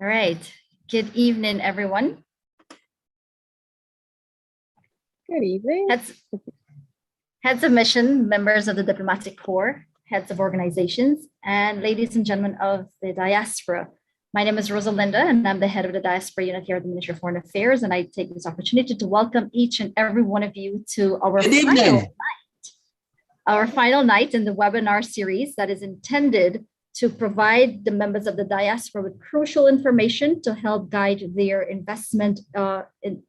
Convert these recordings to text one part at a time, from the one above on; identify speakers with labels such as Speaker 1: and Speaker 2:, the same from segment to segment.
Speaker 1: All right. Good evening, everyone.
Speaker 2: Good evening.
Speaker 1: Heads of mission, members of the diplomatic corps, heads of organizations, and ladies and gentlemen of the diaspora. My name is Rosalinda, and I'm the head of the diaspora unit here at the Ministry of Foreign Affairs. And I take this opportunity to welcome each and every one of you to our final night in the webinar series that is intended to provide the members of the diaspora with crucial information to help guide their investment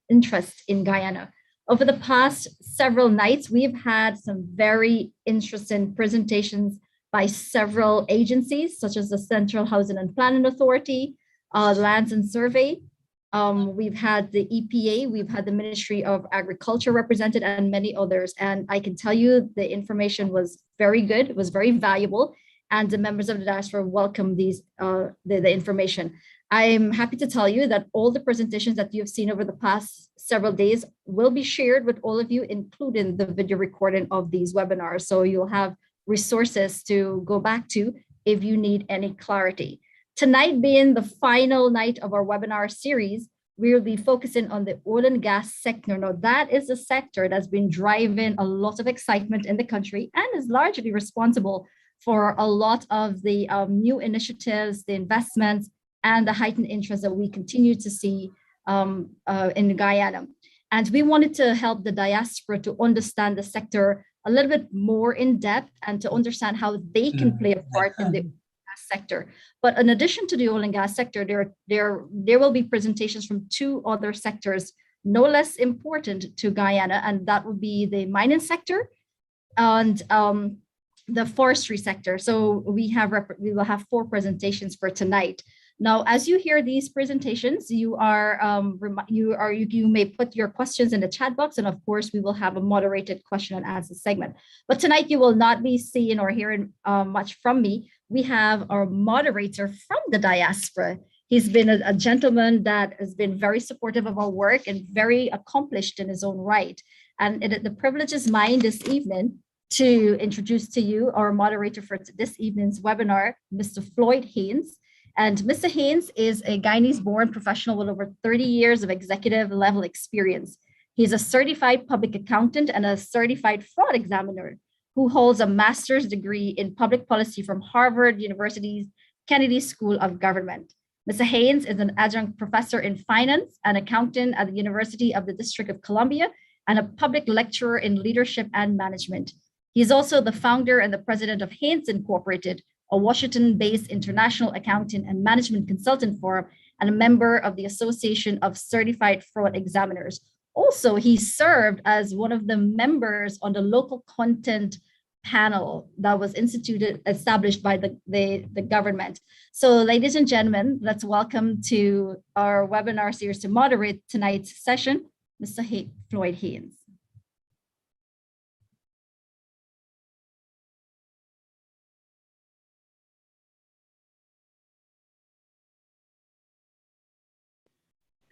Speaker 1: interest in Guyana. Over the past several nights, we've had some very interesting presentations by several agencies, such as the Central Housing and Planning Authority, Lands and Survey. We've had the EPA, we've had the Ministry of Agriculture represented, and many others. And I can tell you the information was very good, it was very valuable, and the members of the diaspora welcome these the information. I'm happy to tell you that all the presentations that you've seen over the past several days will be shared with all of you, including the video recording of these webinars. So you'll have resources to go back to if you need any clarity. Tonight being the final night of our webinar series, we will be focusing on the oil and gas sector. Now, that is a sector that's been driving a lot of excitement in the country and is largely responsible for a lot of the new initiatives, the investments, and the heightened interest that we continue to see in Guyana. And we wanted to help the diaspora to understand the sector a little bit more in depth and to understand how they can play a part in the oil and gas sector. But in addition to the oil and gas sector, there will be presentations from two other sectors, no less important to Guyana, and that would be the mining sector and the forestry sector. So we will have 4 presentations for tonight. Now, as you hear these presentations, you may put your questions in the chat box, and of course, we will have a moderated question and answer segment. But tonight, you will not be seeing or hearing much from me. We have our moderator from the diaspora. He's been a gentleman that has been very supportive of our work and very accomplished in his own right. And the privilege is mine this evening to introduce to you our moderator for this evening's webinar, Mr. Floyd Haynes. And Mr. Haynes is a Guyanese-born professional with over 30 years of executive level experience. He's a certified public accountant and a certified fraud examiner who holds a master's degree in public policy from Harvard University's Kennedy School of Government. Mr. Haynes is an adjunct professor in finance and accounting at the University of the District of Columbia and a public lecturer in leadership and management. He is also the founder and the president of Haynes Incorporated, a Washington-based international accounting and management consultant firm, and a member of the Association of Certified Fraud Examiners. Also, he served as one of the members on the local content panel that was established by the government. So, ladies and gentlemen, let's welcome to our webinar series to moderate tonight's session, Mr. Floyd Haynes.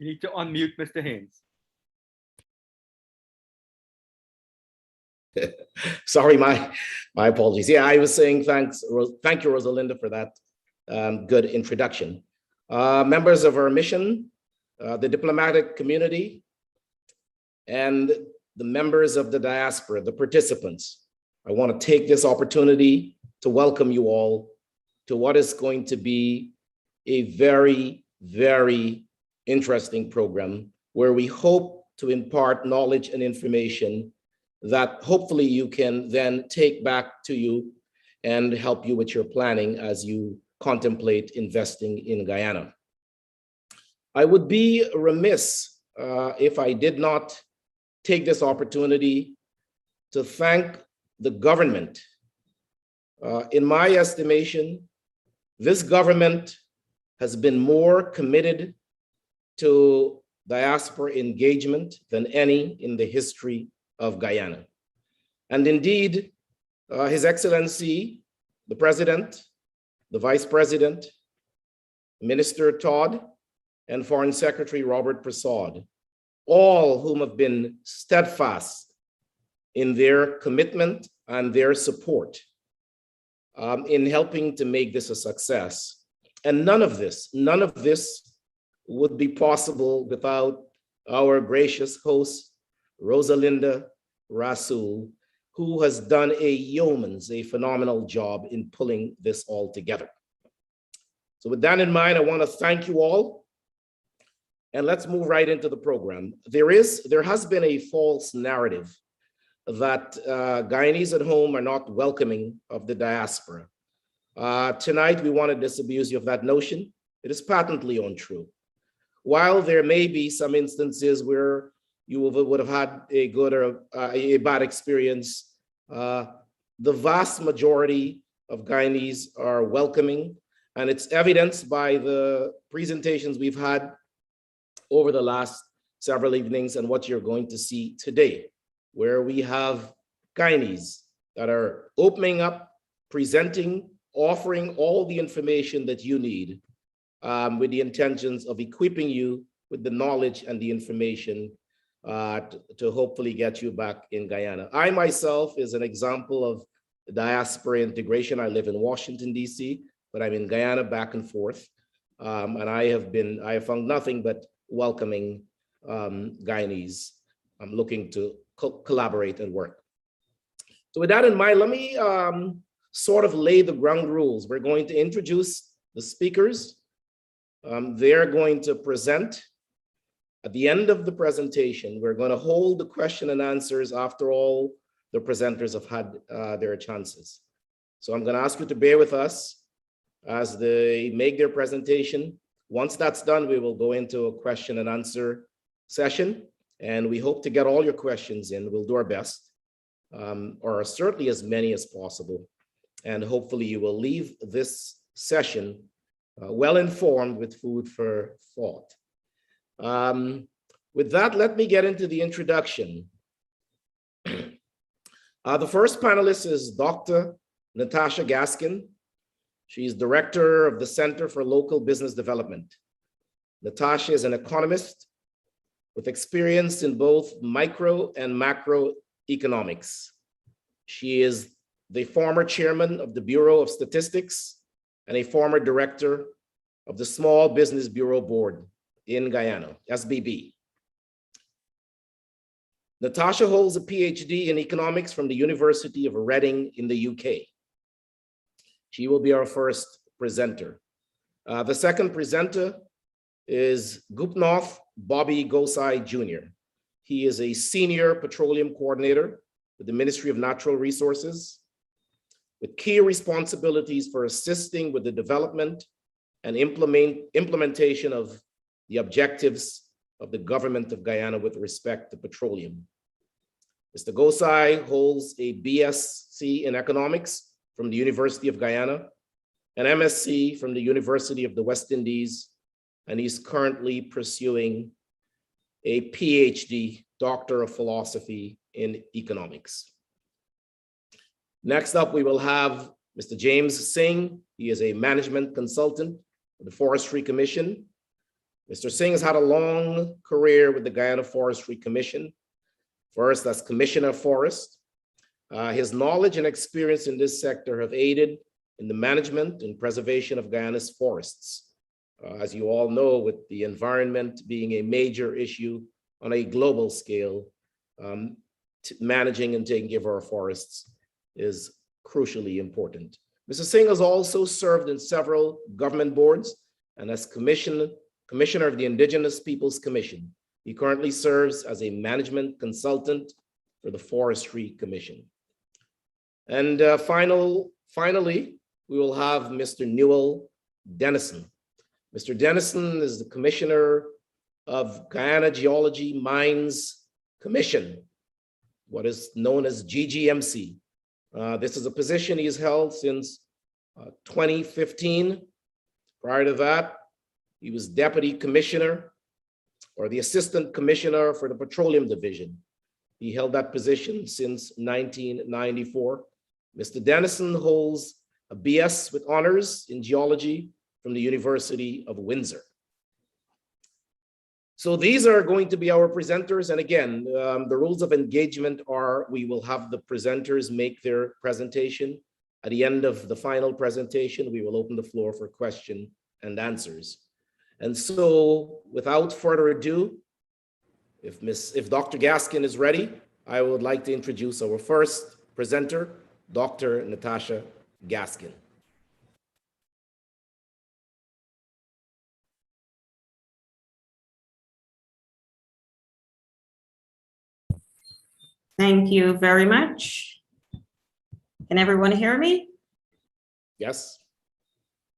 Speaker 3: You need to unmute Mr. Haynes.
Speaker 4: Sorry, my apologies. Yeah, I was saying thank you, Rosalinda, for that good introduction. Members of our mission, the diplomatic community, and the members of the diaspora, the participants, I want to take this opportunity to welcome you all to what is going to be a very, very interesting program where we hope to impart knowledge and information that hopefully you can then take back to you and help you with your planning as you contemplate investing in Guyana. I would be remiss if I did not take this opportunity to thank the government. In my estimation, this government has been more committed to diaspora engagement than any in the history of Guyana. And indeed, His Excellency, the President, the Vice President, Minister Todd, and Foreign Secretary Robert Prasad, all whom have been steadfast in their commitment and their support in helping to make this a success, And none of this would be possible without our gracious host, Rosalinda Rasul, who has done a phenomenal job in pulling this all together. So with that in mind, I want to thank you all. And let's move right into the program. There has been a false narrative that Guyanese at home are not welcoming of the diaspora. Tonight, we want to disabuse you of that notion. It is patently untrue. While there may be some instances where you would have had a good or a bad experience, the vast majority of Guyanese are welcoming, and it's evidenced by the presentations we've had over the last several evenings and what you're going to see today, where we have Guyanese that are opening up, presenting, offering all the information that you need with the intentions of equipping you with the knowledge and the information to hopefully get you back in Guyana. I myself is an example of diaspora integration. I live in Washington, D.C., but I'm in Guyana back and forth. And I have found nothing but welcoming Guyanese. I'm looking to collaborate and work. So with that in mind, let me sort of lay the ground rules. We're going to introduce the speakers. They're going to present. At the end of the presentation, we're going to hold the question and answers after all the presenters have had their chances. So I'm going to ask you to bear with us as they make their presentation. Once that's done, we will go into a question and answer session, and we hope to get all your questions in. We'll do our best, or certainly as many as possible. And hopefully you will leave this session well informed with food for thought. With that, let me get into the introduction. The first panelist is Dr. Natasha Gaskin. She's director of the Center for Local Business Development. Natasha is an economist with experience in both micro and macro economics. She is the former chairman of the Bureau of Statistics and a former director of the Small Business Bureau Board in Guyana, SBB. Natasha holds a PhD in economics from the University of Reading in the UK. She will be our first presenter. The second presenter is Gupnath Bobby Gosai Jr. He is a senior petroleum coordinator with the Ministry of Natural Resources, with key responsibilities for assisting with the development and implementation of the objectives of the government of Guyana with respect to petroleum. Mr. Gosai holds a BSc in economics from the University of Guyana, an MSc from the University of the West Indies, and he's currently pursuing a PhD, Doctor of Philosophy in Economics. Next up, we will have Mr. James Singh. He is a management consultant with the Forestry Commission. Mr. Singh has had a long career with the Guyana Forestry Commission, first as Commissioner of Forest. His knowledge and experience in this sector have aided in the management and preservation of Guyana's forests. As you all know, with the environment being a major issue on a global scale, managing and taking care of our forests is crucially important. Mr. Singh has also served in several government boards and as Commissioner of the Indigenous Peoples Commission. He currently serves as a management consultant for the Forestry Commission. And finally, we will have Mr. Newell Dennison. Mr. Dennison is the Commissioner of Guyana Geology Mines Commission, what is known as GGMC. This is a position he's held since 2015. Prior to that, he was Deputy Commissioner or the Assistant Commissioner for the Petroleum Division. He held that position since 1994. Mr. Dennison holds a BS with honors in geology from the University of Windsor. So these are going to be our presenters. And again, the rules of engagement are we will have the presenters make their presentation. At the end of the final presentation, we will open the floor for question and answers. And so without further ado, if Dr. Gaskin is ready, I would like to introduce our first presenter, Dr. Natasha Gaskin.
Speaker 5: Thank you very much. Can everyone hear me?
Speaker 4: Yes.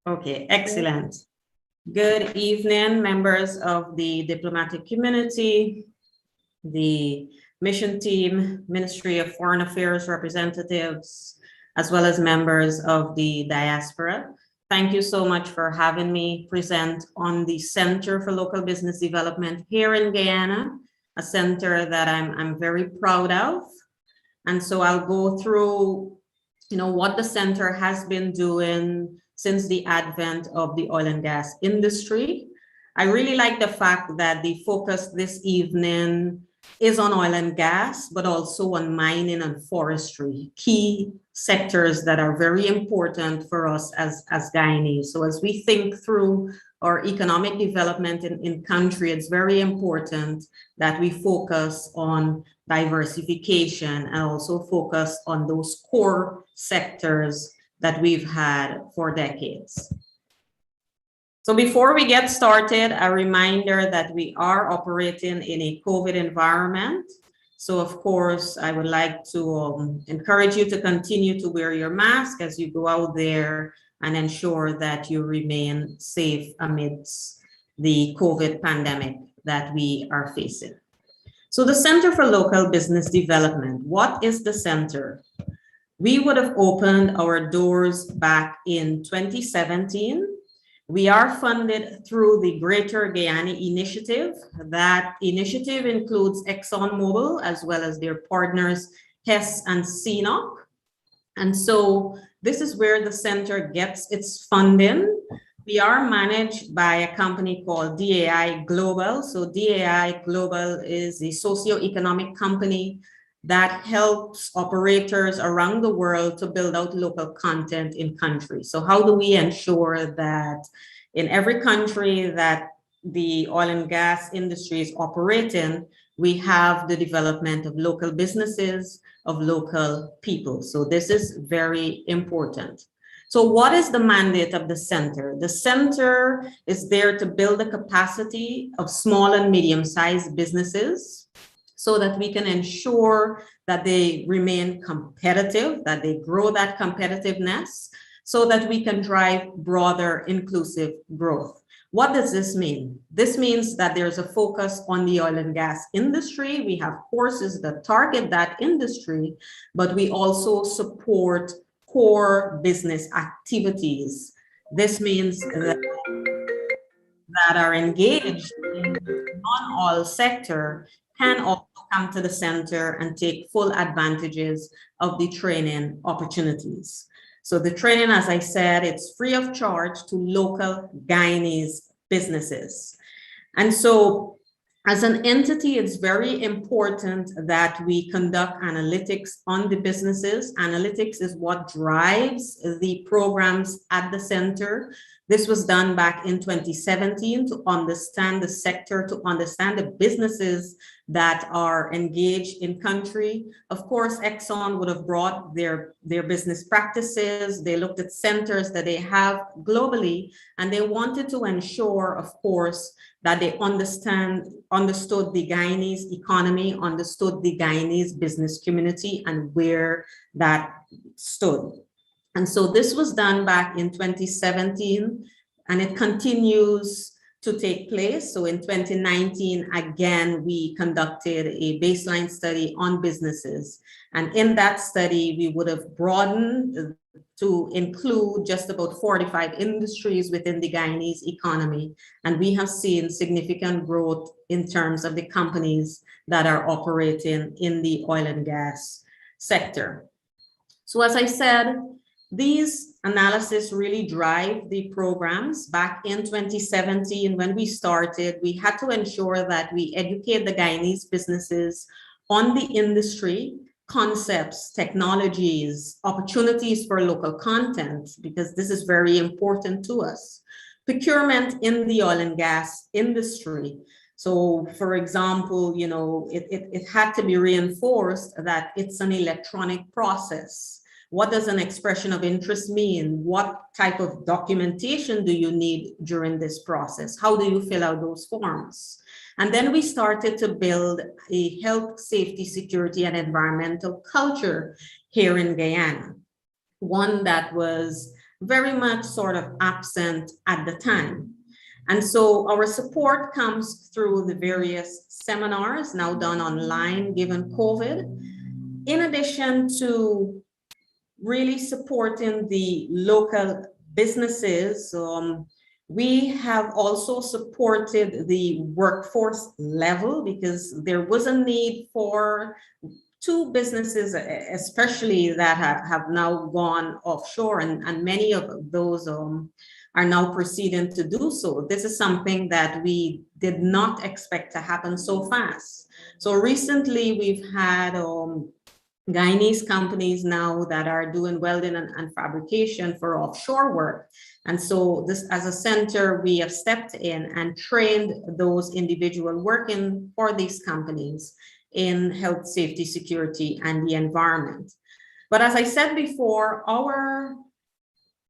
Speaker 5: Okay, excellent. Good evening, members of the diplomatic community, the mission team, Ministry of Foreign Affairs representatives, as well as members of the diaspora. Thank you so much for having me present on the Center for Local Business Development here in Guyana, a center that I'm very proud of. And so I'll go through, what the center has been doing since the advent of the oil and gas industry. I really like the fact that the focus this evening is on oil and gas, but also on mining and forestry, key sectors that are very important for us as Guyanese. So as we think through our economic development in country, it's very important that we focus on diversification and also focus on those core sectors that we've had for decades. So before we get started, a reminder that we are operating in a COVID environment. So of course, I would like to encourage you to continue to wear your mask as you go out there and ensure that you remain safe amidst the COVID pandemic that we are facing. So the Center for Local Business Development, what is the center? We would have opened our doors back in 2017. We are funded through the Greater Guyana Initiative. That initiative includes ExxonMobil as well as their partners, Hess and CNOC. And so this is where the center gets its funding. We are managed by a company called DAI Global. So DAI Global is a socio-economic company that helps operators around the world to build out local content in country. So how do we ensure that in every country that the oil and gas industry is operating, we have the development of local businesses, of local people? So this is very important. So what is the mandate of the center? The center is there to build the capacity of small and medium-sized businesses so that we can ensure that they remain competitive, that they grow that competitiveness, so that we can drive broader inclusive growth. What does this mean? This means that there's a focus on the oil and gas industry. We have courses that target that industry, but we also support core business activities. This means that are engaged in non-oil sector can also come to the center and take full advantages of the training opportunities. So the training, as I said, it's free of charge to local Guyanese businesses. And so as an entity, it's very important that we conduct analytics on the businesses. Analytics is what drives the programs at the center. This was done back in 2017 to understand the sector, to understand the businesses that are engaged in country. Of course, Exxon would have brought their business practices. They looked at centers that they have globally, and they wanted to ensure, of course, that they understood the Guyanese economy, understood the Guyanese business community and where that stood. And so this was done back in 2017, and it continues to take place. So in 2019, again, we conducted a baseline study on businesses. And in that study, we would have broadened to include just about 45 industries within the Guyanese economy. And we have seen significant growth in terms of the companies that are operating in the oil and gas sector. So as I said, these analysis really drive the programs. Back in 2017, when we started, we had to ensure that we educate the Guyanese businesses on the industry, concepts, technologies, opportunities for local content, because this is very important to us, procurement in the oil and gas industry. So for example, you know, it had to be reinforced that it's an electronic process. What does an expression of interest mean? What type of documentation do you need during this process? How do you fill out those forms? And then we started to build a health, safety, security, and environmental culture here in Guyana, one that was very much sort of absent at the time. And so our support comes through the various seminars now done online given COVID, in addition to really supporting the local businesses. We have also supported the workforce level because there was a need for two businesses, especially that have now gone offshore, and many of those are now proceeding to do so. This is something that we did not expect to happen so fast. So recently we've had Guyanese companies now that are doing welding and fabrication for offshore work. And so this, as a center, we have stepped in and trained those individuals working for these companies in health, safety, security, and the environment. But as I said before, our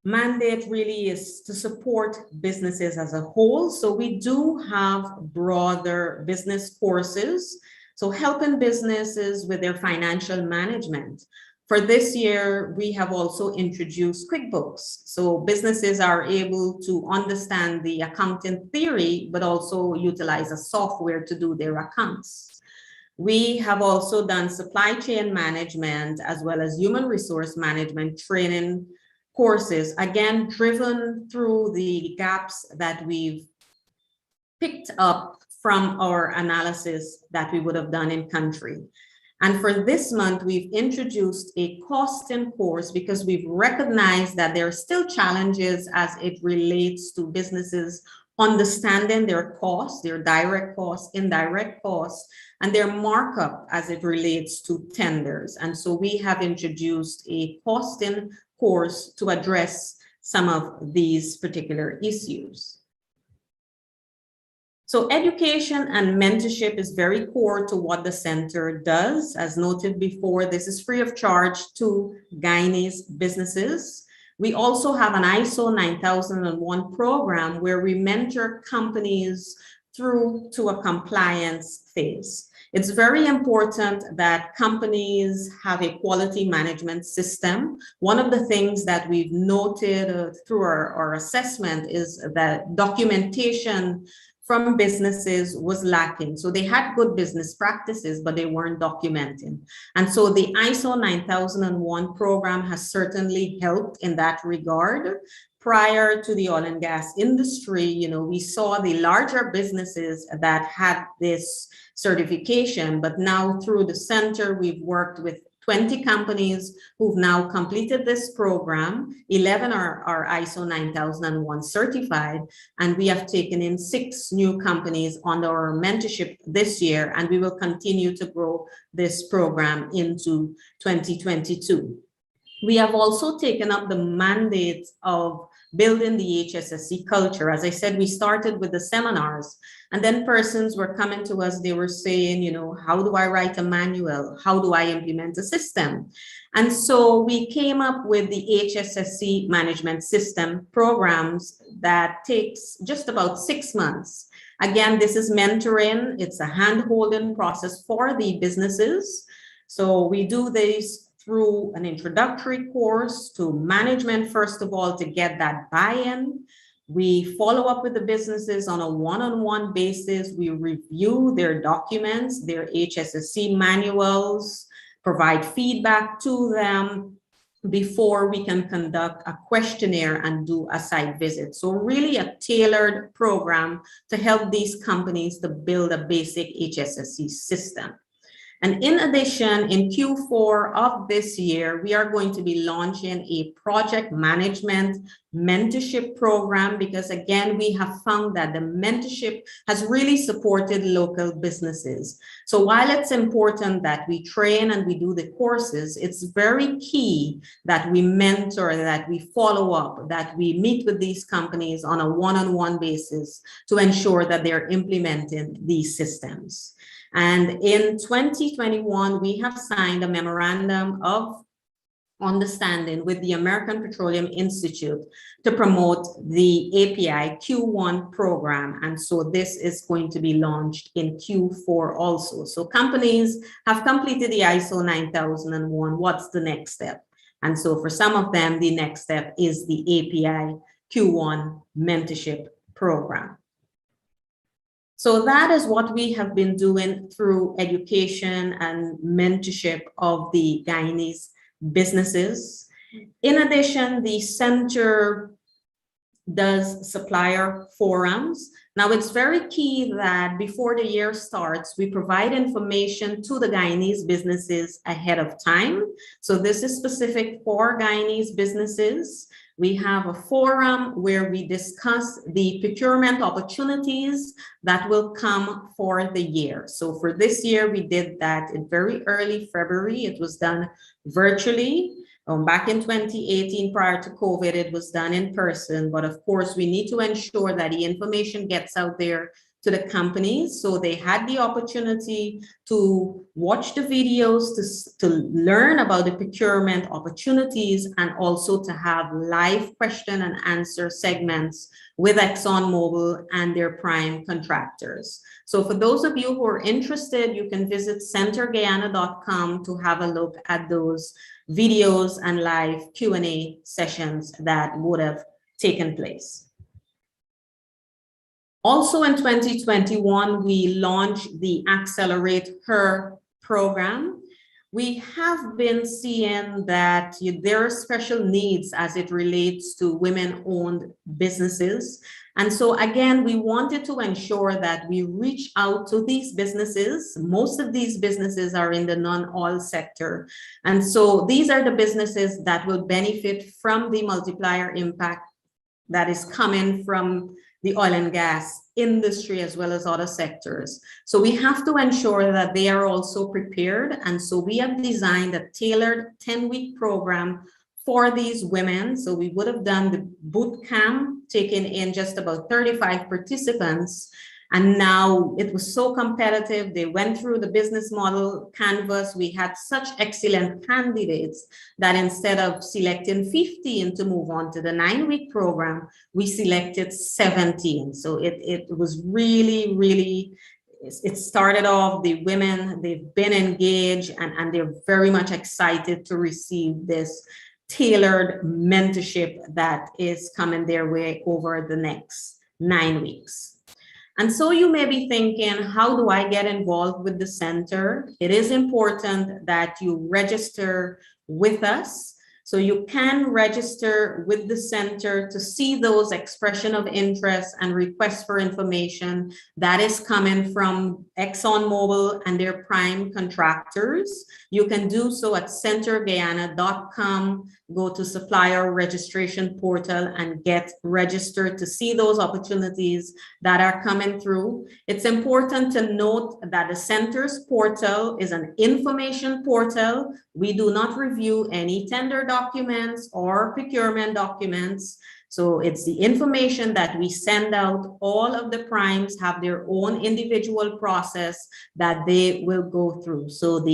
Speaker 5: mandate really is to support businesses as a whole. So we do have broader business courses, so helping businesses with their financial management. For this year, we have also introduced QuickBooks. So businesses are able to understand the accounting theory, but also utilize a software to do their accounts. We have also done supply chain management as well as human resource management training courses, again, driven through the gaps that we've picked up from our analysis that we would have done in country. And for this month, we've introduced a costing course because we've recognized that there are still challenges as it relates to businesses understanding their costs, their direct costs, indirect costs, and their markup as it relates to tenders. And so we have introduced a costing course to address some of these particular issues. So education and mentorship is very core to what the center does. As noted before, this is free of charge to Guyanese businesses. We also have an ISO 9001 program where we mentor companies through to a compliance phase. It's very important that companies have a quality management system. One of the things that we've noted through our assessment is that documentation from businesses was lacking. So they had good business practices, but they weren't documenting. And so the ISO 9001 program has certainly helped in that regard. Prior to the oil and gas industry, you know, we saw the larger businesses that had this certification, but now through the center, we've worked with 20 companies who've now completed this program. 11 are ISO 9001 certified, and we have taken in 6 new companies under our mentorship this year, and we will continue to grow this program into 2022. We have also taken up the mandate of building the HSSC culture. As I said, we started with the seminars, and then persons were coming to us, they were saying, you know, how do I write a manual? How do I implement a system? And so we came up with the HSSC management system programs that takes just about 6 months. Again, this is mentoring. It's a hand-holding process for the businesses. So we do this through an introductory course to management, first of all, to get that buy-in. We follow up with the businesses on a one-on-one basis. We review their documents, their HSSC manuals, provide feedback to them before we can conduct a questionnaire and do a site visit. So really a tailored program to help these companies to build a basic HSSC system. And in addition, in Q4 of this year, we are going to be launching a project management mentorship program, because again, we have found that the mentorship has really supported local businesses. So while it's important that we train and we do the courses, it's very key that we mentor, that we follow up, that we meet with these companies on a one-on-one basis to ensure that they're implementing these systems. And in 2021, we have signed a memorandum of understanding with the American Petroleum Institute to promote the API Q1 program. And so this is going to be launched in Q4 also. So companies have completed the ISO 9001. What's the next step? And so for some of them, the next step is the API Q1 mentorship program. So that is what we have been doing through education and mentorship of the Guyanese businesses. In addition, the center does supplier forums. Now, it's very key that before the year starts, we provide information to the Guyanese businesses ahead of time. So this is specific for Guyanese businesses. We have a forum where we discuss the procurement opportunities that will come for the year. So for this year, we did that in very early February. It was done virtually. Back in 2018, prior to COVID, it was done in person. But of course, we need to ensure that the information gets out there to the companies. So they had the opportunity to watch the videos, to learn about the procurement opportunities, and also to have live question and answer segments with ExxonMobil and their prime contractors. So for those of you who are interested, you can visit centerguyana.com to have a look at those videos and live Q&A sessions that would have taken place. Also in 2021, we launched the Accelerate Her program. We have been seeing that there are special needs as it relates to women-owned businesses. And so again, we wanted to ensure that we reach out to these businesses. Most of these businesses are in the non-oil sector. And so these are the businesses that will benefit from the multiplier impact that is coming from the oil and gas industry as well as other sectors. So we have to ensure that they are also prepared. And so we have designed a tailored 10-week program for these women. So we would have done the boot camp, taking in just about 35 participants. And now it was so competitive. They went through the business model canvas. We had such excellent candidates that instead of selecting 15 to move on to the 9-week program, we selected 17. So it was really, really, it started off, the women, they've been engaged and they're very much excited to receive this tailored mentorship that is coming their way over the next 9 weeks. And so you may be thinking, how do I get involved with the center? It is important that you register with us. So you can register with the center to see those expression of interest and requests for information that is coming from ExxonMobil and their prime contractors. You can do so at centerguyana.com, go to supplier registration portal and get registered to see those opportunities that are coming through. It's important to note that the center's portal is an information portal. We do not review any tender documents or procurement documents. So it's the information that we send out. All of the primes have their own individual process that they will go through. So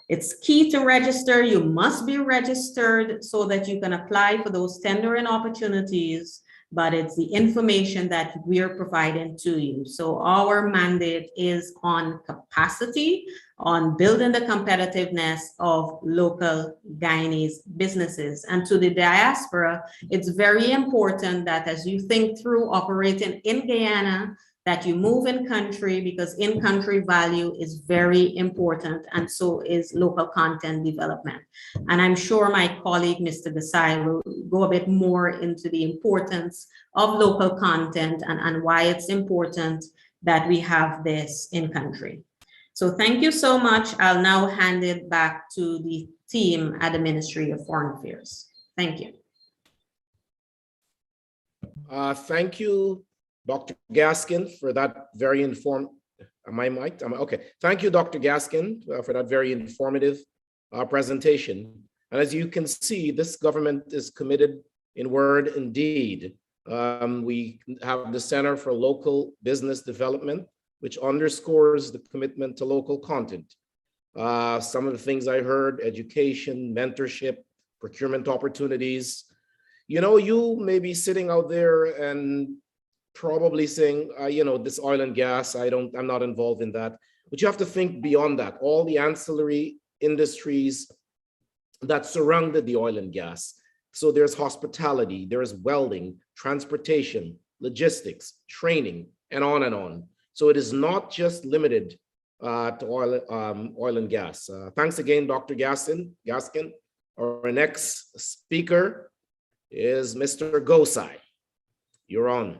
Speaker 5: it's key to register. You must be registered so that you can apply for those tendering opportunities, but it's the information that we are providing to you. So our mandate is on capacity, on building the competitiveness of local Guyanese businesses. And to the diaspora, it's very important that as you think through operating in Guyana, that you move in country, because in country value is very important, and so is local content development. And I'm sure my colleague, Mr. Desai, will go a bit more into the importance of local content and why it's important that we have this in country. So thank you so much. I'll now hand it back to the team at the Ministry of Foreign Affairs. Thank you.
Speaker 4: Thank you, Dr. Gaskin, for that very am I mic'd? Okay. Thank you, Dr. Gaskin, for that very informative presentation. And as you can see, this government is committed in word and deed. We have the Center for Local Business Development, which underscores the commitment to local content. Some of the things I heard: education, mentorship, procurement opportunities. You know, you may be sitting out there and probably saying, you know, this oil and gas, I'm not involved in that. But you have to think beyond that, all the ancillary industries that surrounded the oil and gas. So there's hospitality, there's welding, transportation, logistics, training, and on and on. So it is not just limited to oil and gas. Thanks again, Dr. Gaskin. Our next speaker is Mr. Gosai. You're on.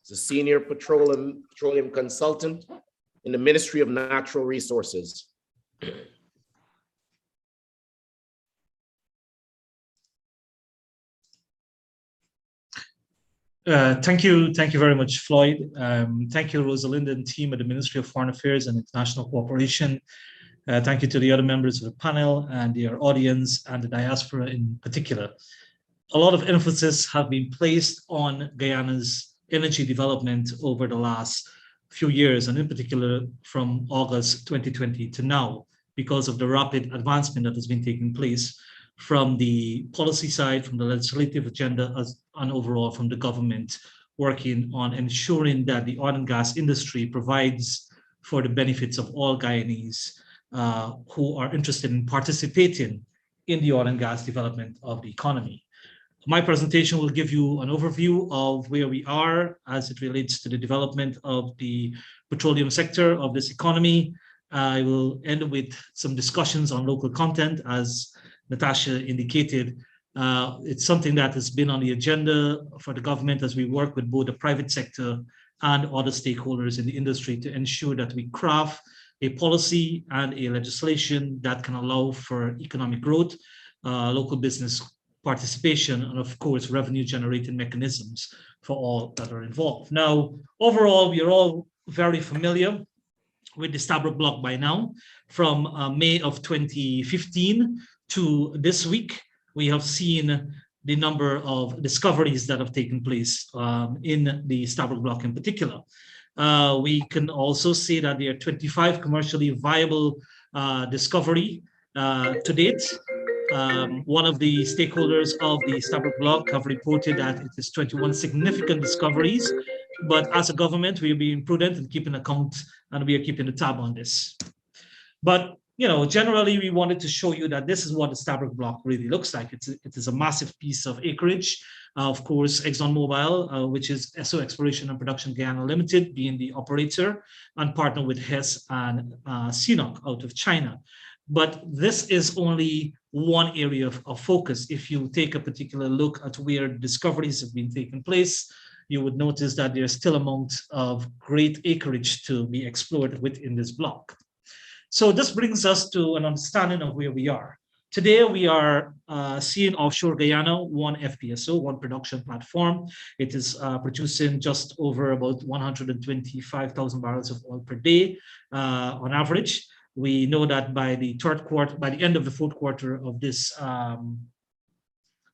Speaker 4: He's a senior petroleum consultant in the Ministry of Natural Resources.
Speaker 6: Thank you very much, Floyd. Thank you, Rosalinda and team at the Ministry of Foreign Affairs and International Cooperation. Thank you to the other members of the panel and their audience and the diaspora in particular. A lot of emphasis have been placed on Guyana's energy development over the last few years, and in particular from August 2020 to now, because of the rapid advancement that has been taking place from the policy side, from the legislative agenda, and overall from the government working on ensuring that the oil and gas industry provides for the benefits of all Guyanese who are interested in participating in the oil and gas development of the economy. My presentation will give you an overview of where we are as it relates to the development of the petroleum sector of this economy. I will end with some discussions on local content, as Natasha indicated. It's something that has been on the agenda for the government as we work with both the private sector and other stakeholders in the industry to ensure that we craft a policy and a legislation that can allow for economic growth, local business participation, and of course, revenue generating mechanisms for all that are involved. Now, overall, we are all very familiar with the Stabroek Block by now. From May of 2015 to this week, we have seen the number of discoveries that have taken place in the Stabroek Block in particular. We can also say that there are 25 commercially viable discovery to date. One of the stakeholders of the Stabroek Block have reported that it is 21 significant discoveries, but as a government, we're being prudent and keeping account, and we are keeping the tab on this. But generally, we wanted to show you that this is what the Stabroek Block really looks like. It is a massive piece of acreage. Of course, ExxonMobil, which is Esso Exploration and Production Guyana Limited, being the operator, and partner with Hess and CNOOC out of China. But this is only one area of focus. If you take a particular look at where discoveries have been taking place, you would notice that there's still a amount of great acreage to be explored within this block. So this brings us to an understanding of where we are. Today, we are seeing offshore Guyana, one FPSO, one production platform. It is producing just over about 125,000 barrels of oil per day on average. We know that by the end of the fourth quarter of this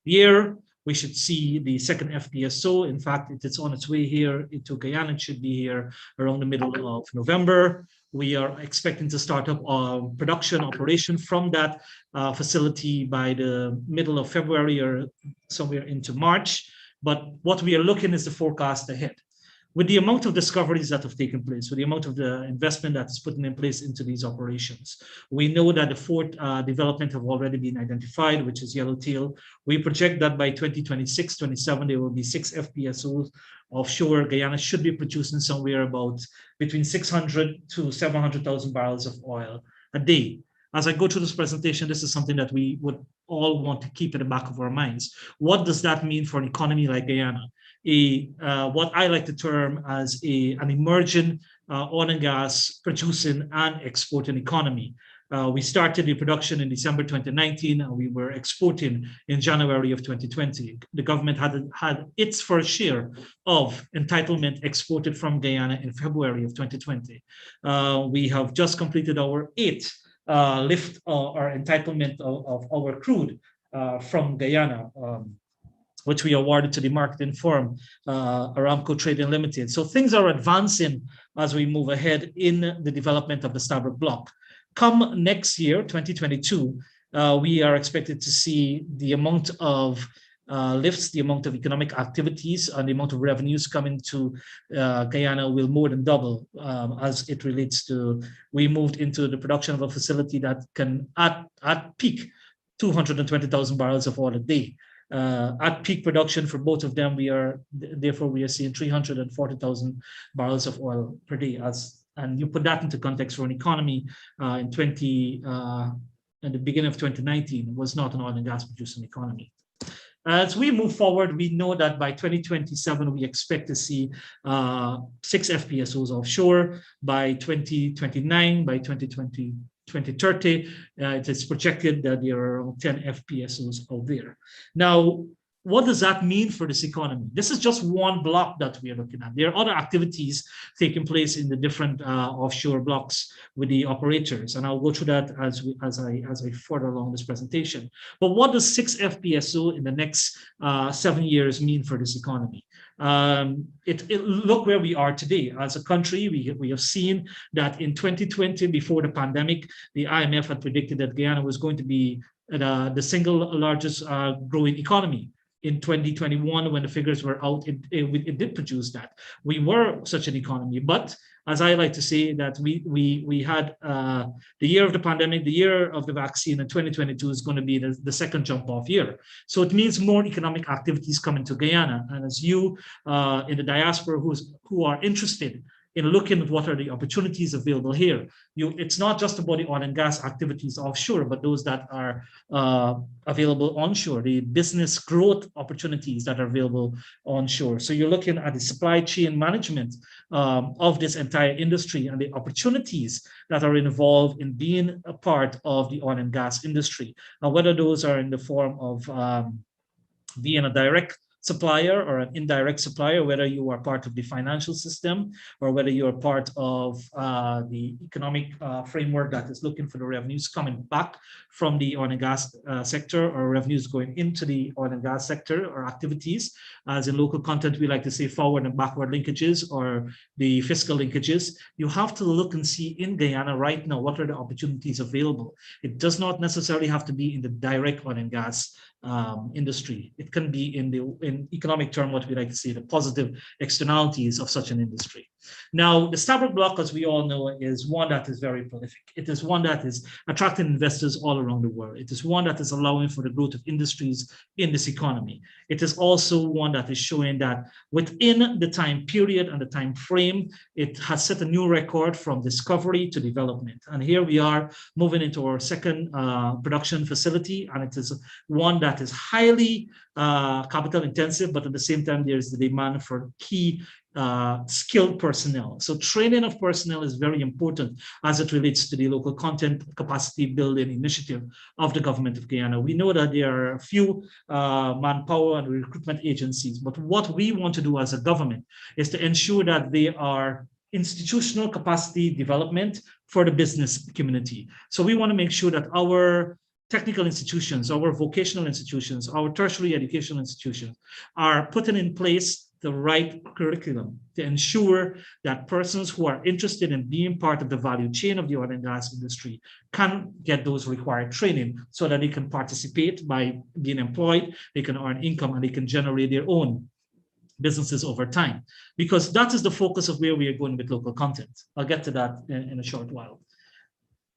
Speaker 6: year, we should see the second FPSO. In fact, it is on its way here into Guyana. It should be here around the middle of November. We are expecting to start up production operation from that facility by the middle of February or somewhere into March. But what we are looking is the forecast ahead. With the amount of discoveries that have taken place, with the amount of the investment that is put in place into these operations, we know that the fourth development have already been identified, which is Yellowtail. We project that by 2026-27, there will be 6 FPSOs offshore. Guyana should be producing somewhere about between 600 to 700,000 barrels of oil a day. As I go through this presentation, this is something that we would all want to keep in the back of our minds. What does that mean for an economy like Guyana? What I like to term as an emerging oil and gas producing and exporting economy. We started the production in December 2019, and we were exporting in January of 2020. The government had its first share of entitlement exported from Guyana in February of 2020. We have just completed our 8th lift or entitlement of our crude from Guyana, which we awarded to the marketing firm, Aramco Trading Limited. So things are advancing as we move ahead in the development of the Stabroek Block. Come next year, 2022, we are expected to see the amount of lifts, the amount of economic activities, and the amount of revenues coming to Guyana will more than double as it relates to, we moved into the production of a facility that can, at peak, 220,000 barrels of oil a day. At peak production for both of them, we are seeing 340,000 barrels of oil per day. And you put that into context for an economy in the beginning of 2019 was not an oil and gas producing economy. As we move forward, we know that by 2027, we expect to see 6 FPSOs offshore. By 2029, by 2030, it is projected that there are around 10 FPSOs out there. Now, what does that mean for this economy? This is just one block that we are looking at. There are other activities taking place in the different offshore blocks with the operators, and I'll go through that as I further along this presentation. But what does 6 FPSO in the next 7 years mean for this economy? Look where we are today. As a country, we have seen that in 2020, before the pandemic, the IMF had predicted that Guyana was going to be the single largest growing economy. In 2021, when the figures were out, it did produce that. We were such an economy, but as I like to say, that we had the year of the pandemic, the year of the vaccine, and 2022 is going to be the second jump off year. So it means more economic activities coming to Guyana. And as you in the diaspora who are interested in looking at what are the opportunities available here, it's not just about the oil and gas activities offshore, but those that are available onshore, the business growth opportunities that are available onshore. So you're looking at the supply chain management of this entire industry and the opportunities that are involved in being a part of the oil and gas industry. Now, whether those are in the form of being a direct supplier or an indirect supplier, whether you are part of the financial system or whether you are part of the economic framework that is looking for the revenues coming back from the oil and gas sector, or revenues going into the oil and gas sector or activities. As in local content, we like to say forward and backward linkages or the fiscal linkages. You have to look and see in Guyana right now, what are the opportunities available. It does not necessarily have to be in the direct oil and gas industry. It can be in economic term, what we like to say, the positive externalities of such an industry. Now, the Stabroek Block, as we all know, is one that is very prolific. It is one that is attracting investors all around the world. It is one that is allowing for the growth of industries in this economy. It is also one that is showing that within the time period and the time frame, it has set a new record from discovery to development. And here we are moving into our second production facility, and it is one that is highly capital intensive, but at the same time, there's the demand for key skilled personnel. So training of personnel is very important as it relates to the local content capacity building initiative of the government of Guyana. We know that there are a few manpower and recruitment agencies, but what we want to do as a government is to ensure that they are institutional capacity development for the business community. So we want to make sure that our technical institutions, our vocational institutions, our tertiary educational institutions are putting in place the right curriculum to ensure that persons who are interested in being part of the value chain of the oil and gas industry can get those required training so that they can participate by being employed, they can earn income, and they can generate their own businesses over time. Because that is the focus of where we are going with local content. I'll get to that in a short while.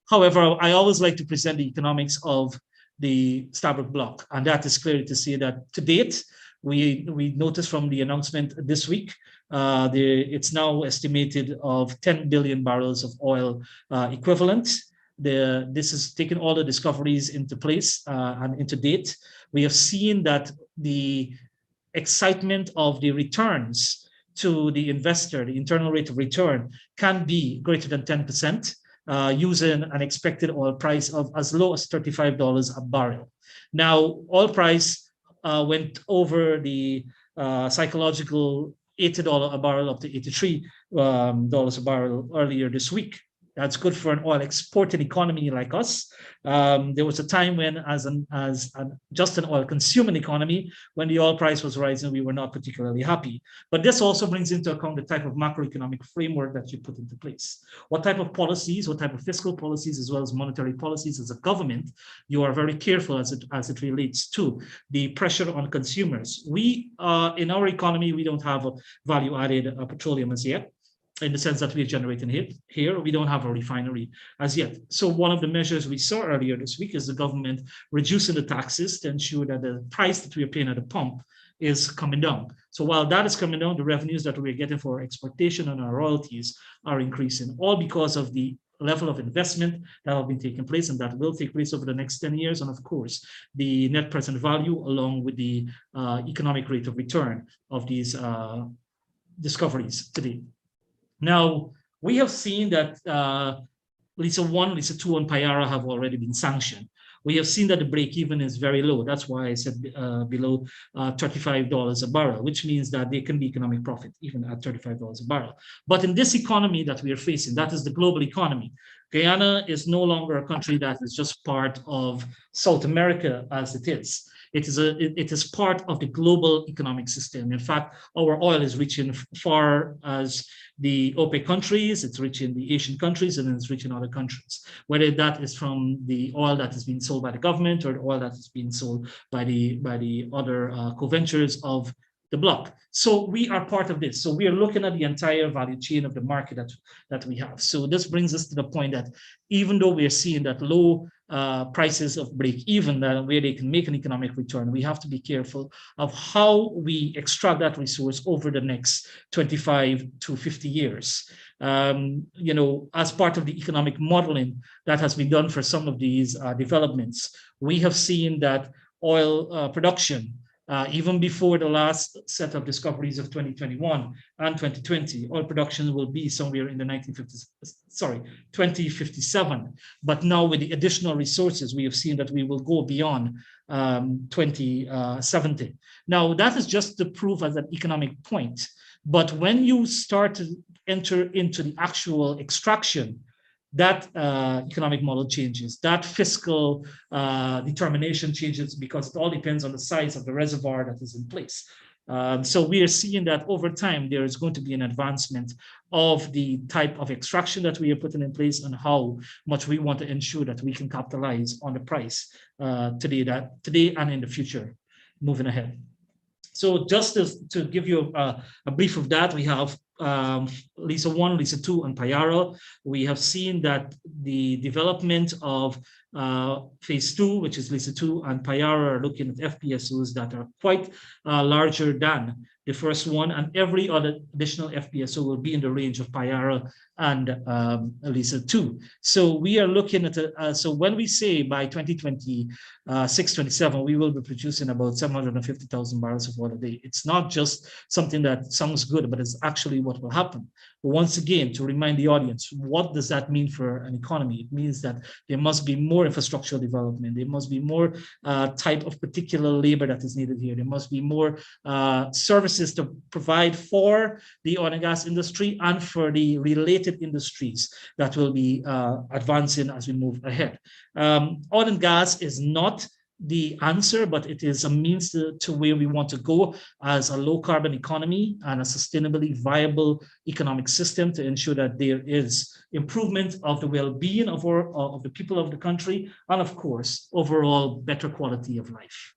Speaker 6: However, I always like to present the economics of the Stabroek Block, and that is clearly to say that to date, we noticed from the announcement this week, it's now estimated of 10 billion barrels of oil equivalent. This is taking all the discoveries into place and into date. We have seen that the excitement of the returns to the investor, the internal rate of return can be greater than 10%, using an expected oil price of as low as $35 a barrel. Now, oil price went over the psychological $80 a barrel up to $83 a barrel earlier this week. That's good for an oil exporting economy like us. There was a time when, just an oil consuming economy, when the oil price was rising, we were not particularly happy. But this also brings into account the type of macroeconomic framework that you put into place. What type of policies, what type of fiscal policies, as well as monetary policies as a government, you are very careful as it relates to the pressure on consumers. We, in our economy, we don't have a value-added petroleum as yet, in the sense that we're generating here. We don't have a refinery as yet. So one of the measures we saw earlier this week is the government reducing the taxes to ensure that the price that we are paying at the pump is coming down. So while that is coming down, the revenues that we're getting for exportation and our royalties are increasing, all because of the level of investment that have been taking place and that will take place over the next 10 years. And of course, the net present value along with the economic rate of return of these discoveries today. Now, we have seen that Liza 1, Liza 2, and Payara have already been sanctioned. We have seen that the break-even is very low. That's why I said below $35 a barrel, which means that there can be economic profit even at $35 a barrel. But in this economy that we are facing, that is the global economy, Guyana is no longer a country that is just part of South America as it is. It is part of the global economic system. In fact, our oil is reaching far as the OPEC countries, it's reaching the Asian countries, and it's reaching other countries, whether that is from the oil that is being sold by the government or the oil that is being sold by the other co-ventures of the block. So we are part of this. So we are looking at the entire value chain of the market that we have. So this brings us to the point that even though we are seeing that low prices of break even, where they can make an economic return, we have to be careful of how we extract that resource over the next 25 to 50 years. As part of the economic modeling that has been done for some of these developments, we have seen that oil production, even before the last set of discoveries of 2021 and 2020, oil production will be somewhere in the 2057. But now with the additional resources, we have seen that we will go beyond 2070. Now that is just to prove as an economic point. But when you start to enter into the actual extraction, that economic model changes, that fiscal determination changes, because it all depends on the size of the reservoir that is in place. So we are seeing that over time, there is going to be an advancement of the type of extraction that we are putting in place and how much we want to ensure that we can capitalize on the price today and in the future, moving ahead. So just to give you a brief of that, we have Liza 1, Liza 2, and Payara. We have seen that the development of phase 2, which is Liza 2 and Payara, are looking at FPSOs that are quite larger than the first one, and every other additional FPSO will be in the range of Payara and Liza 2. So we are looking at so when we say by 2026-27, we will be producing about 750,000 barrels of oil a day. It's not just something that sounds good, but it's actually what will happen. But once again, to remind the audience, what does that mean for an economy? It means that there must be more infrastructural development. There must be more type of particular labor that is needed here. There must be more services to provide for the oil and gas industry and for the related industries that will be advancing as we move ahead. Oil and gas is not the answer, but it is a means to where we want to go as a low carbon economy and a sustainably viable economic system to ensure that there is improvement of the well-being of the people of the country, and of course, overall better quality of life.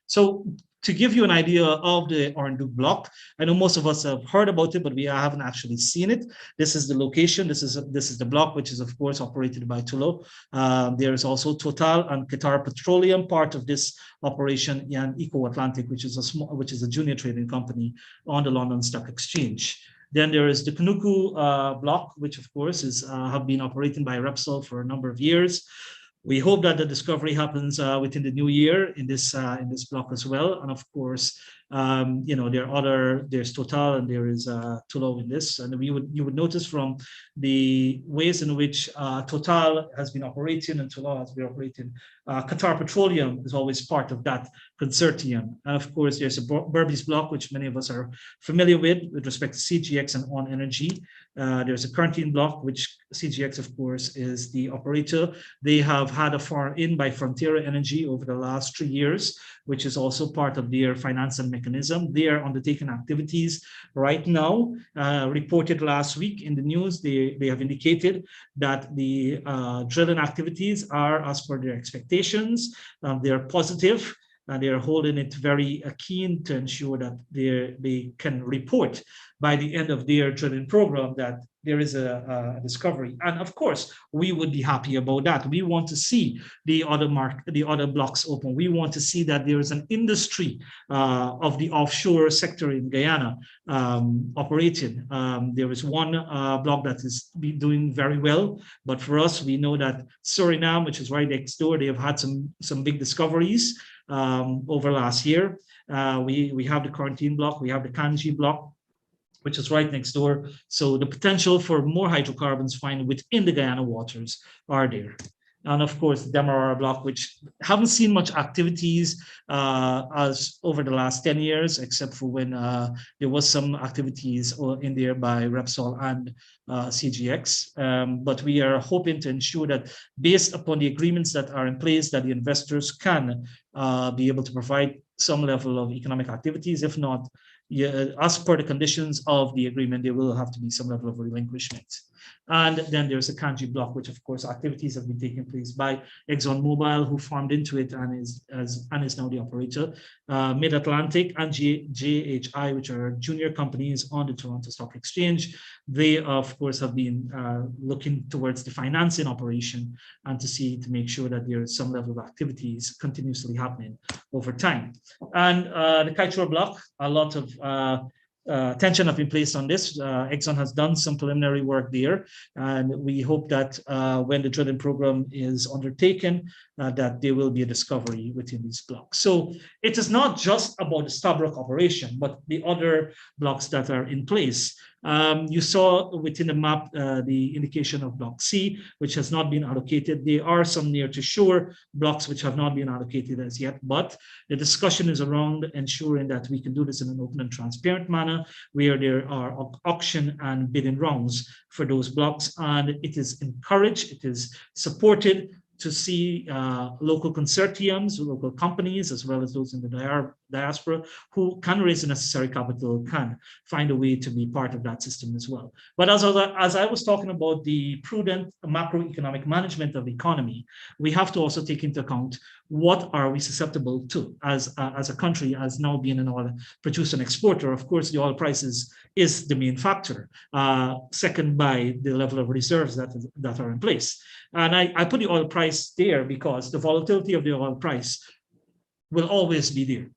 Speaker 6: So to give you an idea of the Orandu block, I know most of us have heard about it, but we haven't actually seen it. This is the location. This is the block, which is of course operated by Tullow. There is also Total and Qatar Petroleum, part of this operation, and Eco Atlantic, which is a junior trading company on the London Stock Exchange. Then there is the Kunuku block, which of course have been operating by Repsol for a number of years. We hope that the discovery happens within the new year in this block as well. And of course, You know, there's Total and there is Tullow in this, and you would notice from the ways in which Total has been operating and Tullow has been operating. Qatar Petroleum is always part of that consortium. And of course, there's a Berbice block, which many of us are familiar with respect to CGX and On Energy. There's a Currentine block, which CGX, of course, is the operator. They have had a farm-in by Frontiera Energy over the last 3 years, which is also part of their financing mechanism. They are undertaking activities right now. Reported last week in the news, they have indicated that the drilling activities are as per their expectations. They are positive. And they are holding it very keen to ensure that they can report by the end of their drilling program that there is a discovery. And of course, we would be happy about that. We want to see the other blocks open. We want to see that there is an industry of the offshore sector in Guyana operating. There is one block that is doing very well, but for us, we know that Suriname, which is right next door, they have had some big discoveries over last year. We have the Quarantine block, we have the Kanji block, which is right next door. So the potential for more hydrocarbons found within the Guyana waters are there. And of course, the Demerara block, which haven't seen much activities as over the last 10 years, except for when there was some activities in there by Repsol and CGX. But we are hoping to ensure that based upon the agreements that are in place, that the investors can be able to provide some level of economic activities. If not, as per the conditions of the agreement, there will have to be some level of relinquishment. And then there's a Kanji block, which of course activities have been taking place by ExxonMobil, who farmed into it and is now the operator. Mid-Atlantic and JHI, which are junior companies on the Toronto Stock Exchange. They of course have been looking towards the financing operation and to make sure that there is some level of activities continuously happening over time. And the Kaieteur block, a lot of attention have been placed on this. Exxon has done some preliminary work there, and we hope that when the drilling program is undertaken, that there will be a discovery within these blocks. So it is not just about the Stabroek operation, but the other blocks that are in place. You saw within the map the indication of Block C, which has not been allocated. There are some near to shore blocks which have not been allocated as yet, but the discussion is around ensuring that we can do this in an open and transparent manner, where there are auction and bidding rounds for those blocks, and it is encouraged, it is supported to see local consortiums, local companies, as well as those in the diaspora who can raise the necessary capital, can find a way to be part of that system as well. But as I was talking about the prudent macroeconomic management of the economy, we have to also take into account what are we susceptible to as a country, as now being an oil producer and exporter. Of course, the oil prices is the main factor, second by the level of reserves that are in place. And I put the oil price there because the volatility of the oil price will always be there.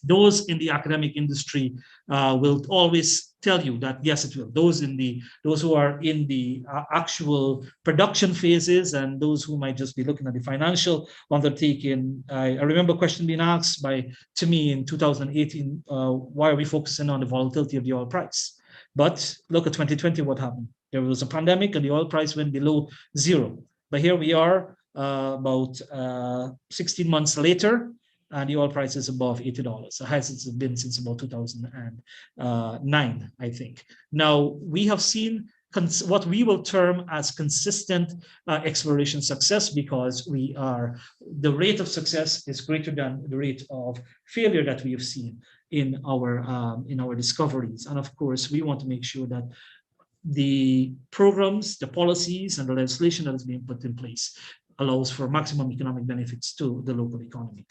Speaker 6: Those in the academic industry will always tell you that yes, it will. Those who are in the actual production phases and those who might just be looking at the financial undertaking. I remember a question being asked to me in 2018, why are we focusing on the volatility of the oil price? But look at 2020, what happened? There was a pandemic and the oil price went below zero. But here we are about 16 months later, and the oil price is above $80. The highest it's been since about 2009, I think. Now, we have seen what we will term as consistent exploration success, because the rate of success is greater than the rate of failure that we have seen in our discoveries. And of course, we want to make sure that the programs, the policies, and the legislation that is being put in place allows for maximum economic benefits to the local economy.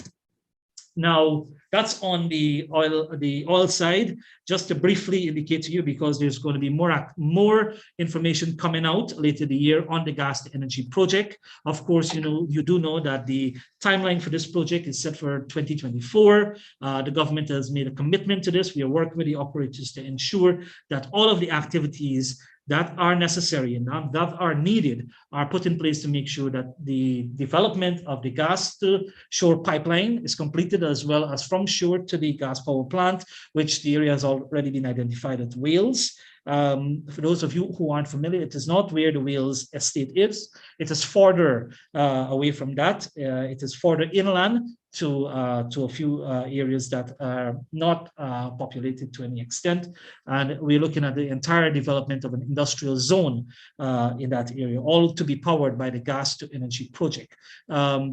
Speaker 6: Now, that's on the oil side. Just to briefly indicate to you, because there's going to be more information coming out later the year on the gas to energy project. Of course, you do know that the timeline for this project is set for 2024. The government has made a commitment to this. We are working with the operators to ensure that all of the activities that are necessary and that are needed are put in place to make sure that the development of the gas to shore pipeline is completed, as well as from shore to the gas power plant, which the area has already been identified as Wales. For those of you who aren't familiar, it is not where the Wales estate is. It is further away from that. It is further inland to a few areas that are not populated to any extent. And we're looking at the entire development of an industrial zone in that area, all to be powered by the gas to energy project.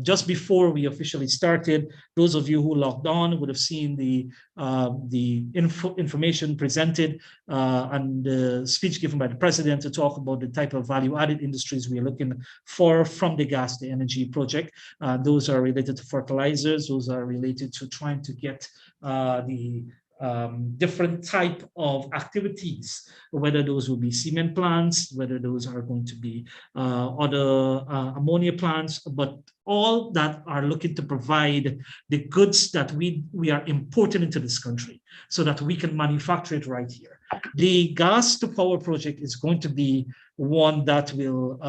Speaker 6: Just before we officially started, those of you who logged on would have seen the information presented and the speech given by the president to talk about the type of value-added industries we are looking for from the gas to energy project. Those are related to fertilizers. Those are related to trying to get the different type of activities, whether those will be cement plants, whether those are going to be other ammonia plants, but all that are looking to provide the goods that we are importing into this country so that we can manufacture it right here. The gas to power project is going to be one that will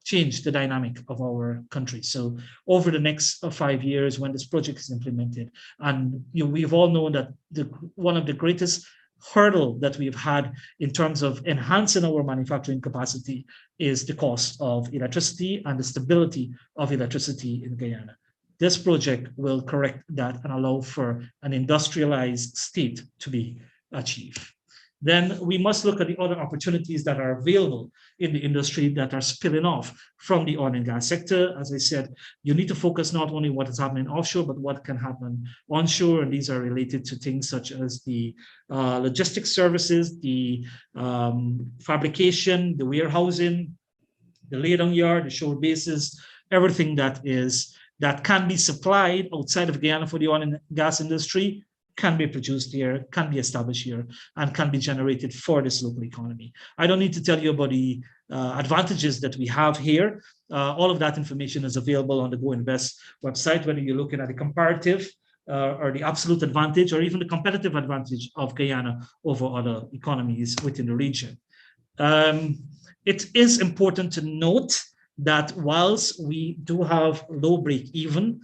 Speaker 6: change the dynamic of our country. So over the next 5 years, when this project is implemented, and we've all known that one of the greatest hurdle that we've had in terms of enhancing our manufacturing capacity is the cost of electricity and the stability of electricity in Guyana. This project will correct that and allow for an industrialized state to be achieved. Then we must look at the other opportunities that are available in the industry that are spilling off from the oil and gas sector. As I said, you need to focus not only what is happening offshore, but what can happen onshore. And these are related to things such as the logistics services, the fabrication, the warehousing, the laydown yard, the shore bases, everything that can be supplied outside of Guyana for the oil and gas industry can be produced here, can be established here, and can be generated for this local economy. I don't need to tell you about the advantages that we have here. All of that information is available on the Go Invest website, whether you're looking at the comparative or the absolute advantage, or even the competitive advantage of Guyana over other economies within the region. It is important to note that whilst we do have low break-even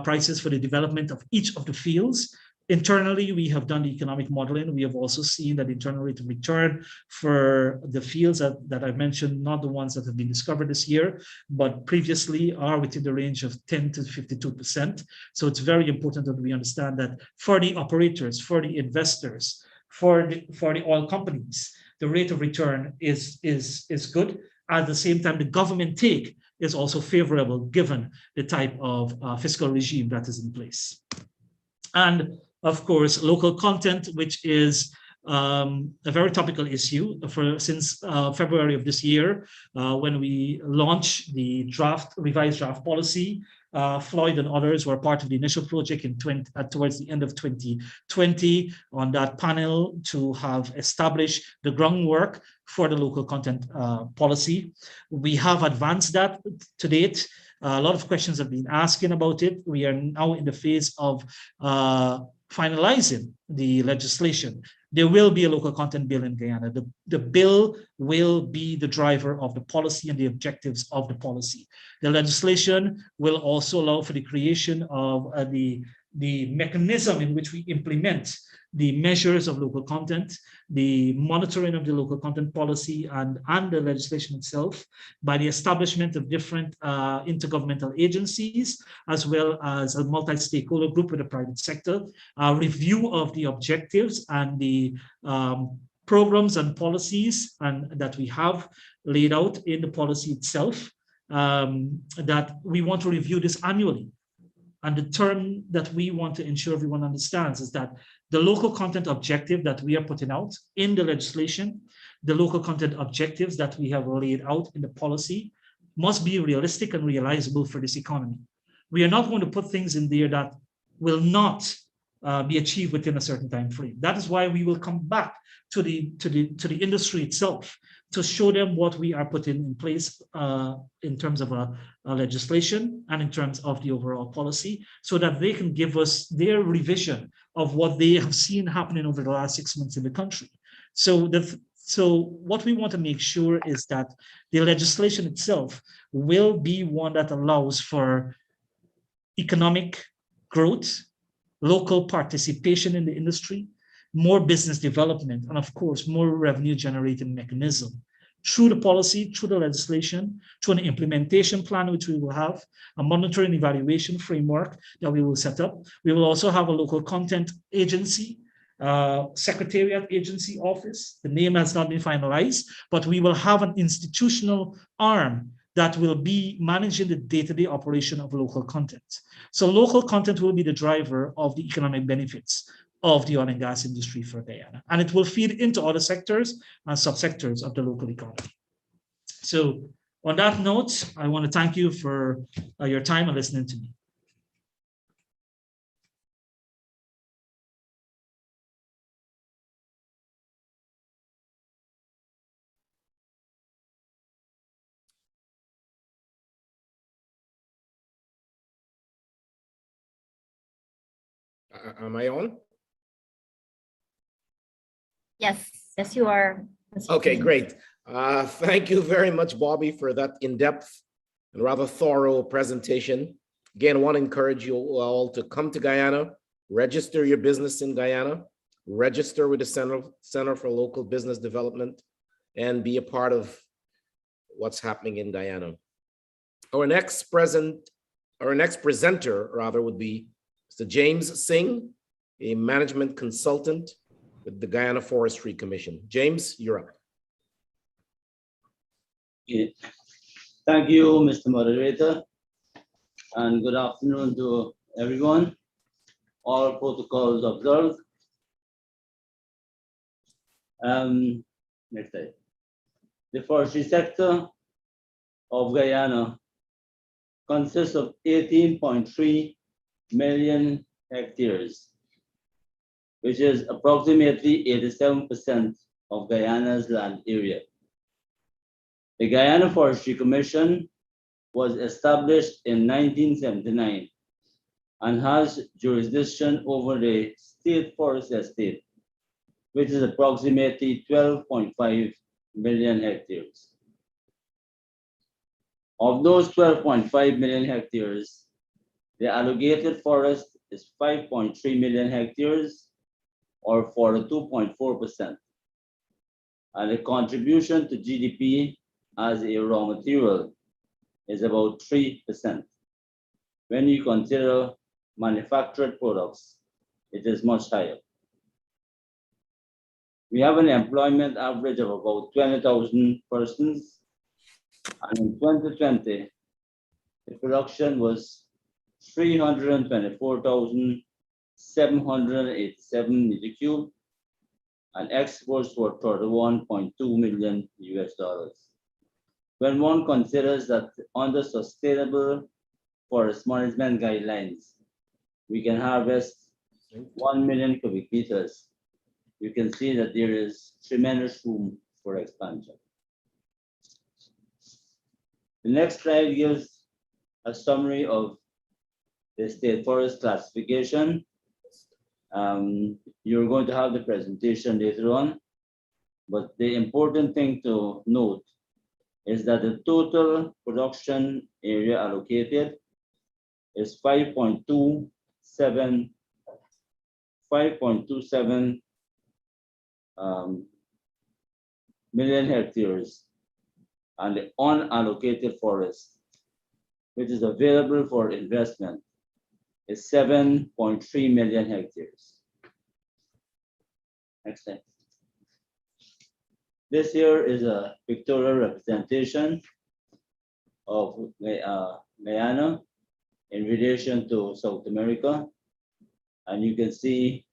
Speaker 6: prices for the development of each of the fields, internally, we have done the economic modeling. We have also seen that internal rate of return for the fields that I mentioned, not the ones that have been discovered this year, but previously are within the range of 10 to 52%. So it's very important that we understand that for the operators, for the investors, for the oil companies, the rate of return is good. At the same time, the government take is also favorable given the type of fiscal regime that is in place. And of course, local content, which is a very topical issue since February of this year, when we launched the revised draft policy. Floyd and others were part of the initial project towards the end of 2020 on that panel to have established the groundwork for the local content policy. We have advanced that to date. A lot of questions have been asking about it. We are now in the phase of finalizing the legislation. There will be a local content bill in Guyana. The bill will be the driver of the policy and the objectives of the policy. The legislation will also allow for the creation of the mechanism in which we implement the measures of local content, the monitoring of the local content policy and the legislation itself by the establishment of different intergovernmental agencies, as well as a multi-stakeholder group with the private sector, review of the objectives and the programs and policies that we have laid out in the policy itself, that we want to review this annually. And the term that we want to ensure everyone understands is that the local content objective that we are putting out in the legislation, the local content objectives that we have laid out in the policy must be realistic and realizable for this economy. We are not going to put things in there that will not be achieved within a certain time frame. That is why we will come back to the industry itself to show them what we are putting in place in terms of a legislation and in terms of the overall policy, so that they can give us their revision of what they have seen happening over the last 6 months in the country. So the So what we want to make sure is that the legislation itself will be one that allows for economic growth, local participation in the industry, more business development, and of course, more revenue generating mechanism through the policy, through the legislation, through an implementation plan, which we will have, a monitoring evaluation framework that we will set up. We will also have a local content agency, secretariat agency office. The name has not been finalized, but we will have an institutional arm that will be managing the day-to-day operation of local content. So local content will be the driver of the economic benefits of the oil and gas industry for Guyana. And it will feed into other sectors and subsectors of the local economy. So on that note, I want to thank you for your time and listening to me.
Speaker 4: Am I on?
Speaker 1: Yes, yes, you are. Mr.
Speaker 4: Okay,
Speaker 1: Singh.
Speaker 4: great. Thank you very much, Bobby, for that in-depth and rather thorough presentation. Again, I want to encourage you all to come to Guyana, register your business in Guyana, register with the Center for Local Business Development, and be a part of what's happening in Guyana. Our next presenter would be Mr. James Singh, a management consultant with the Guyana Forestry Commission. James, you're up.
Speaker 7: Okay. Thank you, Mr. Moderator, and good afternoon to everyone. All protocols observed. Next slide. The forestry sector of Guyana consists of 18.3 million hectares, which is approximately 87% of Guyana's land area. The Guyana Forestry Commission was established in 1979 and has jurisdiction over the state forest estate, which is approximately 12.5 million hectares. Of those 12.5 million hectares, the allocated forest is 5.3 million hectares, or 42.4%. And the contribution to GDP as a raw material is about 3%. When you consider manufactured products, it is much higher. We have an employment average of about 20,000 persons, and in 2020, the production was 324,787 meter cube, and exports were $31.2 million US. When one considers that under sustainable forest management guidelines, we can harvest 1 million cubic meters, you can see that there is tremendous room for expansion. The next slide gives a summary of the state forest classification. You're going to have the presentation later on, but the important thing to note is that the total production area allocated is 5.27 million hectares, and the unallocated forest, which is available for investment, is 7.3 million hectares. Next slide. This here is a pictorial representation of Guyana in relation to South America. And you can see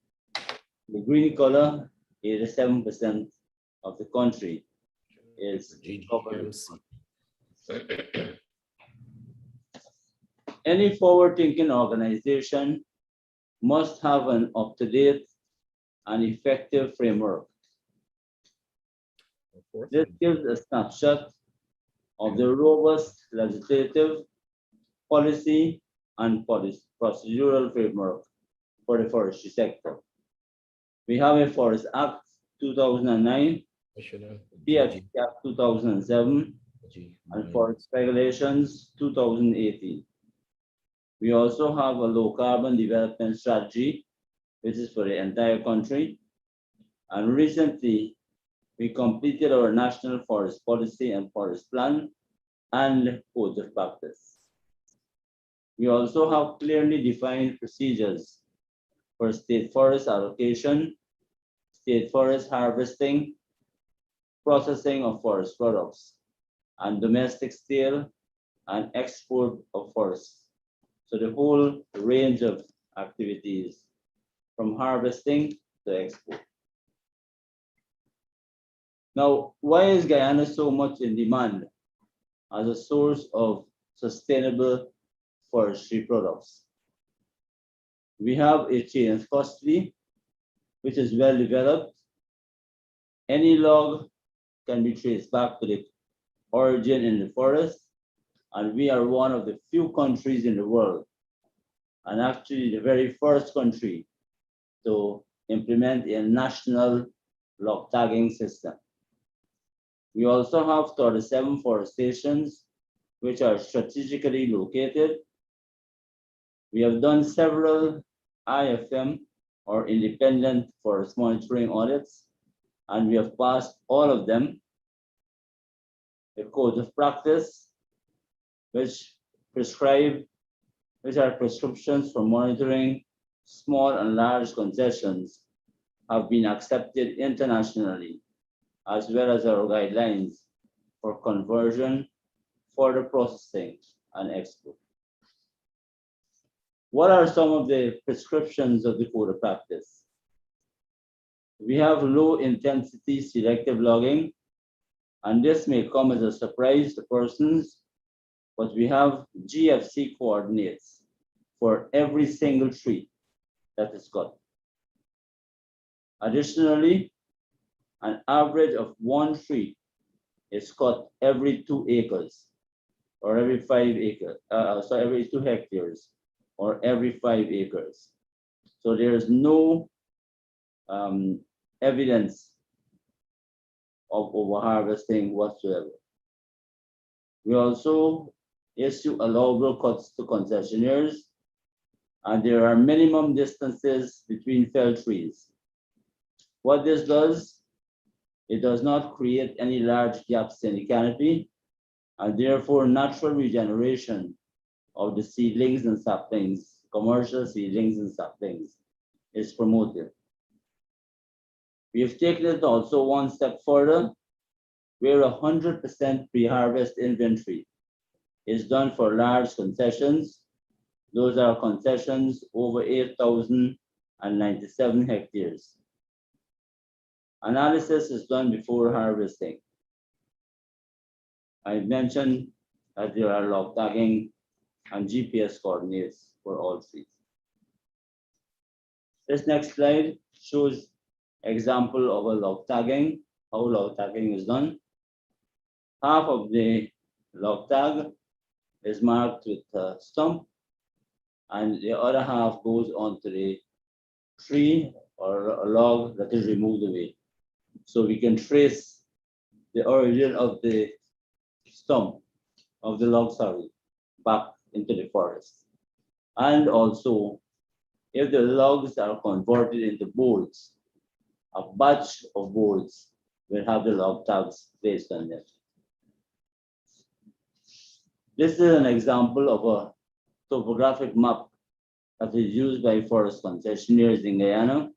Speaker 7: the green color, 87% of the country is covered. Any forward-thinking organization must have an up-to-date and effective framework. This gives a snapshot of the robust legislative, policy, and procedural framework for the forestry sector. We have a Forest Act 2009, PF Cap 2007, and Forest Regulations 2018. We also have a low carbon development strategy, which is for the entire country. And recently, we completed our National Forest Policy and Forest Plan and Code of Practice. We also have clearly defined procedures for state forest allocation, state forest harvesting, processing of forest products, and domestic sale and export of forests. So the whole range of activities from harvesting to export. Now, why is Guyana so much in demand as a source of sustainable forestry products? We have a chain of custody, which is well developed. Any log can be traced back to the origin in the forest, and we are one of the few countries in the world, and actually the very first country to implement a national log tagging system. We also have 37 forest stations, which are strategically located. We have done several IFM, or independent forest monitoring audits, and we have passed all of them. The code of practice, which are prescriptions for monitoring small and large concessions, have been accepted internationally, as well as our guidelines for conversion, further processing, and export. What are some of the prescriptions of the code of practice? We have low intensity selective logging, and this may come as a surprise to persons, but we have GFC coordinates for every single tree that is cut. Additionally, an average of one tree is cut every 2 acres, or every 5 acres, every 2 hectares, or every 5 acres. So there is no evidence of overharvesting whatsoever. We also issue allowable cuts to concessionaires, and there are minimum distances between felled trees. What this does, it does not create any large gaps in the canopy, and therefore natural regeneration of the seedlings and saplings, commercial seedlings and saplings, is promoted. We have taken it also one step further, where 100% pre-harvest inventory is done for large concessions. Those are concessions over 8,097 hectares. Analysis is done before harvesting. I mentioned that there are log tagging and GPS coordinates for all trees. This next slide shows example of a log tagging, how log tagging is done. Half of the log tag is marked with a stump, and the other half goes onto the tree or a log that is removed away. So we can trace the origin of the stump, of the log, back into the forest. And also, if the logs are converted into boards, a batch of boards will have the log tags placed on them. This is an example of a topographic map that is used by forest concessionaires in Guyana.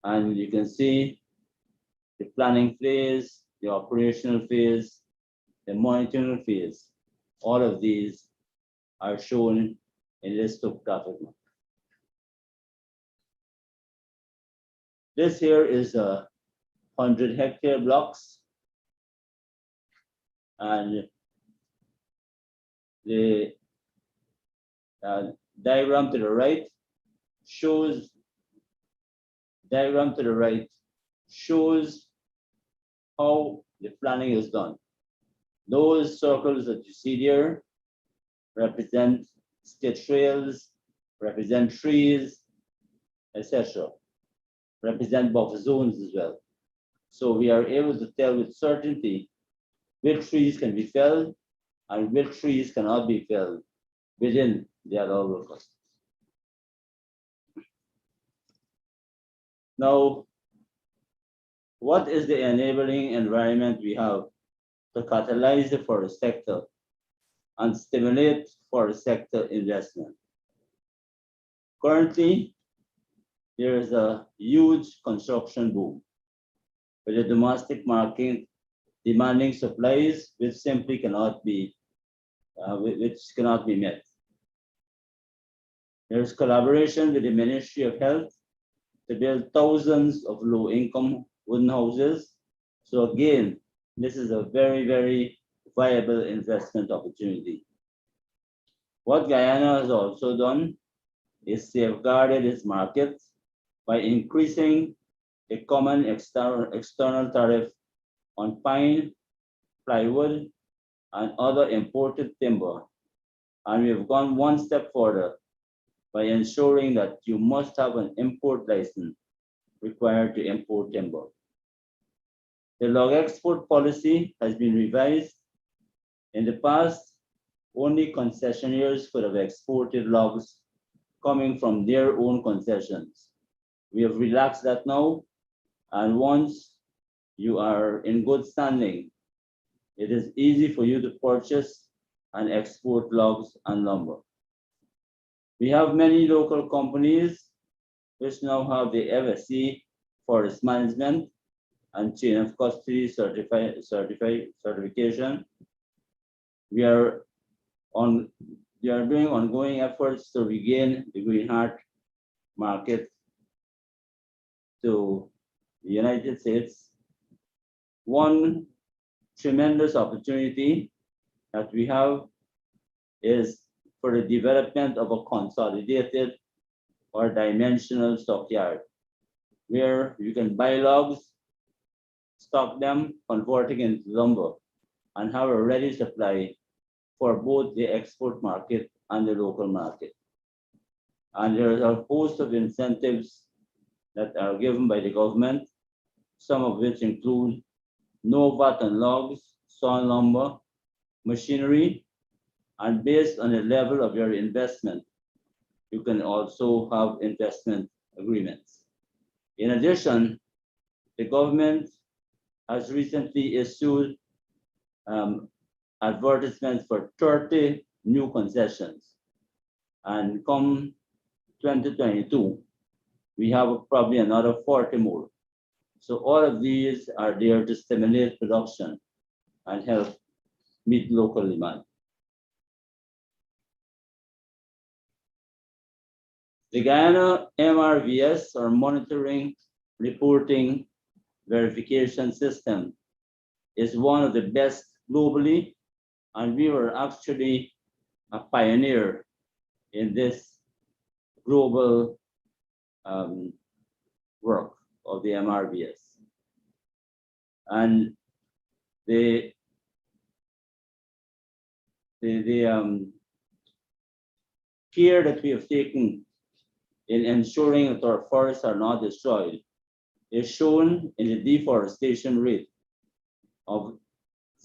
Speaker 7: And you can see the planning phase, the operational phase, the monitoring phase. All of these are shown in this topographic map. This here is 100 hectare blocks, and the diagram to the right shows how the planning is done. Those circles that you see there represent state trails, represent trees, etc. Represent buffer zones as well. So we are able to tell with certainty which trees can be felled and which trees cannot be felled within the allowable cost. Now, what is the enabling environment we have to catalyze the forest sector and stimulate forest sector investment? Currently, there is a huge construction boom, with the domestic market demanding supplies which simply cannot be met. There is collaboration with the Ministry of Health to build thousands of low-income wooden houses. So again, this is a very, very viable investment opportunity. What Guyana has also done is safeguarded its markets by increasing the common external tariff on pine, plywood, and other imported timber. And we have gone one step further by ensuring that you must have an import license required to import timber. The log export policy has been revised. In the past, only concessionaires could have exported logs coming from their own concessions. We have relaxed that now, and once you are in good standing, it is easy for you to purchase and export logs and lumber. We have many local companies which now have the FSC Forest Management and Chain of Custody certification. We are doing ongoing efforts to regain the green heart market to the United States. One tremendous opportunity that we have is for the development of a consolidated or dimensional stockyard, where you can buy logs, stock them, converting into lumber, and have a ready supply for both the export market and the local market. And there is a host of incentives that are given by the government, some of which include no VAT on logs, sawn lumber, machinery, and based on the level of your investment, you can also have investment agreements. In addition, the government has recently issued advertisements for 30 new concessions. And come 2022, we have probably another 40 more. So all of these are there to stimulate production and help meet local demand. The Guyana MRVS, or Monitoring, Reporting, Verification System, is one of the best globally, and we were actually a pioneer in this global work of the MRVS. And the care that we have taken in ensuring that our forests are not destroyed is shown in the deforestation rate of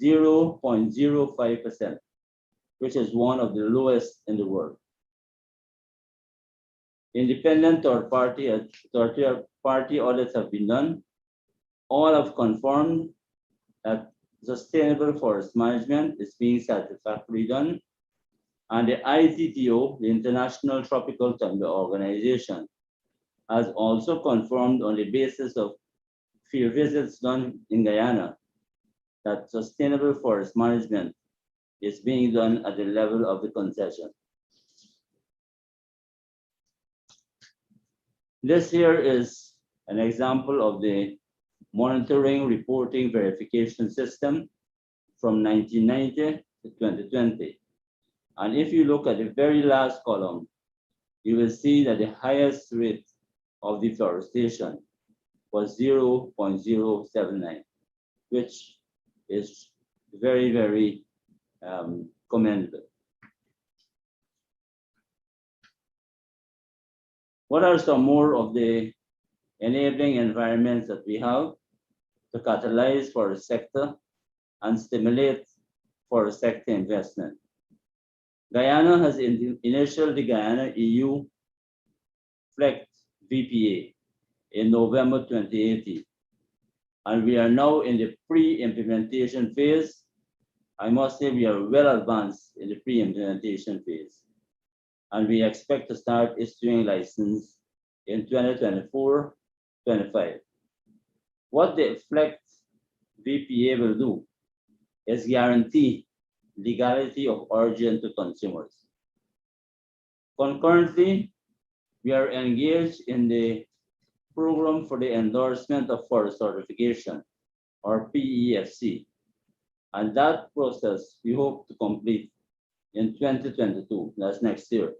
Speaker 7: 0.05%, which is one of the lowest in the world. Independent third-party audits have been done. All have confirmed that sustainable forest management is being satisfactorily done. And the ITTO, the International Tropical Thunder Organization, has also confirmed on the basis of field visits done in Guyana that sustainable forest management is being done at the level of the concession. This here is an example of the monitoring, reporting, verification system from 1990 to 2020. And if you look at the very last column, you will see that the highest rate of deforestation was 0.079, which is very, very commendable. What are some more of the enabling environments that we have? to catalyze forest sector and stimulate forest sector investment. Guyana has initiated the Guyana EU FLECT VPA in November 2018, and we are now in the pre-implementation phase. I must say we are well advanced in the pre-implementation phase, and we expect to start issuing license in 2024-25. What the FLECT VPA will do is guarantee legality of origin to consumers. Concurrently, we are engaged in the program for the endorsement of forest certification, or PEFC, and that process we hope to complete in 2022, that's next year.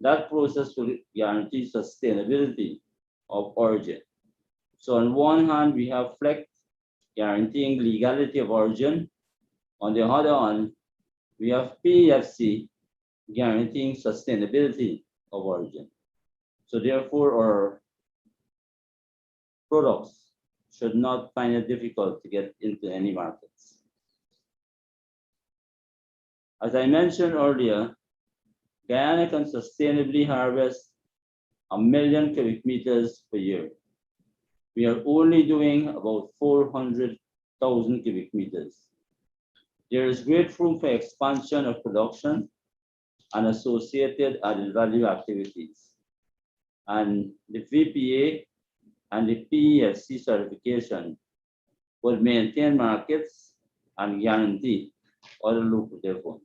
Speaker 7: That process will guarantee sustainability of origin. So on one hand, we have FLECT guaranteeing legality of origin. On the other hand, we have PEFC guaranteeing sustainability of origin. So therefore, our products should not find it difficult to get into any markets. As I mentioned earlier, Guyana can sustainably harvest 1 million cubic meters per year. We are only doing about 400,000 cubic meters. There is great room for expansion of production and associated added value activities. And the VPA and the PEFC certification will maintain markets and guarantee other lucrative ones.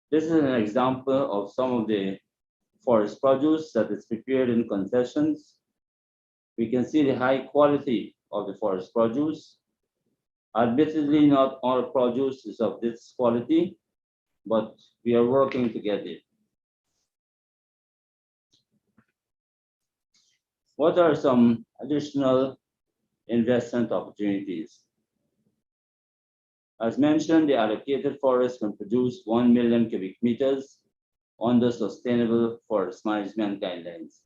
Speaker 7: This is an example of some of the forest produce that is prepared in concessions. We can see the high quality of the forest produce. Admittedly, not all produce is of this quality, but we are working to get it. What are some additional investment opportunities? As mentioned, the allocated forest can produce 1 million cubic meters under sustainable forest management guidelines.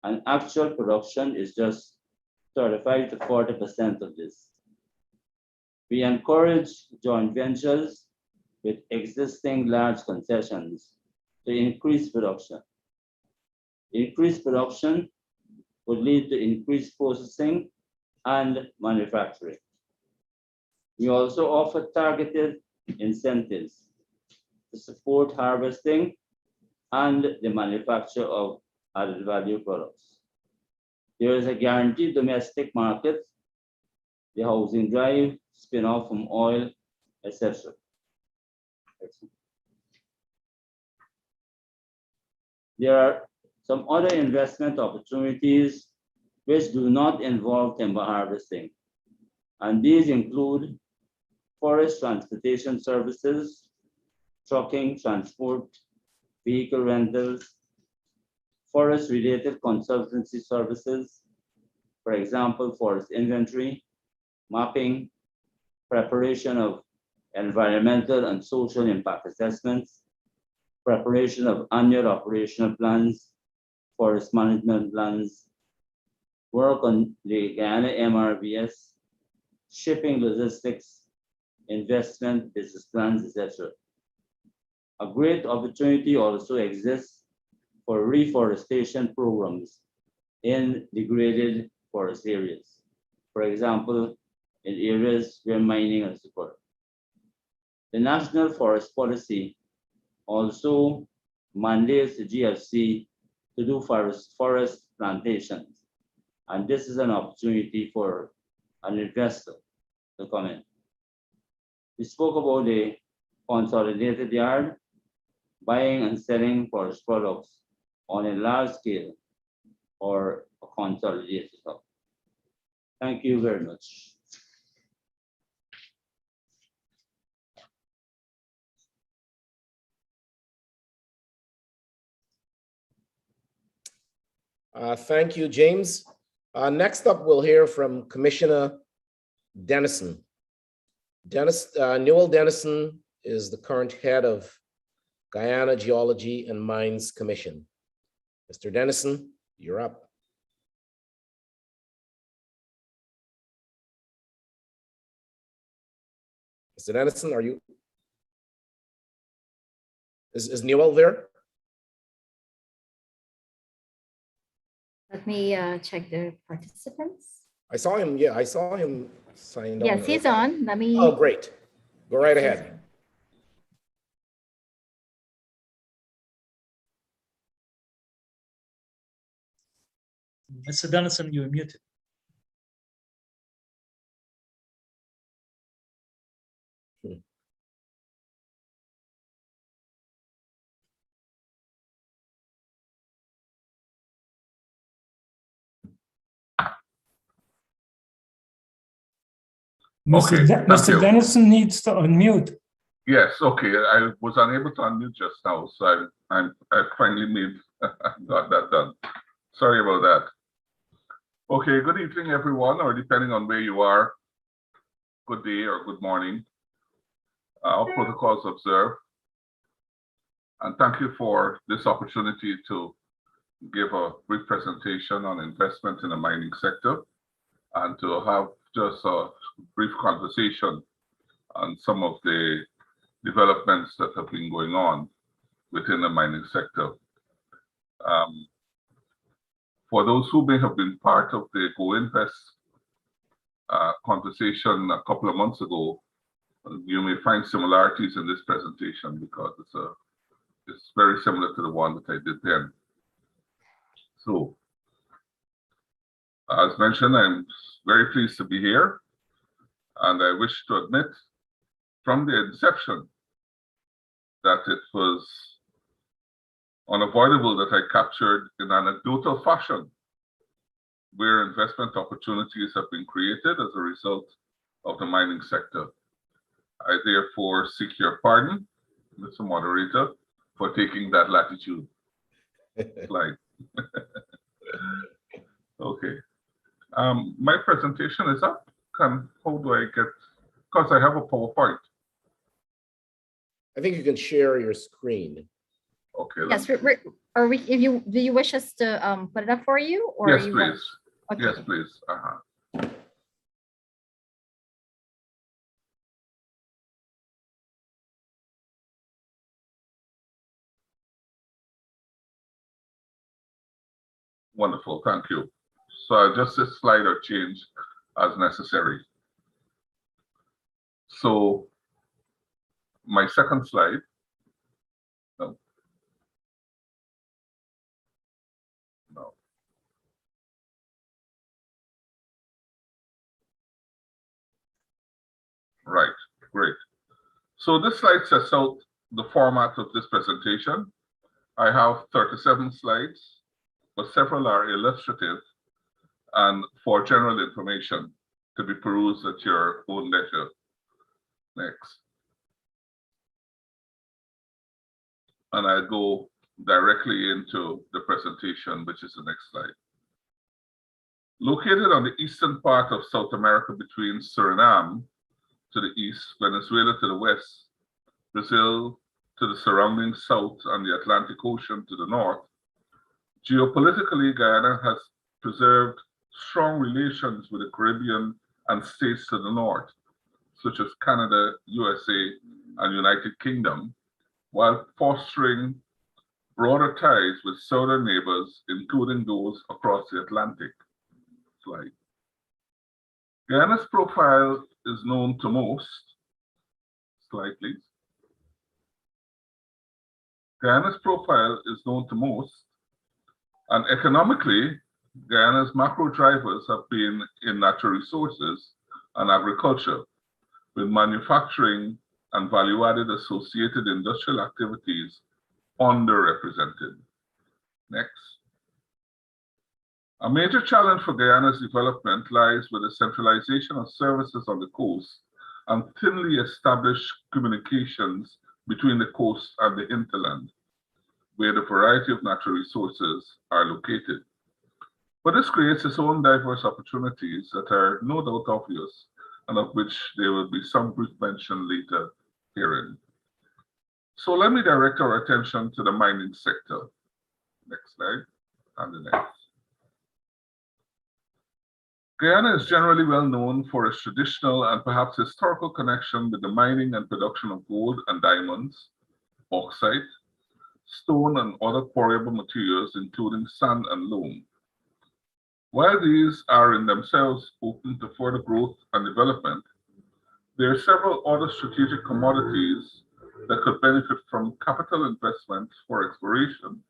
Speaker 7: And actual production is just 35 to 40% of this. We encourage joint ventures with existing large concessions to increase production. Increased production would lead to increased processing and manufacturing. We also offer targeted incentives to support harvesting and the manufacture of added value products. There is a guaranteed domestic market, the housing drive, spin-off from oil, etc. There are some other investment opportunities which do not involve timber harvesting, and these include forest transportation services, trucking, transport, vehicle rentals, forest-related consultancy services, for example, forest inventory, mapping, preparation of environmental and social impact assessments, preparation of annual operational plans, forest management plans, work on the Guyana MRBS, shipping logistics, investment, business plans, etc. A great opportunity also exists for reforestation programs in degraded forest areas. For example, in areas where mining has occurred. The National Forest Policy also mandates the GFC to do forest plantations. And this is an opportunity for an investor to come in. We spoke about the consolidated yard, buying and selling forest products on a large scale or a consolidated hub. Thank you very much.
Speaker 4: Thank you, James. Next up, we'll hear from Commissioner Dennison. Newell Dennison is the current head of Guyana Geology and Mines Commission. Mr. Dennison, you're up. Mr. Dennison, are you? Is Newell there?
Speaker 1: Let me check the participants.
Speaker 4: I saw him. Yeah, I saw him signed on.
Speaker 1: Yes, he's on. Let me.
Speaker 4: Oh, great. Go right ahead.
Speaker 6: Mr. Dennison, you're muted.
Speaker 8: Okay, thank
Speaker 9: Mr.
Speaker 8: you.
Speaker 9: Dennison needs to unmute.
Speaker 8: Yes, okay. I was unable to unmute just now, so I finally got that done. Sorry about that. Okay, good evening, everyone, or depending on where you are, good day or good morning. All protocols observed. And thank you for this opportunity to give a brief presentation on investment in the mining sector and to have just a brief conversation on some of the developments that have been going on within the mining sector. For those who may have been part of the Go Invest conversation a couple of months ago, you may find similarities in this presentation because it's very similar to the one that I did then. So, as mentioned, I'm very pleased to be here, and I wish to admit from the inception that it was unavoidable that I captured in anecdotal fashion where investment opportunities have been created as a result of the mining sector. I therefore seek your pardon, Mr. Moderator, for taking that latitude slide. Okay. My presentation is up. How do I get, because I have a PowerPoint.
Speaker 4: I think you can share your screen.
Speaker 8: Okay.
Speaker 1: Yes, or we, if you, do you wish us to put it up for you, or
Speaker 8: Yes,
Speaker 1: you
Speaker 8: please.
Speaker 1: want? Okay.
Speaker 8: Yes, please. Wonderful, thank you. So I'll just this slide or change as necessary. So my second slide. No. No. Right, great. So this slide sets out the format of this presentation. I have 37 slides, but several are illustrative and for general information to be perused at your own leisure. Next. And I go directly into the presentation, which is the next slide. Located on the eastern part of South America between Suriname to the east, Venezuela to the west, Brazil to the surrounding south, and the Atlantic Ocean to the north, geopolitically, Guyana has preserved strong relations with the Caribbean and states to the north, such as Canada, USA, and United Kingdom, while fostering broader ties with southern neighbors, including those across the Atlantic. Slide. Guyana's profile is known to most. Slide, please. Guyana's profile is known to most, and economically, Guyana's macro drivers have been in natural resources and agriculture, with manufacturing and value-added associated industrial activities underrepresented. Next. A major challenge for Guyana's development lies with the centralization of services on the coast and thinly established communications between the coast and the hinterland, where the variety of natural resources are located. But this creates its own diverse opportunities that are no doubt obvious and of which there will be some brief mention later herein. So let me direct our attention to the mining sector. Next slide, and the next. Guyana is generally well known for its traditional and perhaps historical connection with the mining and production of gold and diamonds, bauxite, stone, and other quarryable materials, including sand and loam. While these are in themselves open to further growth and development, there are several other strategic commodities that could benefit from capital investments for exploration,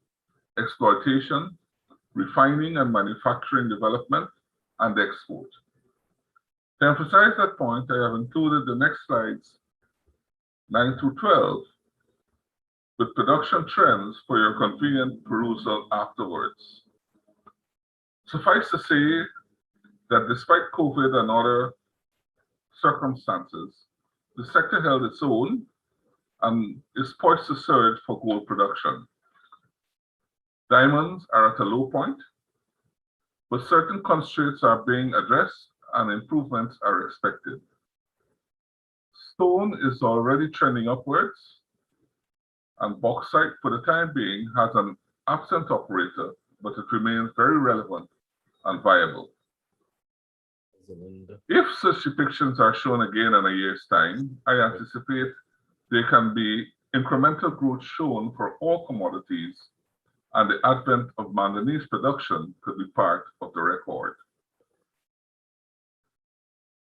Speaker 8: exploitation, refining and manufacturing development, and export. To emphasize that point, I have included the next slides, 9 through 12, with production trends for your convenient perusal afterwards. Suffice to say that despite COVID and other circumstances, the sector held its own and is poised to surge for gold production. Diamonds are at a low point, but certain constraints are being addressed and improvements are expected. Stone is already trending upwards, and bauxite, for the time being, has an absent operator, but it remains very relevant and viable. If such depictions are shown again in a year's time, I anticipate there can be incremental growth shown for all commodities, and the advent of manganese production could be part of the record.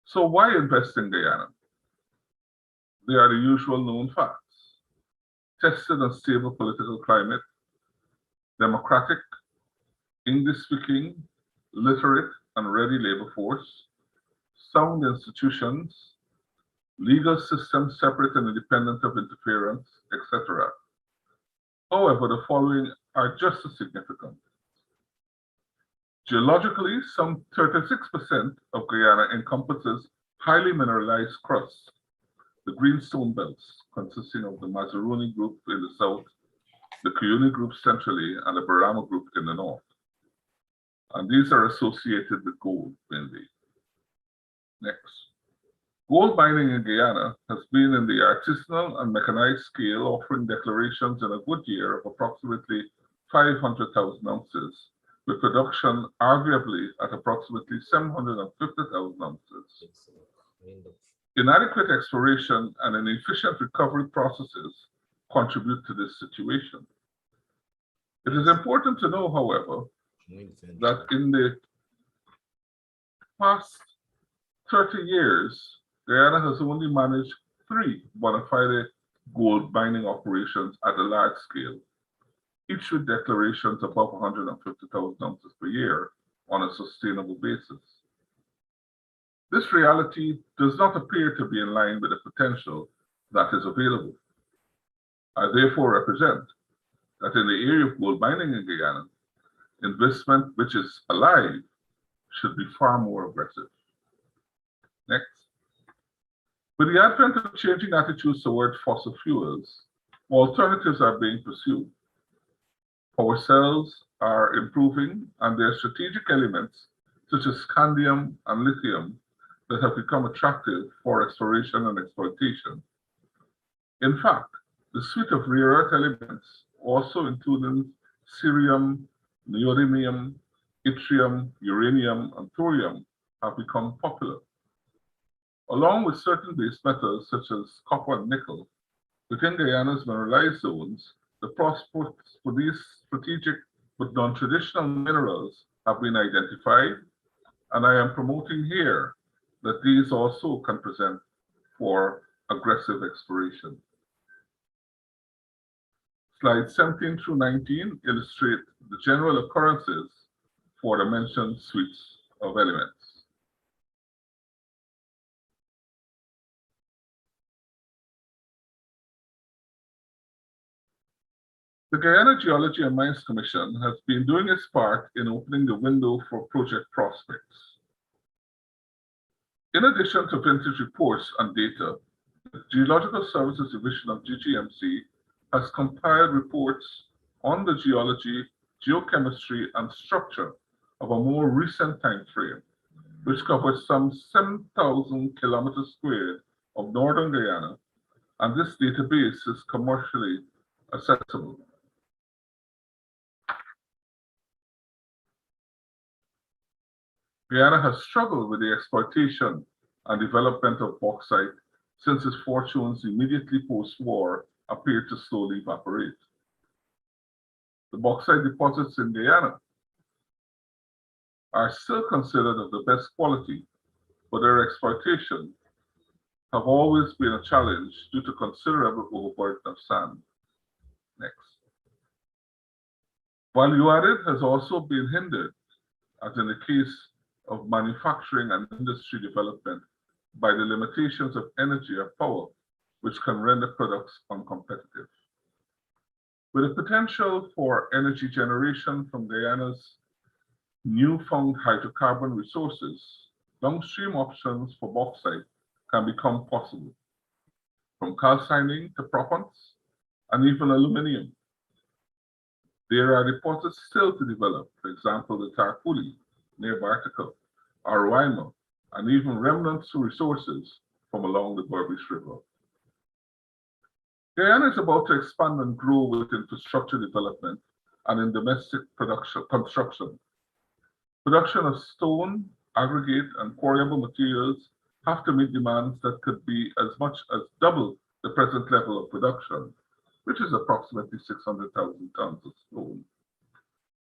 Speaker 8: So why invest in Guyana? They are the usual known facts. Tested and stable political climate, democratic, English-speaking, literate, and ready labor force, sound institutions, legal systems separate and independent of interference, etc. However, the following are just as significant. Geologically, some 36% of Guyana encompasses highly mineralized crust, the greenstone belts, consisting of the Mazaruni group in the south, the Cuyuni group centrally, and the Barama group in the north. And these are associated with gold mainly. Next. Gold mining in Guyana has been in the artisanal and mechanized scale, offering declarations in a good year of approximately 500,000 ounces, with production arguably at approximately 750,000 ounces. Inadequate exploration and inefficient recovery processes contribute to this situation. It is important to know, however, that in the past 30 years, Guyana has only managed 3 bona fide gold mining operations at a large scale, each with declarations above 150,000 ounces per year on a sustainable basis. This reality does not appear to be in line with the potential that is available. I therefore represent that in the area of gold mining in Guyana, investment which is alive should be far more aggressive. Next. With the advent of changing attitudes toward fossil fuels, alternatives are being pursued. Power cells are improving, and there are strategic elements such as scandium and lithium that have become attractive for exploration and exploitation. In fact, the suite of rare earth elements, also including cerium, neodymium, yttrium, uranium, and thorium, have become popular. Along with certain base metals such as copper and nickel, within Guyana's mineralized zones, the prospects for these strategic but non-traditional minerals have been identified, and I am promoting here that these also can present for aggressive exploration. Slides 17 through 19 illustrate the general occurrences for the mentioned suites of elements. The Guyana Geology and Mines Commission has been doing its part in opening the window for project prospects. In addition to vintage reports and data, the Geological Services Division of GGMC has compiled reports on the geology, geochemistry, and structure of a more recent time frame, which covers some 7,000 kilometers squared of northern Guyana, and this database is commercially accessible. Guyana has struggled with the exploitation and development of bauxite since its fortunes immediately post-war appeared to slowly evaporate. The bauxite deposits in Guyana are still considered of the best quality, but their exploitation have always been a challenge due to considerable overburden of sand. Next. Value added has also been hindered, as in the case of manufacturing and industry development, by the limitations of energy or power, which can render products uncompetitive. With the potential for energy generation from Guyana's newfound hydrocarbon resources, downstream options for bauxite can become possible, from calcining to proppants and even aluminium. There are deposits still to develop, for example, the Tarkuli near Bartica, Aroima, and even remnants of resources from along the Berbice River. Guyana is about to expand and grow with infrastructure development and in domestic construction. Production of stone, aggregate, and quarryable materials have to meet demands that could be as much as double the present level of production, which is approximately 600,000 tons of stone.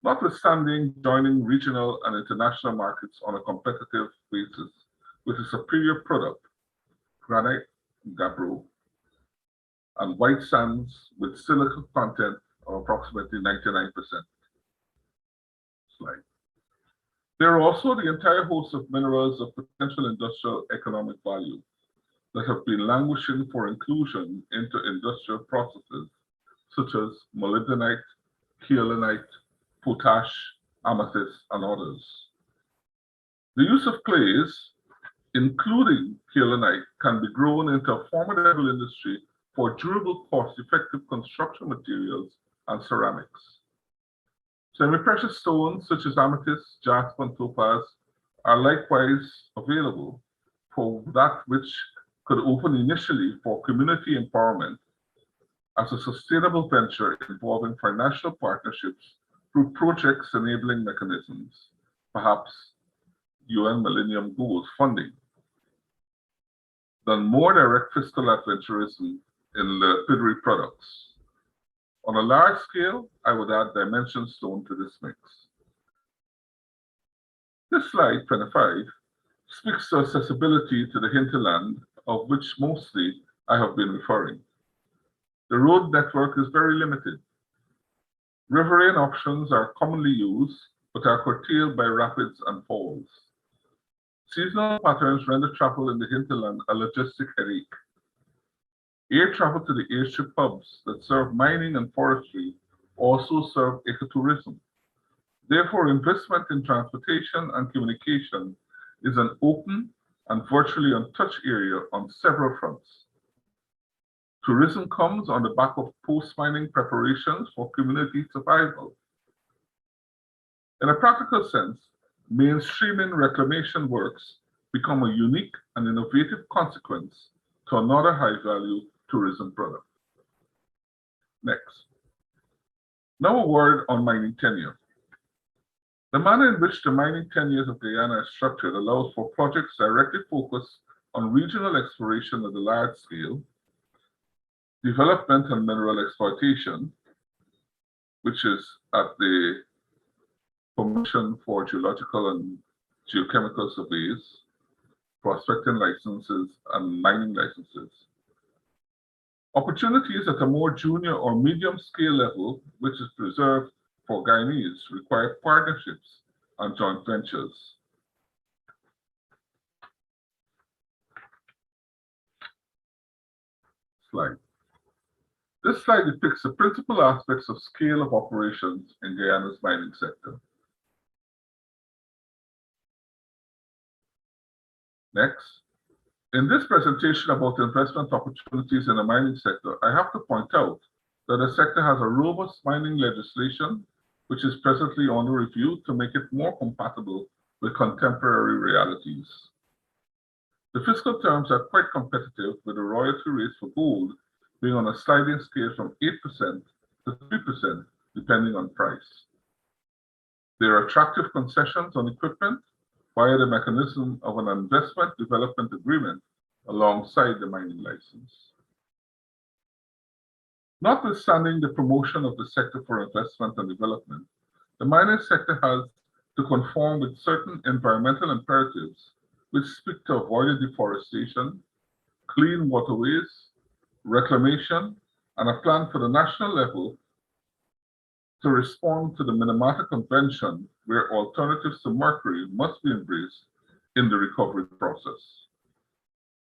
Speaker 8: Notwithstanding joining regional and international markets on a competitive basis with a superior product, granite, gabbro, and white sands with silica content of approximately 99%. Slide. There are also the entire host of minerals of potential industrial economic value that have been languishing for inclusion into industrial processes, such as molybdenite, kaolinite, potash, amethyst, and others. The use of clays, including kaolinite, can be grown into a formidable industry for durable, cost-effective construction materials and ceramics. Semi-precious stones such as amethyst, jasper, and topaz are likewise available for that which could open initially for community empowerment as a sustainable venture involving financial partnerships through projects enabling mechanisms, perhaps UN Millennium Goals funding, than more direct fiscal adventurism in lapidary products. On a large scale, I would add dimension stone to this mix. This slide, 25, speaks to accessibility to the hinterland, of which mostly I have been referring. The road network is very limited. Riverine options are commonly used, but are curtailed by rapids and falls. Seasonal patterns render travel in the hinterland a logistic headache. Air travel to the airstrip hubs that serve mining and forestry also serve ecotourism. Therefore, investment in transportation and communication is an open and virtually untouched area on several fronts. Tourism comes on the back of post-mining preparations for community survival. In a practical sense, mainstreaming reclamation works become a unique and innovative consequence to another high-value tourism product. Next. Now a word on mining tenure. The manner in which the mining tenures of Guyana is structured allows for projects directly focused on regional exploration at a large scale, development and mineral exploitation, which is at the Commission for Geological and Geochemical Surveys, prospecting licenses, and mining licenses. Opportunities at a more junior or medium scale level, which is preserved for Guyanese, require partnerships and joint ventures. Slide. This slide depicts the principal aspects of scale of operations in Guyana's mining sector. Next. In this presentation about investment opportunities in the mining sector, I have to point out that the sector has a robust mining legislation, which is presently under review to make it more compatible with contemporary realities. The fiscal terms are quite competitive, with the royalty rates for gold being on a sliding scale from 8% to 3%, depending on price. There are attractive concessions on equipment, via the mechanism of an investment development agreement alongside the mining license. Notwithstanding the promotion of the sector for investment and development, the mining sector has to conform with certain environmental imperatives which speak to avoided deforestation, clean waterways, reclamation, and a plan for the national level to respond to the Minamata Convention, where alternatives to mercury must be embraced in the recovery process.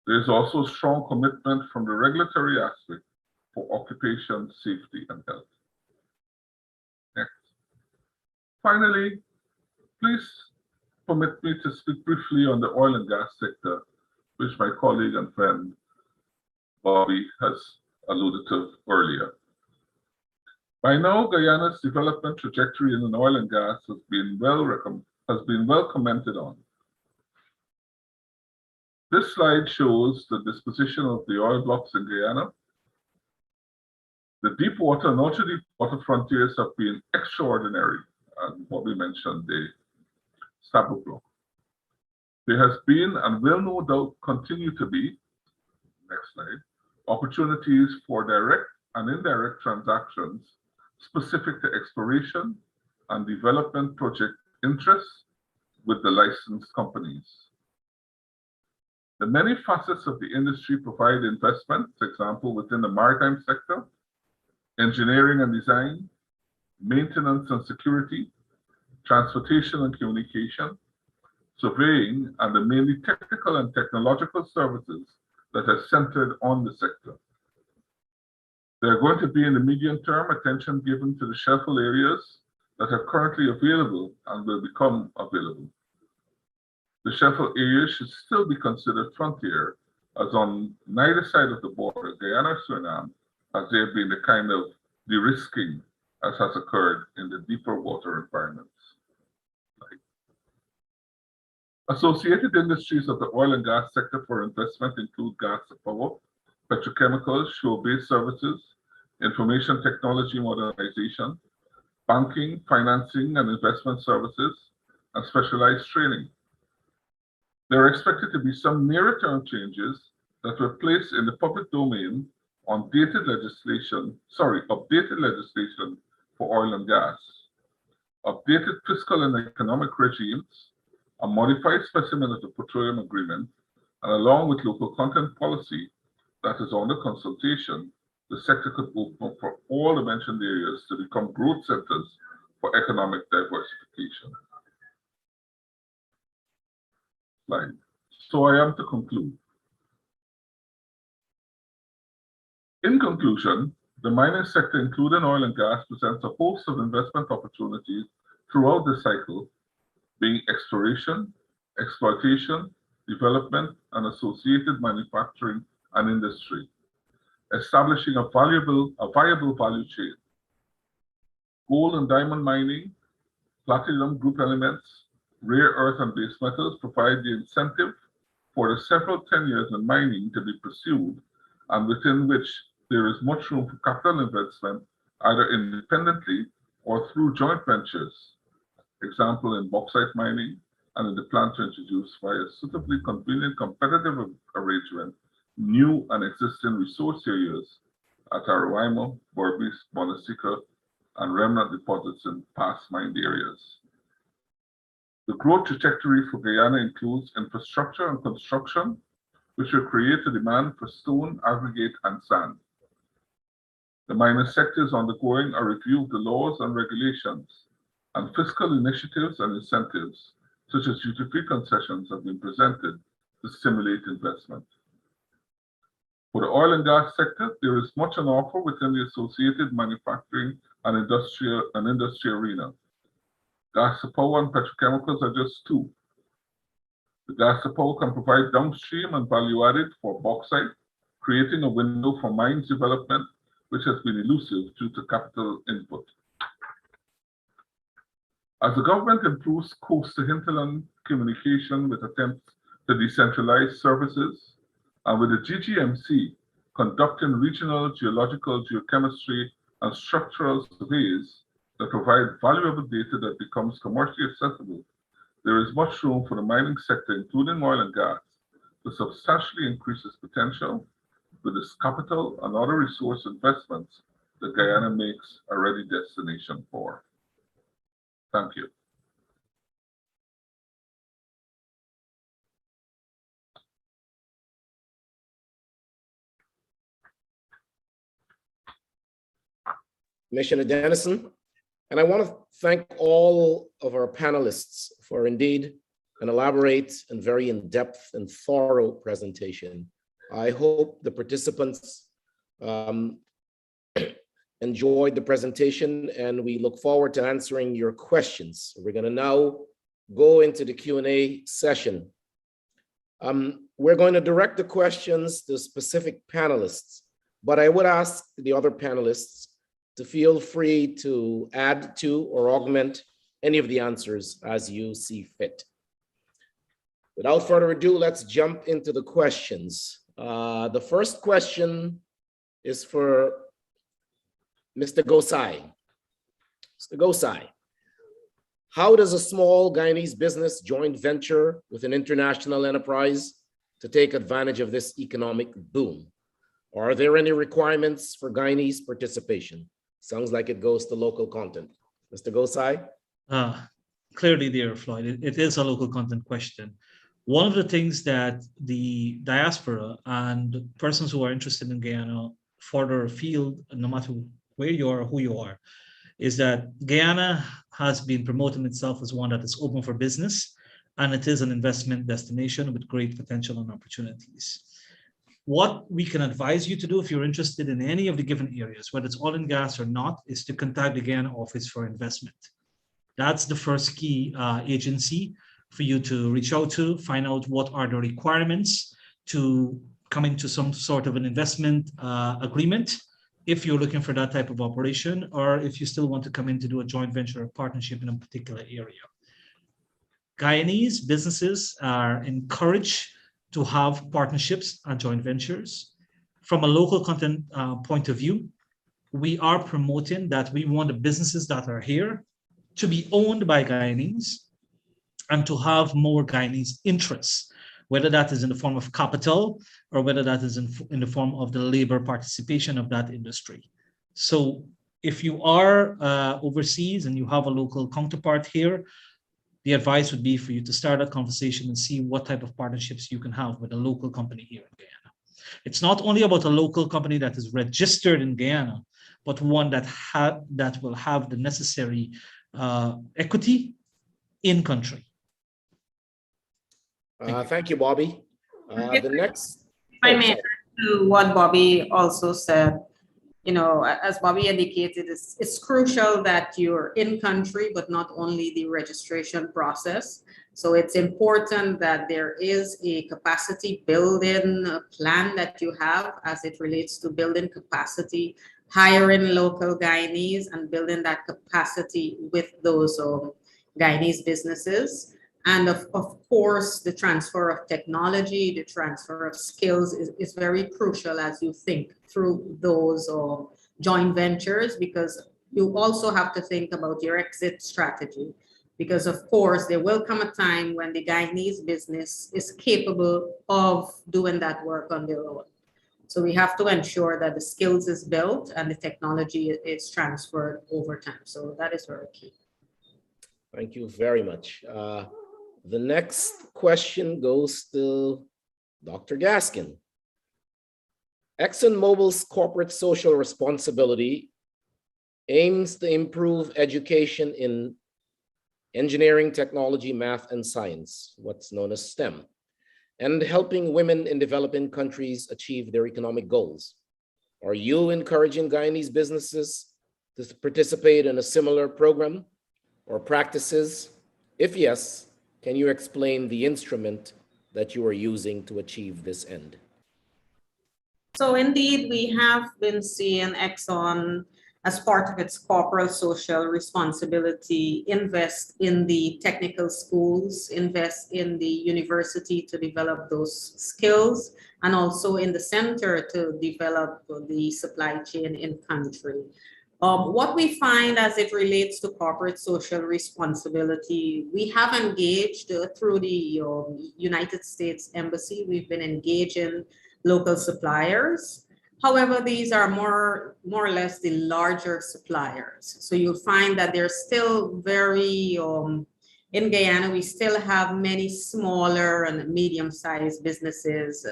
Speaker 8: There is also a strong commitment from the regulatory aspect for occupation, safety, and health. Next. Finally, please permit me to speak briefly on the oil and gas sector, which my colleague and friend Bobby has alluded to earlier. By now, Guyana's development trajectory in oil and gas has been well commented on. This slide shows the disposition of the oil blocks in Guyana. The deep water and ultra deep water frontiers have been extraordinary, and what we mentioned, the Stabroek block. There has been and will no doubt continue to be, next slide, opportunities for direct and indirect transactions specific to exploration and development project interests with the licensed companies. The many facets of the industry provide investment, for example, within the maritime sector, engineering and design, maintenance and security, transportation and communication, surveying, and the mainly technical and technological services that are centered on the sector. There are going to be in the medium term attention given to the shelfal areas that are currently available and will become available. The shelfal areas should still be considered frontier, as on neither side of the border, Guyana or Suriname, has there been the kind of de-risking as has occurred in the deeper water environments. Associated industries of the oil and gas sector for investment include gas to power, petrochemicals, shore-based services, information technology modernization, banking, financing, and investment services, and specialized training. There are expected to be some nearer-term changes that were placed in the public domain on updated legislation for oil and gas, updated fiscal and economic regimes, a modified specimen of the petroleum agreement, and along with local content policy that is under consultation, the sector could open up for all the mentioned areas to become growth centers for economic diversification. Slide. So I am to conclude. In conclusion, the mining sector, including oil and gas, presents a host of investment opportunities throughout the cycle, being exploration, exploitation, development, and associated manufacturing and industry, establishing a viable value chain. Gold and diamond mining, platinum group elements, rare earth and base metals provide the incentive for the several tenures in mining to be pursued, and within which there is much room for capital investment, either independently or through joint ventures. Example in bauxite mining, and in the plan to introduce via suitably convenient competitive arrangement new and existing resource areas at Arawaima, Berbice, Bonasika, and remnant deposits in past mined areas. The growth trajectory for Guyana includes infrastructure and construction, which will create a demand for stone, aggregate, and sand. The mining sector is undergoing a review of the laws and regulations, and fiscal initiatives and incentives, such as duty-free concessions, have been presented to stimulate investment. For the oil and gas sector, there is much on offer within the associated manufacturing and industry arena. Gas to power and petrochemicals are just two. The gas to power can provide downstream and value added for bauxite, creating a window for mines development, which has been elusive due to capital input. As the government improves coast to hinterland communication with attempts to decentralize services, and with the GGMC conducting regional geological, geochemistry, and structural surveys that provide valuable data that becomes commercially accessible, there is much room for the mining sector, including oil and gas, to substantially increase its potential with its capital and other resource investments that Guyana makes a ready destination for. Thank you.
Speaker 4: Commissioner Dennison, and I want to thank all of our panelists for indeed an elaborate and very in-depth and thorough presentation. I hope the participants enjoyed the presentation, and we look forward to answering your questions. We're going to now go into the Q&A session. We're going to direct the questions to specific panelists, but I would ask the other panelists to feel free to add to or augment any of the answers as you see fit. Without further ado, let's jump into the questions. The first question is for Mr. Gosai. Mr. Gosai, how does a small Guyanese business joint venture with an international enterprise to take advantage of this economic boom? Are there any requirements for Guyanese participation? Sounds like it goes to local content. Mr. Gosai?
Speaker 6: Clearly there, Floyd, it is a local content question. One of the things that the diaspora and persons who are interested in Guyana further afield, no matter where you are or who you are, is that Guyana has been promoting itself as one that is open for business, and it is an investment destination with great potential and opportunities. What we can advise you to do if you're interested in any of the given areas, whether it's oil and gas or not, is to contact the Guyana Office for Investment. That's the first key agency for you to reach out to, find out what are the requirements to come into some sort of an investment agreement, if you're looking for that type of operation, or if you still want to come in to do a joint venture or partnership in a particular area. Guyanese businesses are encouraged to have partnerships and joint ventures. From a local content point of view, we are promoting that we want the businesses that are here to be owned by Guyanese and to have more Guyanese interests, whether that is in the form of capital or whether that is in the form of the labor participation of that industry. So if you are overseas and you have a local counterpart here, the advice would be for you to start a conversation and see what type of partnerships you can have with a local company here in Guyana. It's not only about a local company that is registered in Guyana, but one that will have the necessary equity in country.
Speaker 4: Thank you, Bobby. The next.
Speaker 5: If I may add to what Bobby also said, you know, as Bobby indicated, it's crucial that you're in country, but not only the registration process. So it's important that there is a capacity building plan that you have as it relates to building capacity, hiring local Guyanese and building that capacity with those Guyanese businesses. And of course, the transfer of technology, the transfer of skills is very crucial as you think through those joint ventures, because you also have to think about your exit strategy. Because of course, there will come a time when the Guyanese business is capable of doing that work on their own. So we have to ensure that the skills is built and the technology is transferred over time. So that is very key.
Speaker 4: Thank you very much. The next question goes to Dr. Gaskin. ExxonMobil's corporate social responsibility aims to improve education in engineering, technology, math, and science, what's known as STEM, and helping women in developing countries achieve their economic goals. Are you encouraging Guyanese businesses to participate in a similar program or practices? If yes, can you explain the instrument that you are using to achieve this end?
Speaker 5: So indeed, we have been seeing Exxon, as part of its corporate social responsibility, invest in the technical schools, invest in the university to develop those skills, and also in the center to develop the supply chain in country. What we find as it relates to corporate social responsibility, we have engaged through the United States Embassy. We've been engaging local suppliers. However, these are more or less the larger suppliers. So you'll find that they're still very, in Guyana, we still have many smaller and medium-sized businesses.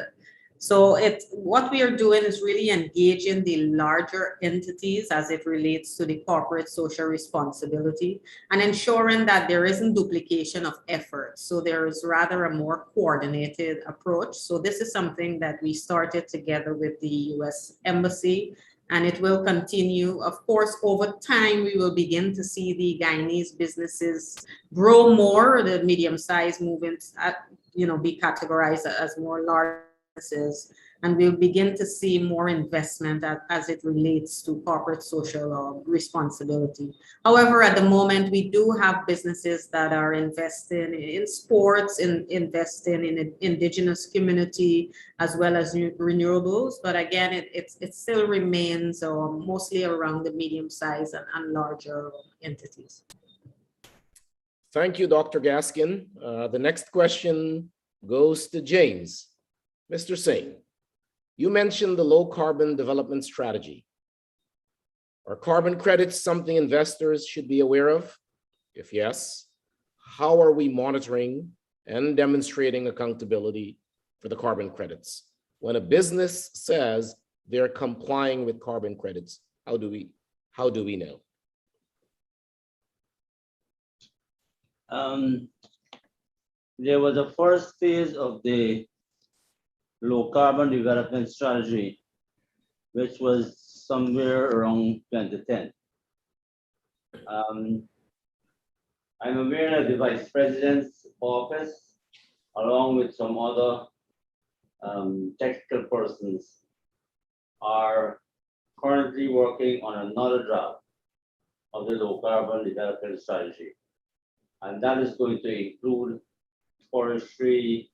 Speaker 5: So what we are doing is really engaging the larger entities as it relates to the corporate social responsibility and ensuring that there isn't duplication of effort. So there is rather a more coordinated approach. So this is something that we started together with the US Embassy, and it will continue. Of course, over time, we will begin to see the Guyanese businesses grow more, the medium-sized movements, be categorized as more large, and we'll begin to see more investment as it relates to corporate social responsibility. However, at the moment, we do have businesses that are investing in sports, investing in indigenous community, as well as renewables. But again, it still remains mostly around the medium size and larger entities.
Speaker 4: Thank you, Dr. Gaskin. The next question goes to James. Mr. Singh, you mentioned the low carbon development strategy. Are carbon credits something investors should be aware of? If yes, how are we monitoring and demonstrating accountability for the carbon credits? When a business says they're complying with carbon credits, how do we know?
Speaker 7: There was a first phase of the low carbon development strategy, which was somewhere around 2010. I'm aware that the Vice President's office, along with some other technical persons, are currently working on another draft of the low carbon development strategy. And that is going to include forestry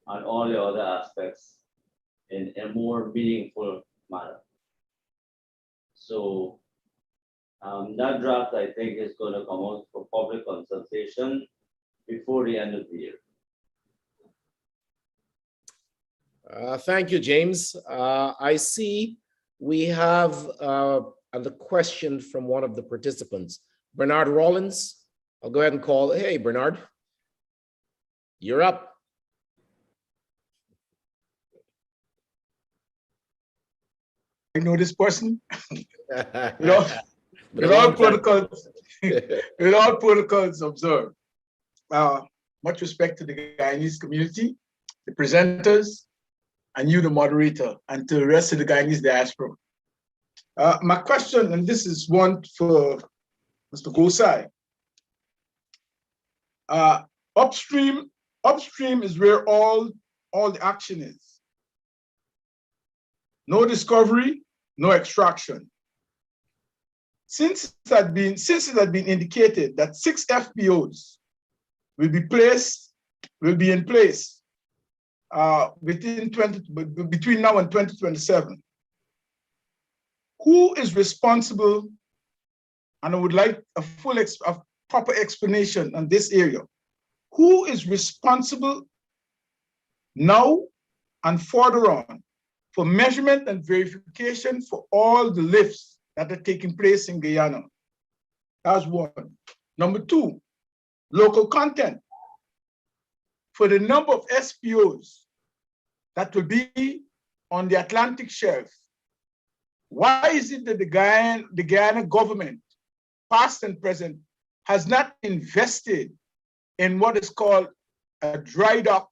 Speaker 7: and all the other aspects in a more meaningful manner. So that draft, I think, is going to come out for public consultation before the end of the year.
Speaker 4: Thank you, James. I see we have the question from one of the participants, Bernard Rollins. I'll go ahead and call. Hey, Bernard, you're up.
Speaker 10: I know this person. With all protocols observed. Much respect to the Guyanese community, the presenters, and you, the moderator, and to the rest of the Guyanese diaspora. My question, and this is one for Mr. Gosai. Upstream is where all the action is. No discovery, no extraction. Since it had been indicated that 6 FPOs will be in place between now and 2027, who is responsible? And I would like a proper explanation on this area. Who is responsible now and further on for measurement and verification for all the lifts that are taking place in Guyana? That's one. Number 2, local content. For the number of SPOs that will be on the Atlantic shelf, why is it that the Guyana government, past and present, has not invested in what is called a dry dock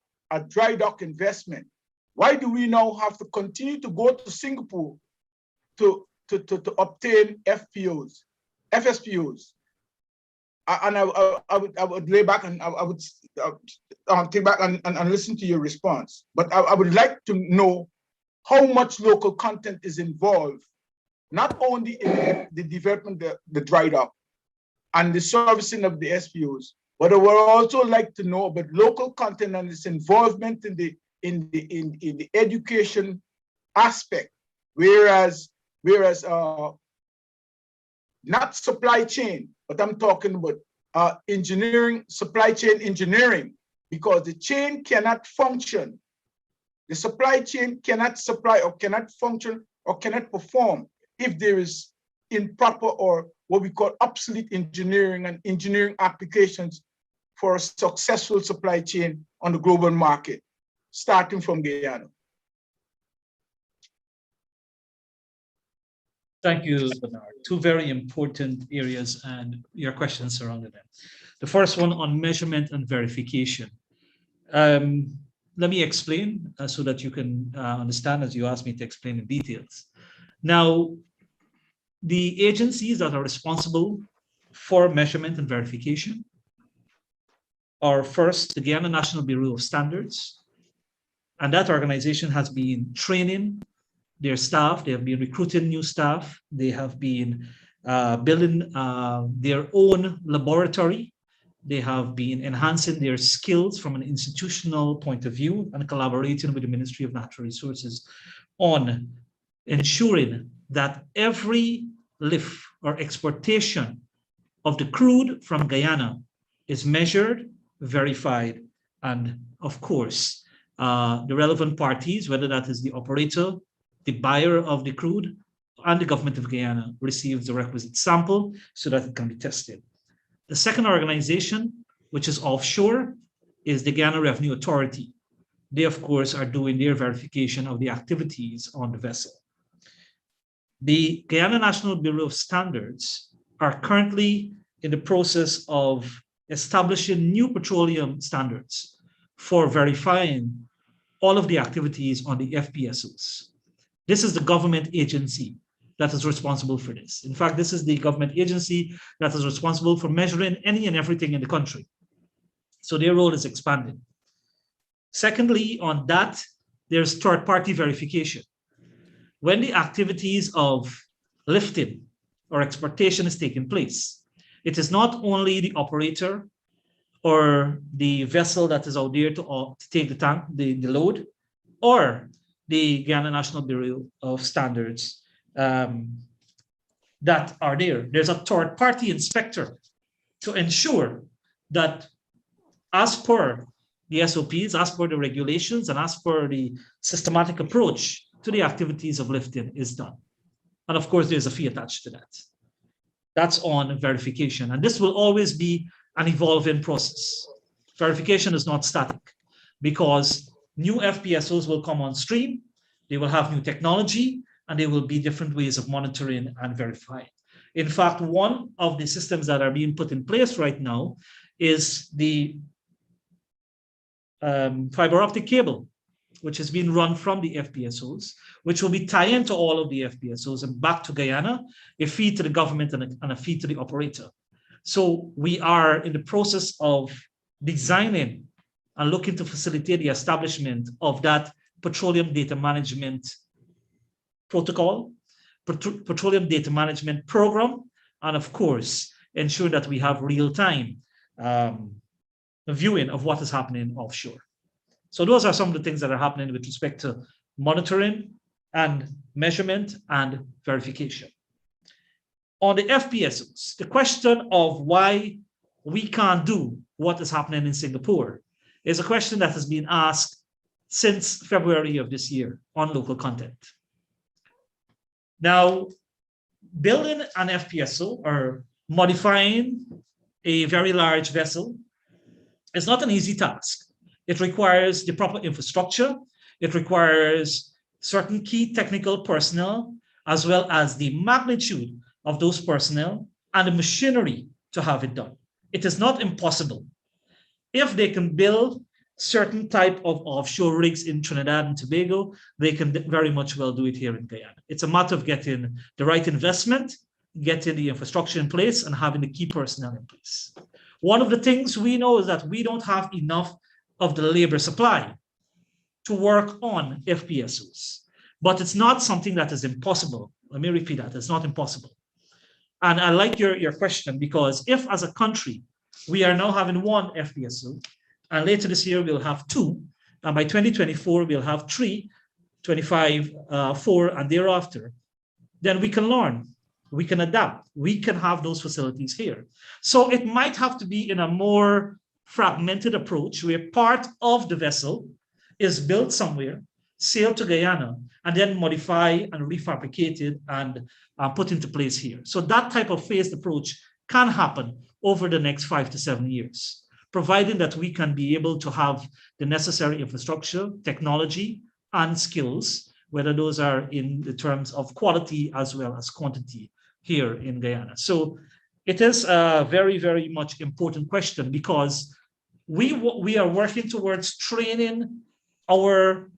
Speaker 10: investment? Why do we now have to continue to go to Singapore to obtain FSPOs? And I would lay back and I would take back and listen to your response. But I would like to know how much local content is involved, not only in the development, the dry dock and the servicing of the SPOs, but I would also like to know about local content and its involvement in the education aspect, whereas not supply chain, but I'm talking about engineering, supply chain engineering, because the chain cannot function. The supply chain cannot supply or cannot function or cannot perform if there is improper or what we call obsolete engineering and engineering applications for a successful supply chain on the global market, starting from Guyana.
Speaker 6: Thank you, Bernard. Two very important areas and your questions surrounding them. The first one on measurement and verification. Let me explain so that you can understand as you asked me to explain in details. Now, the agencies that are responsible for measurement and verification are first the Guyana National Bureau of Standards, and that organization has been training their staff, they have been recruiting new staff, they have been building their own laboratory, they have been enhancing their skills from an institutional point of view and collaborating with the Ministry of Natural Resources on ensuring that every lift or exportation of the crude from Guyana is measured, verified, and of course, the relevant parties, whether that is the operator, the buyer of the crude, and the government of Guyana receives the requisite sample so that it can be tested. The second organization, which is offshore, is the Guyana Revenue Authority. They, of course, are doing their verification of the activities on the vessel. The Guyana National Bureau of Standards are currently in the process of establishing new petroleum standards for verifying all of the activities on the FPSOs. This is the government agency that is responsible for this. In fact, this is the government agency that is responsible for measuring any and everything in the country. So their role is expanding. Secondly, on that, there's third-party verification. When the activities of lifting or exportation is taking place, it is not only the operator or the vessel that is out there to take the tank, the load, or the Guyana National Bureau of Standards that are there. There's a third-party inspector to ensure that as per the SOPs, as per the regulations, and as per the systematic approach to the activities of lifting is done. And of course, there's a fee attached to that. That's on verification. And this will always be an evolving process. Verification is not static because new FPSOs will come on stream, they will have new technology, and there will be different ways of monitoring and verifying. In fact, one of the systems that are being put in place right now is the fiber optic cable, which has been run from the FPSOs, which will be tied into all of the FPSOs and back to Guyana, a fee to the government and a fee to the operator. So we are in the process of designing and looking to facilitate the establishment of that petroleum data management protocol, petroleum data management program, and of course, ensure that we have real-time viewing of what is happening offshore. So those are some of the things that are happening with respect to monitoring and measurement and verification. On the FPSOs, the question of why we can't do what is happening in Singapore is a question that has been asked since February of this year on local content. Now, building an FPSO or modifying a very large vessel is not an easy task. It requires the proper infrastructure. It requires certain key technical personnel, as well as the magnitude of those personnel and the machinery to have it done. It is not impossible. If they can build certain type of offshore rigs in Trinidad and Tobago, they can very much well do it here in Guyana. It's a matter of getting the right investment, getting the infrastructure in place, and having the key personnel in place. One of the things we know is that we don't have enough of the labor supply to work on FPSOs, but it's not something that is impossible. Let me repeat that, it's not impossible. And I like your question, because if as a country, we are now having one FPSO, and later this year we'll have two, and by 2024 we'll have 3, 25, 4, and thereafter, then we can learn we can adapt. We can have those facilities here. So it might have to be in a more fragmented approach where part of the vessel is built somewhere, sailed to Guyana, and then modified and refabricated and put into place here. So that type of phased approach can happen over the next 5 to 7 years, providing that we can be able to have the necessary infrastructure, technology, and skills, whether those are in the terms of quality as well as quantity here in Guyana. So it is a very, very much important question because we are working towards training our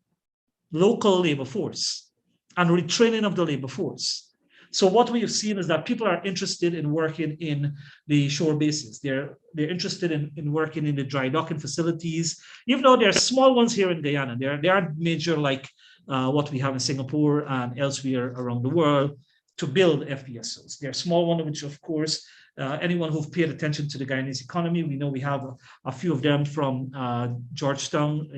Speaker 6: local labor force and retraining of the labor force. So what we have seen is that people are interested in working in the shore bases. They're interested in working in the dry docking facilities, even though there are small ones here in Guyana. There aren't major like what we have in Singapore and elsewhere around the world to build FPSOs. There are small ones, which of course, anyone who've paid attention to the Guyanese economy, we know we have a few of them from Georgetown,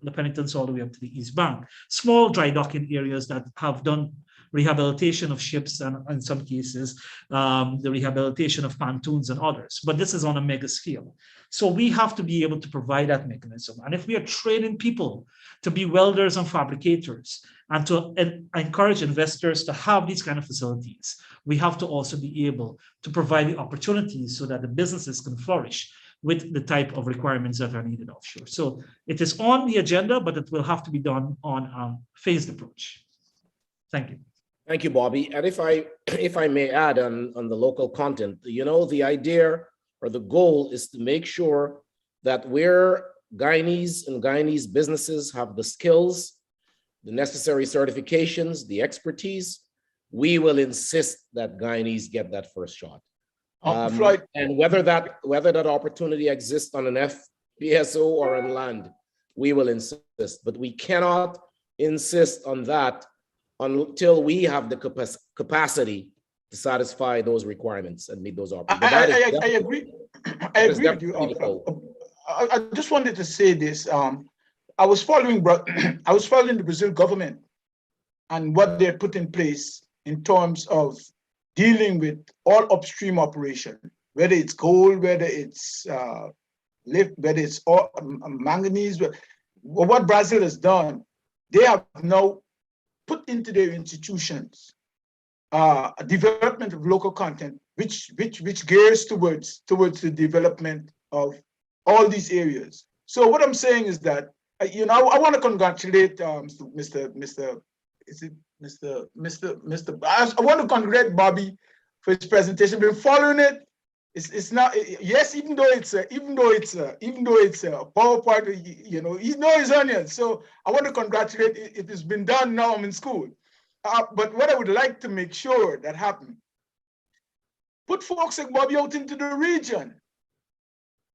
Speaker 6: the Penitence, all the way up to the East Bank. Small dry docking areas that have done rehabilitation of ships and in some cases, the rehabilitation of pontoons and others. But this is on a mega scale. So we have to be able to provide that mechanism. And if we are training people to be welders and fabricators and to encourage investors to have these kind of facilities, we have to also be able to provide the opportunities so that the businesses can flourish with the type of requirements that are needed offshore. So it is on the agenda, but it will have to be done on a phased approach. Thank you.
Speaker 4: Thank you, Bobby. And if I may add on the local content, you know, the idea or the goal is to make sure that where Guyanese and Guyanese businesses have the skills, the necessary certifications, the expertise, we will insist that Guyanese get that first shot. And whether that opportunity exists on an FPSO or on land, we will insist. But we cannot insist on that until we have the capacity to satisfy those requirements and meet those opportunities.
Speaker 10: I agree. I agree with you. I just wanted to say this. I was following the Brazil government and what they put in place in terms of dealing with all upstream operation, whether it's gold, whether it's whether it's all, manganese. What Brazil has done, they have now put into their institutions a development of local content, which gears towards the development of all these areas. So what I'm saying is that I want to congratulate I want to congratulate Bobby for his presentation. Been following it. It's not, yes, even though it's a PowerPoint, you know, he knows his onions. So I want to congratulate it. It has been done. Now I'm in school. But what I would like to make sure that happen, put folks like Bobby out into the region,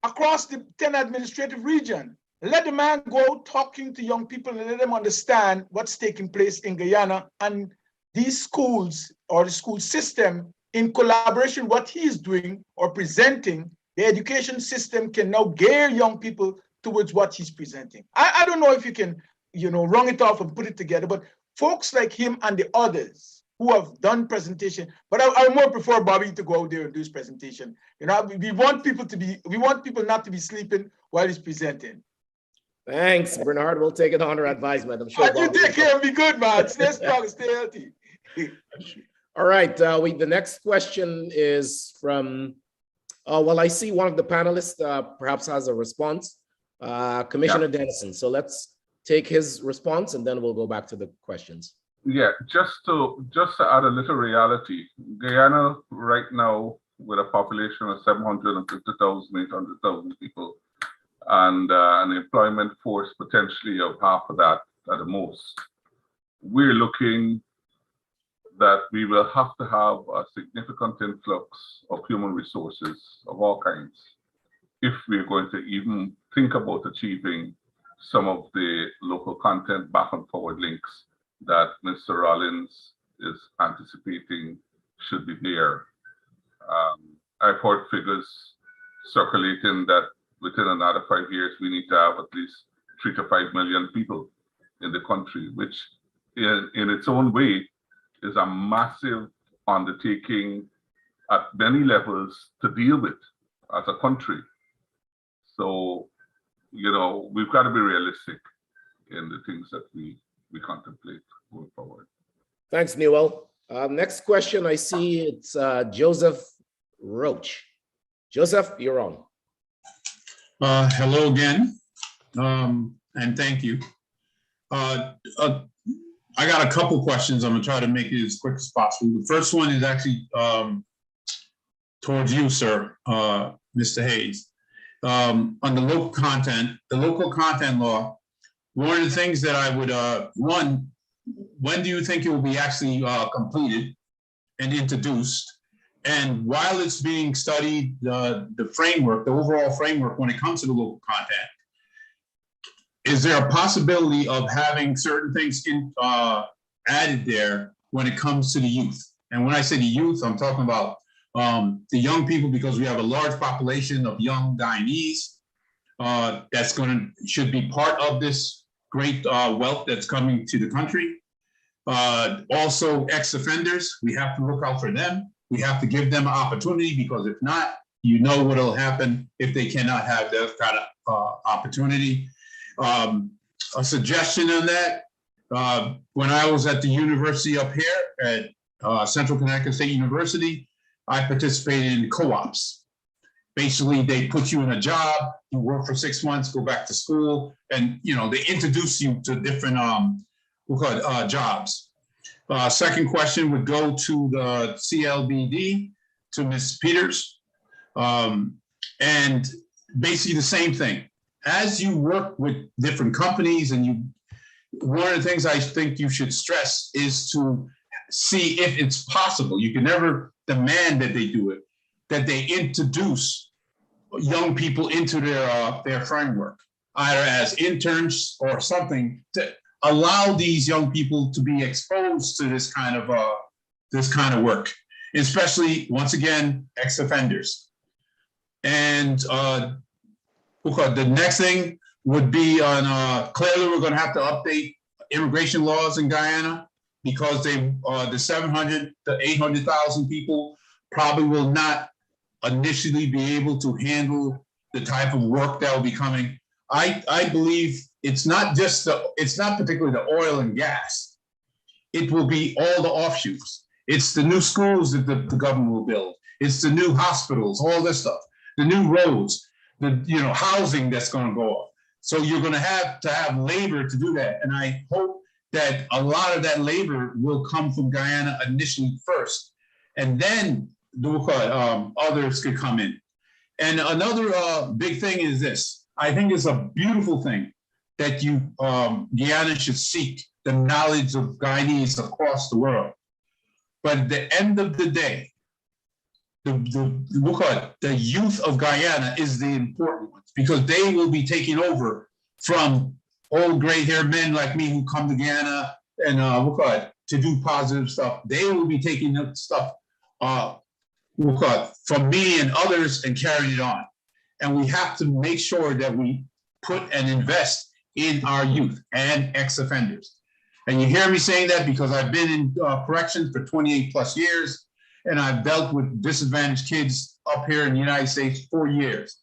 Speaker 10: across the 10 administrative region. Let the man go out talking to young people and let them understand what's taking place in Guyana and these schools or the school system in collaboration, what he's doing or presenting, the education system can now gear young people towards what he's presenting. I don't know if you can, you know, run it off and put it together, but folks like him and the others who have done presentation, but I more prefer Bobby to go out there and do his presentation. You know, we want people not to be sleeping while he's presenting.
Speaker 4: Thanks, Bernard. We'll take it under advisement. I'm sure.
Speaker 10: You take care and be good, man. Stay strong, stay healthy.
Speaker 4: All right. The next question is from, well, I see one of the panelists perhaps has a response, Commissioner Dennison. So let's take his response and then we'll go back to the questions.
Speaker 8: Yeah, just to add a little reality, Guyana right now with a population of 750,000, 800,000 people, and an employment force potentially of half of that at the most. We're looking that we will have to have a significant influx of human resources of all kinds if we're going to even think about achieving some of the local content back and forward links that Mr. Rollins is anticipating should be there. I've heard figures circulating that within another 5 years, we need to have at least 3 to 5 million people in the country, which in its own way is a massive undertaking at many levels to deal with as a country. So, you know, we've got to be realistic in the things that we contemplate going forward.
Speaker 4: Thanks, Newell. Next question, I see it's Joseph Roach. Joseph, you're on.
Speaker 11: Hello again, and thank you. I got a couple questions. I'm gonna try to make it as quick as possible. The first one is actually towards you, sir, Mr. Hayes. On the local content law, one of the things that I would, when do you think it will be actually completed and introduced? And while it's being studied, the framework, the overall framework when it comes to the local content, is there a possibility of having certain things added there when it comes to the youth? And when I say the youth, I'm talking about the young people, because we have a large population of young Guyanese that's should be part of this great wealth that's coming to the country. Also, ex-offenders, we have to look out for them. We have to give them an opportunity, because if not, you know what will happen if they cannot have that kind of opportunity. A suggestion on that, when I was at the university up here at Central Connecticut State University, I participated in co-ops. Basically, they put you in a job, you work for 6 months, go back to school, and you know they introduce you to different jobs. Second question would go to the CLBD, to Ms. Peters, and basically the same thing. As you work with different companies, and one of the things I think you should stress is to see if it's possible. You can never demand that they do it, that they introduce young people into their framework, either as interns or something, to allow these young people to be exposed to this kind of work, especially, once again, ex-offenders. And the next thing would be on, clearly we're going to have to update immigration laws in Guyana, because the 700 to 800,000 people probably will not initially be able to handle the type of work that will be coming. I believe it's not particularly the oil and gas. It will be all the offshoots. It's the new schools that the government will build. It's the new hospitals, all this stuff, the new roads, the housing that's going to go up. So you're going to have labor to do that. And I hope that a lot of that labor will come from Guyana initially first, and then others could come in. And another big thing is this. I think it's a beautiful thing that Guyana should seek the knowledge of Guyanese across the world. But at the end of the day, the youth of Guyana is the important ones, because they will be taking over from old gray-haired men like me who come to Guyana and to do positive stuff. They will be taking that stuff from me and others and carrying it on. And we have to make sure that we put and invest in our youth and ex-offenders. And you hear me saying that because I've been in corrections for 28 plus years, and I've dealt with disadvantaged kids up here in the United States for years.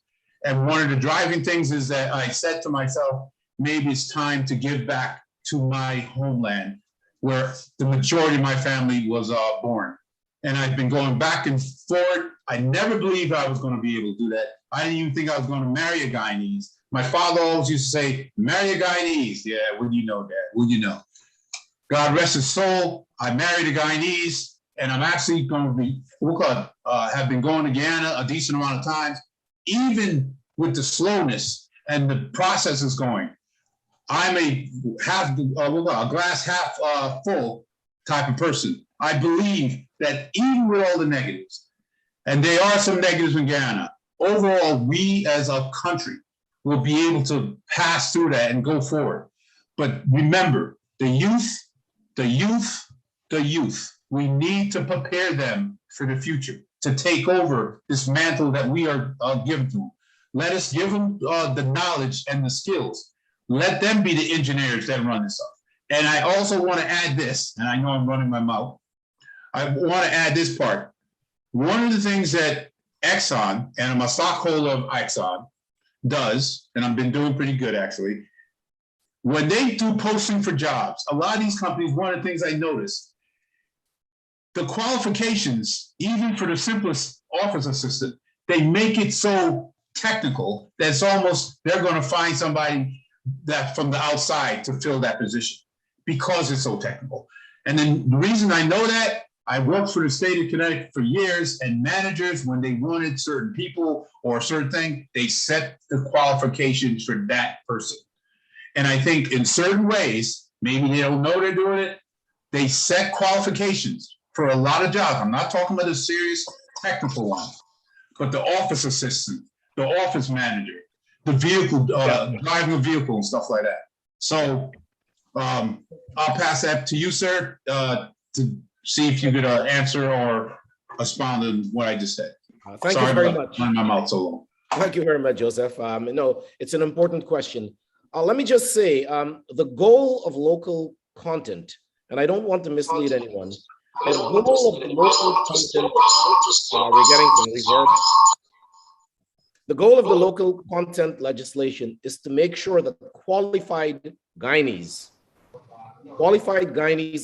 Speaker 11: And one of the driving things is that I said to myself, maybe it's time to give back to my homeland, where the majority of my family was born. And I've been going back and forth. I never believed I was going to be able to do that. I didn't even think I was going to marry a Guyanese. My father always used to say, marry a Guyanese. Yeah, would you know, Dad? Would you know? God rest his soul. I married a Guyanese, and I'm actually going to be, have been going to Guyana a decent amount of times, even with the slowness and the process is going. I'm a glass half full type of person. I believe that even with all the negatives, and there are some negatives in Guyana, overall, we as a country will be able to pass through that and go forward. But remember, the youth, we need to prepare them for the future, to take over this mantle that we are given to them. Let us give them the knowledge and the skills. Let them be the engineers that run this up. And I also want to add this, and I know I'm running my mouth. I want to add this part. One of the things that Exxon, and I'm a stockholder of Exxon, does, and I've been doing pretty good actually, when they do posting for jobs, a lot of these companies, one of the things I noticed, the qualifications, even for the simplest office assistant, they make it so technical that it's almost, they're going to find somebody that from the outside to fill that position because it's so technical. And then the reason I know that, I worked for the state of Connecticut for years, and managers, when they wanted certain people or a certain thing, they set the qualifications for that person. And I think in certain ways, maybe they don't know they're doing it, they set qualifications for a lot of jobs. I'm not talking about the serious technical ones, but the office assistant, the office manager, the vehicle, driving a vehicle and stuff like that. So I'll pass that to you, sir, to see if you could answer or expound on what I just said.
Speaker 4: Thank you very much.
Speaker 11: Running my mouth so long.
Speaker 4: Thank you very much, Joseph. No, it's an important question. Let me just say, the goal of local content, and I don't want to mislead anyone, the goal of the local content, we're getting some reverb. The goal of the local content legislation is to make sure that qualified Guyanese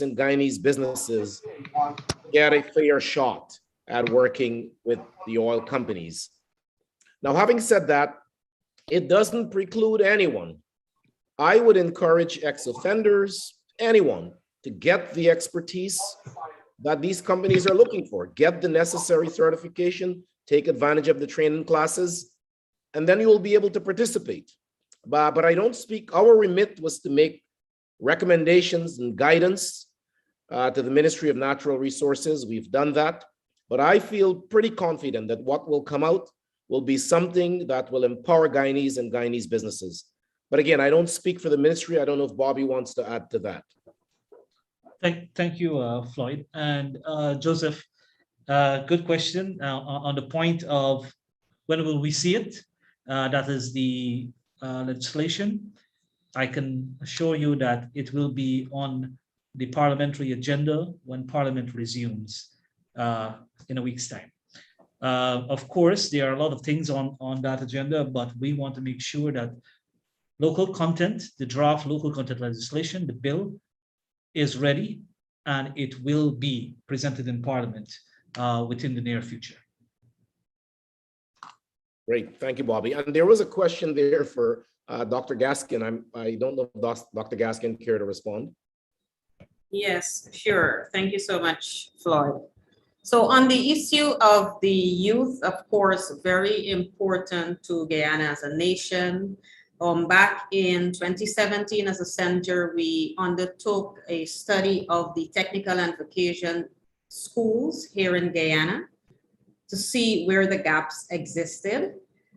Speaker 4: and Guyanese businesses get a fair shot at working with the oil companies. Now, having said that, it doesn't preclude anyone. I would encourage ex-offenders, anyone, to get the expertise that these companies are looking for, get the necessary certification, take advantage of the training classes, and then you will be able to participate. But I don't speak, our remit was to make recommendations and guidance to the Ministry of Natural Resources. We've done that, but I feel pretty confident that what will come out will be something that will empower Guyanese and Guyanese businesses. But again, I don't speak for the ministry. I don't know if Bobby wants to add to that.
Speaker 6: Thank you, Floyd. And Joseph, good question on the point of when will we see it? That is the legislation. I can assure you that it will be on the parliamentary agenda when Parliament resumes in a week's time. Of course, there are a lot of things on that agenda, but we want to make sure that local content, the draft local content legislation, the bill, is ready and it will be presented in Parliament within the near future.
Speaker 4: Great, thank you, Bobby. And there was a question there for Dr. Gaskin. I don't know if Dr. Gaskin care to respond.
Speaker 5: Yes, sure. Thank you so much, Floyd. So on the issue of the youth, of course, very important to Guyana as a nation. Back in 2017, as a center, we undertook a study of the technical and vocation schools here in Guyana to see where the gaps existed.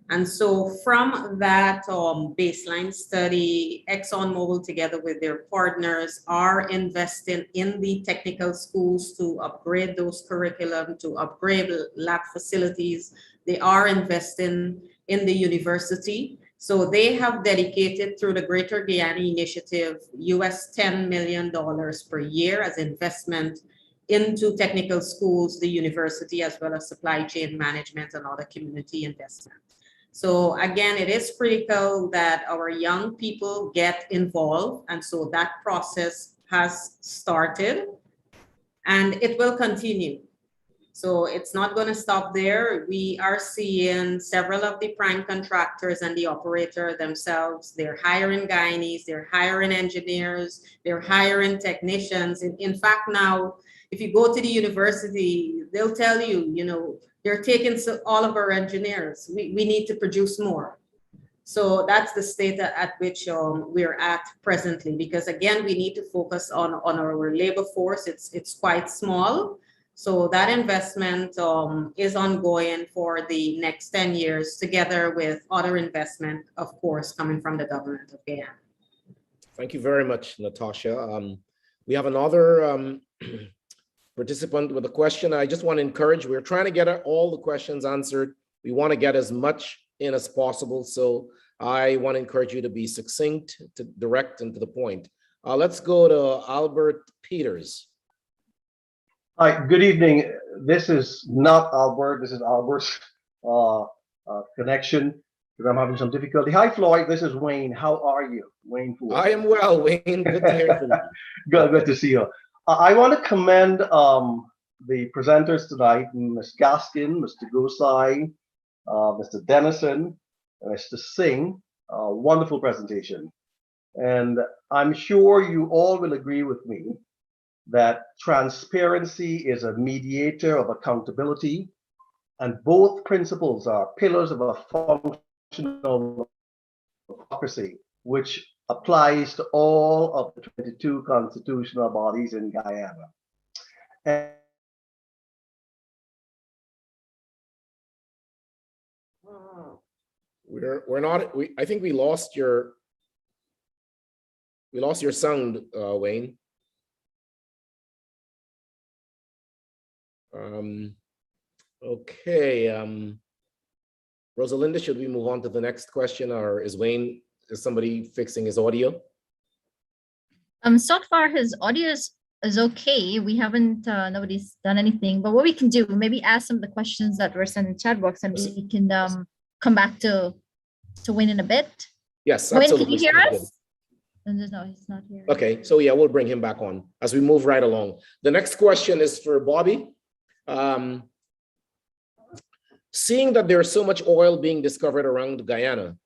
Speaker 5: And so from that baseline study, ExxonMobil, together with their partners, are investing in the technical schools to upgrade those curriculum, to upgrade lab facilities. They are investing in the university. So they have dedicated through the Greater Guyana Initiative US $10 million per year as investment into technical schools, the university, as well as supply chain management and other community investment. So again, it is critical that our young people get involved. And so that process has started and it will continue. So it's not going to stop there. We are seeing several of the prime contractors and the operator themselves. They're hiring Guyanese, they're hiring engineers, they're hiring technicians. In fact, now, if you go to the university, they'll tell you, you know, they're taking all of our engineers. We need to produce more. So that's the state at which we're at presently, because again, we need to focus on our labor force. It's quite small. So that investment is ongoing for the next 10 years, together with other investment, of course, coming from the government of Guyana.
Speaker 4: Thank you very much, Natasha. We have another participant with a question. I just want to encourage, we're trying to get all the questions answered. We want to get as much in as possible. So I want to encourage you to be succinct, to direct and to the point. Let's go to Albert Peters.
Speaker 12: Hi, good evening. This is not Albert, this is Albert's connection, because I'm having some difficulty. Hi, Floyd, this is Wayne. How are you? Wayne Poole.
Speaker 4: I am well, Wayne. Good to hear from you.
Speaker 12: Good to see you. I want to commend the presenters tonight, Ms. Gaskin, Mr. Gosai, Mr. Dennison, Mr. Singh. Wonderful presentation. And I'm sure you all will agree with me that transparency is a mediator of accountability, and both principles are pillars of a functional democracy, which applies to all of the 22 constitutional bodies in Guyana. And
Speaker 4: I think we lost your sound, Wayne. Okay, Rosalinda, should we move on to the next question, or is somebody fixing his audio?
Speaker 1: So far his audio is okay. We haven't, nobody's done anything, but what we can do, maybe ask some of the questions that were sent in chat box, and we can come back to Wayne in a bit.
Speaker 4: Yes,
Speaker 1: Wayne,
Speaker 4: absolutely.
Speaker 1: can you hear us? No, he's not here.
Speaker 4: Okay, so yeah, we'll bring him back on as we move right along. The next question is for Bobby. Seeing that there's so much oil being discovered around Guyana,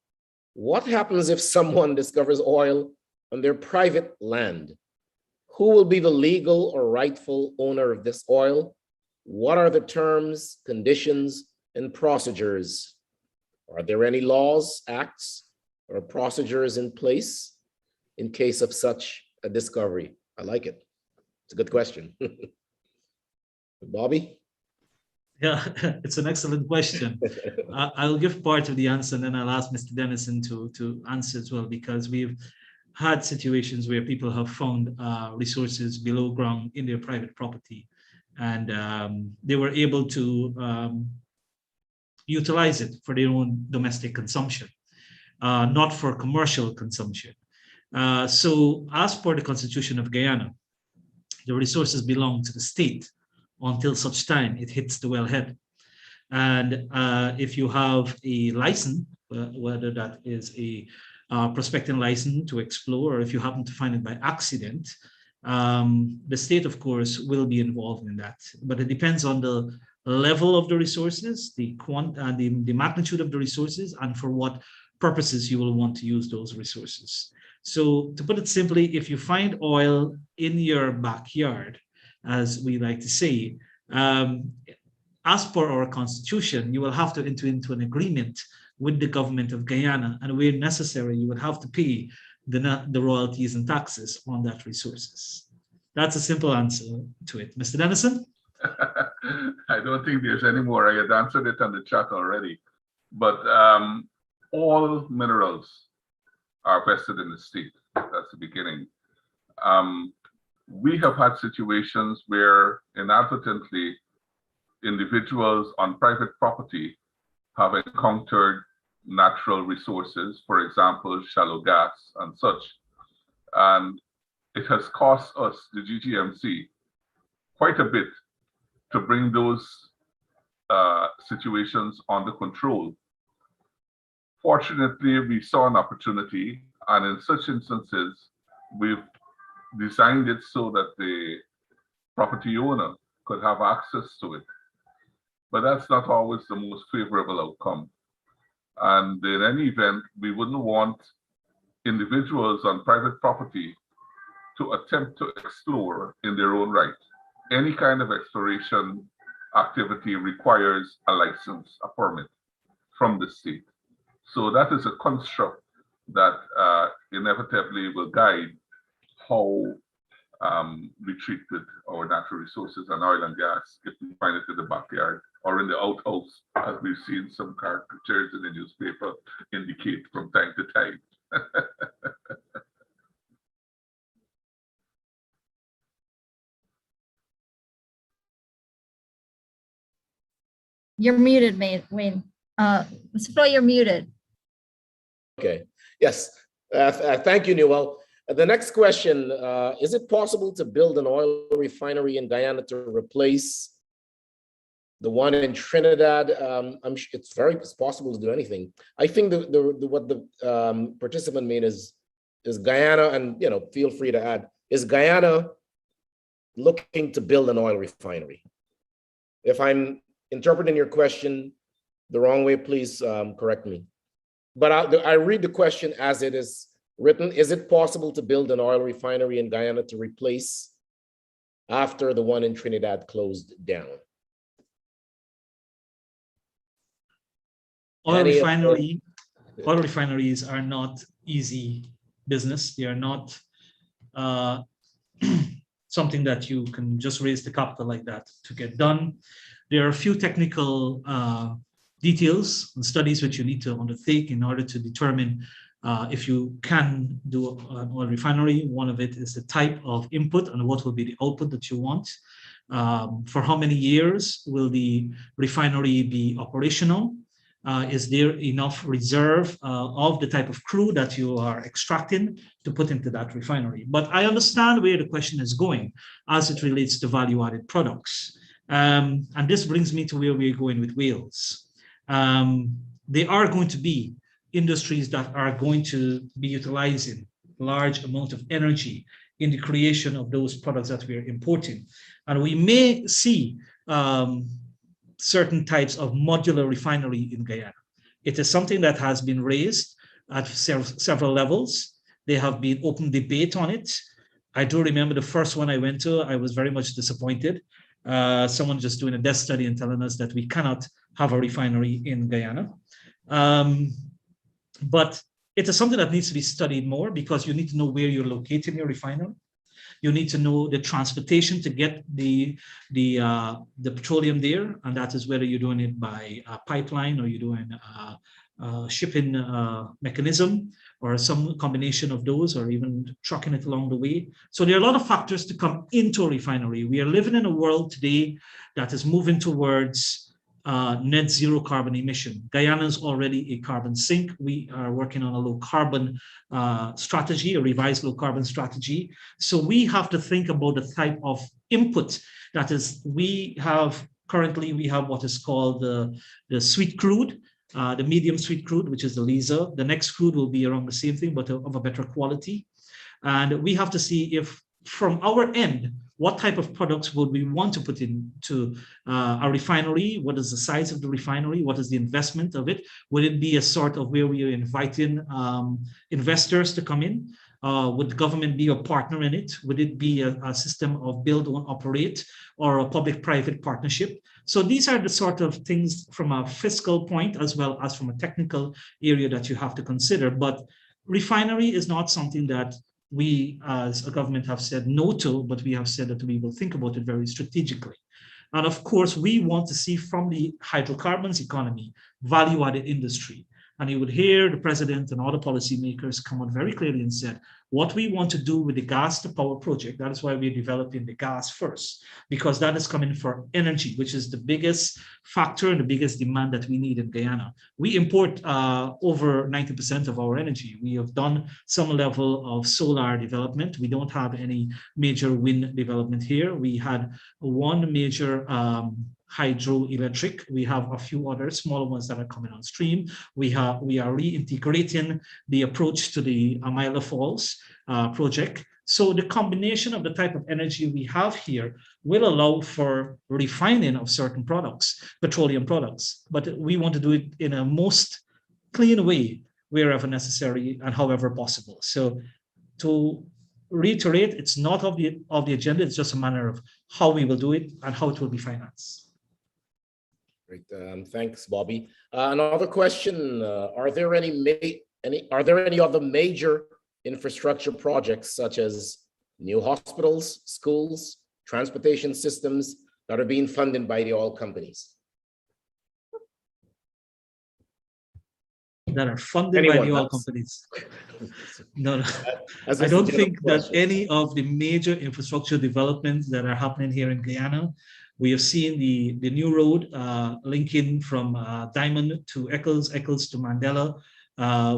Speaker 4: what happens if someone discovers oil on their private land? Who will be the legal or rightful owner of this oil? What are the terms, conditions, and procedures? Are there any laws, acts, or procedures in place in case of such a discovery? I like it. It's a good question. Bobby?
Speaker 6: Yeah, it's an excellent question. I'll give part of the answer, and then I'll ask Mr. Dennison to answer as well, because we've had situations where people have found resources below ground in their private property, and they were able to utilize it for their own domestic consumption, not for commercial consumption. So as per the Constitution of Guyana, the resources belong to the state until such time it hits the wellhead. And if you have a license, whether that is a prospecting license to explore, or if you happen to find it by accident, the state, of course, will be involved in that. But it depends on the level of the resources, the magnitude of the resources, and for what purposes you will want to use those resources. So to put it simply, if you find oil in your backyard, as we like to say, as per our constitution, you will have to enter into an agreement with the government of Guyana, and where necessary, you would have to pay the royalties and taxes on that resources. That's a simple answer to it. Mr. Dennison?
Speaker 8: I don't think there's any more. I had answered it on the chat already. But all minerals are vested in the state. That's the beginning. We have had situations where inadvertently individuals on private property have encountered natural resources, for example, shallow gas and such. And it has cost us, the GGMC, quite a bit to bring those situations under control. Fortunately, we saw an opportunity, and in such instances, we've designed it so that the property owner could have access to it. But that's not always the most favorable outcome. And in any event, we wouldn't want individuals on private property to attempt to explore in their own right. Any kind of exploration activity requires a license, a permit from the state. So that is a construct that inevitably will guide how we treat with our natural resources and oil and gas if we find it in the backyard or in the outhouse, as we've seen some caricatures in the newspaper indicate from time to time.
Speaker 1: You're muted, Wayne. Mr. Flo, you're muted.
Speaker 4: Okay. Yes. Thank you, Newell. The next question, is it possible to build an oil refinery in Guyana to replace the one in Trinidad? I'm sure it's possible to do anything. I think what the participant mean is Guyana, and feel free to add, is Guyana looking to build an oil refinery? If I'm interpreting your question the wrong way, please correct me. But I read the question as it is written. Is it possible to build an oil refinery in Guyana to replace after the one in Trinidad closed down?
Speaker 6: Oil refineries are not easy business. They are not something that you can just raise the capital like that to get done. There are a few technical details and studies which you need to undertake in order to determine if you can do an oil refinery. One of it is the type of input and what will be the output that you want. For how many years will the refinery be operational? Is there enough reserve of the type of crude that you are extracting to put into that refinery? But I understand where the question is going as it relates to value-added products. And this brings me to where we're going with Wales. There are going to be industries that are going to be utilizing large amount of energy in the creation of those products that we are importing. And we may see certain types of modular refinery in Guyana. It is something that has been raised at several levels. There have been open debate on it. I do remember the first one I went to, I was very much disappointed. Someone just doing a desk study and telling us that we cannot have a refinery in Guyana. But it is something that needs to be studied more, because you need to know where you're locating your refinery. You need to know the transportation to get the petroleum there, and that is whether you're doing it by pipeline or you're doing shipping mechanism or some combination of those, or even trucking it along the way. So there are a lot of factors to come into a refinery. We are living in a world today that is moving towards net zero carbon emission. Guyana is already a carbon sink. We are working on a low carbon strategy, a revised low carbon strategy. So we have to think about the type of input that is, currently we have what is called the sweet crude, the medium sweet crude, which is the Lisa. The next crude will be around the same thing, but of a better quality. And we have to see if from our end, what type of products would we want to put into a refinery? What is the size of the refinery? What is the investment of it? Would it be a sort of where we are inviting investors to come in? Would the government be a partner in it? Would it be a system of build, own, operate, or a public-private partnership? So these are the sort of things from a fiscal point as well as from a technical area that you have to consider. But refinery is not something that we as a government have said no to, but we have said that we will think about it very strategically. And of course, we want to see from the hydrocarbons economy, value-added industry. And you would hear the president and all the policymakers come out very clearly and said, what we want to do with the gas to power project, that is why we're developing the gas first, because that is coming for energy, which is the biggest factor and the biggest demand that we need in Guyana. We import over 90% of our energy. We have done some level of solar development. We don't have any major wind development here. We had one major hydroelectric. We have a few other smaller ones that are coming on stream. We are reintegrating the approach to the Amila Falls project. So the combination of the type of energy we have here will allow for refining of certain products, petroleum products, but we want to do it in a most clean way wherever necessary and however possible. So to reiterate, it's not of the agenda, it's just a matter of how we will do it and how it will be financed.
Speaker 4: Great, thanks, Bobby. Another question: are there any other major infrastructure projects, such as new hospitals, schools, transportation systems, that are being funded by the oil companies?
Speaker 6: That are funded by the oil companies? No, I don't think that any of the major infrastructure developments that are happening here in Guyana. We have seen the new road linking from Diamond to Eccles, Eccles to Mandela.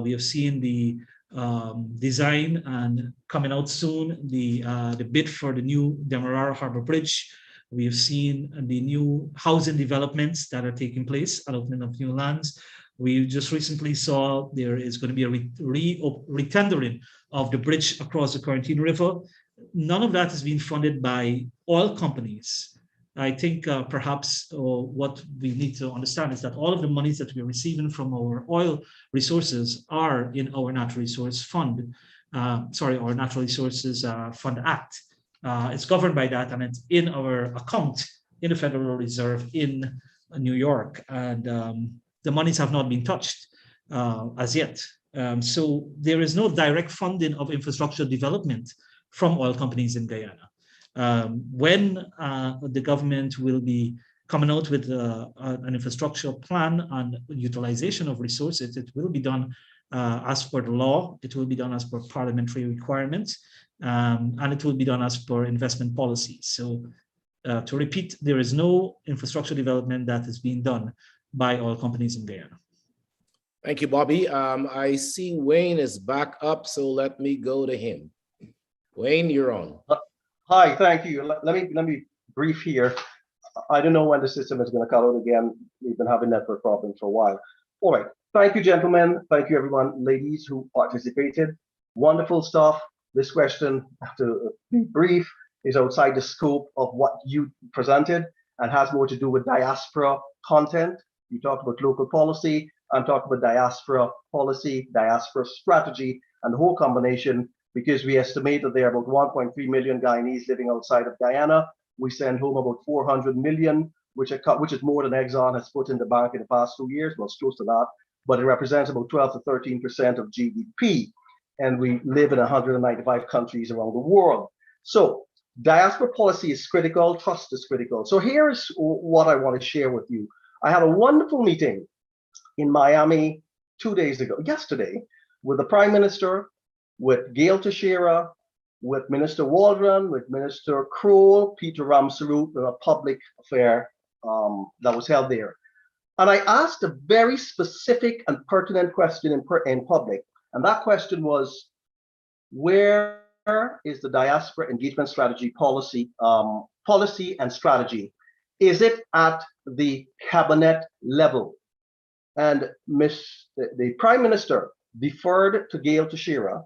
Speaker 6: We have seen the design and coming out soon, the bid for the new Demerara Harbor Bridge. We have seen the new housing developments that are taking place, allotment of new lands. We just recently saw there is going to be a retendering of the bridge across the Quarantine River. None of that is being funded by oil companies. I think perhaps what we need to understand is that all of the monies that we're receiving from our oil resources are in our Natural Resource Fund, our Natural Resources Fund Act. It's governed by that, and it's in our account in the Federal Reserve in New York, and the monies have not been touched as yet. So there is no direct funding of infrastructure development from oil companies in Guyana. When the government will be coming out with an infrastructure plan and utilization of resources, it will be done as per the law, it will be done as per parliamentary requirements, and it will be done as per investment policy. So to repeat, there is no infrastructure development that is being done by oil companies in Guyana.
Speaker 4: Thank you, Bobby. I see Wayne is back up, so let me go to him. Wayne, you're on.
Speaker 12: Hi, thank you. Let me brief here. I don't know when the system is going to cut out again. We've been having network problems for a while. All right. Thank you, gentlemen. Thank you, everyone, ladies who participated. Wonderful stuff. This question, to be brief, is outside the scope of what you presented and has more to do with diaspora content. You talked about local policy. I'm talking about diaspora policy, diaspora strategy, and the whole combination, because we estimate that there are about 1.3 million Guyanese living outside of Guyana. We send home about 400 million, which is more than Exxon has put in the bank in the past 2 years. Well, it's close to that, but it represents about 12 to 13% of GDP. And we live in 195 countries around the world. So diaspora policy is critical, trust is critical. So here's what I want to share with you. I had a wonderful meeting in Miami 2 days ago, yesterday, with the Prime Minister, with Gail Teixeira, with Minister Waldron, with Minister Kroll, Peter Ramsarut, in a public affair that was held there. And I asked a very specific and pertinent question in public. And that question was, where is the diaspora engagement strategy policy and strategy? Is it at the cabinet level? And the Prime Minister deferred to Gail Teixeira.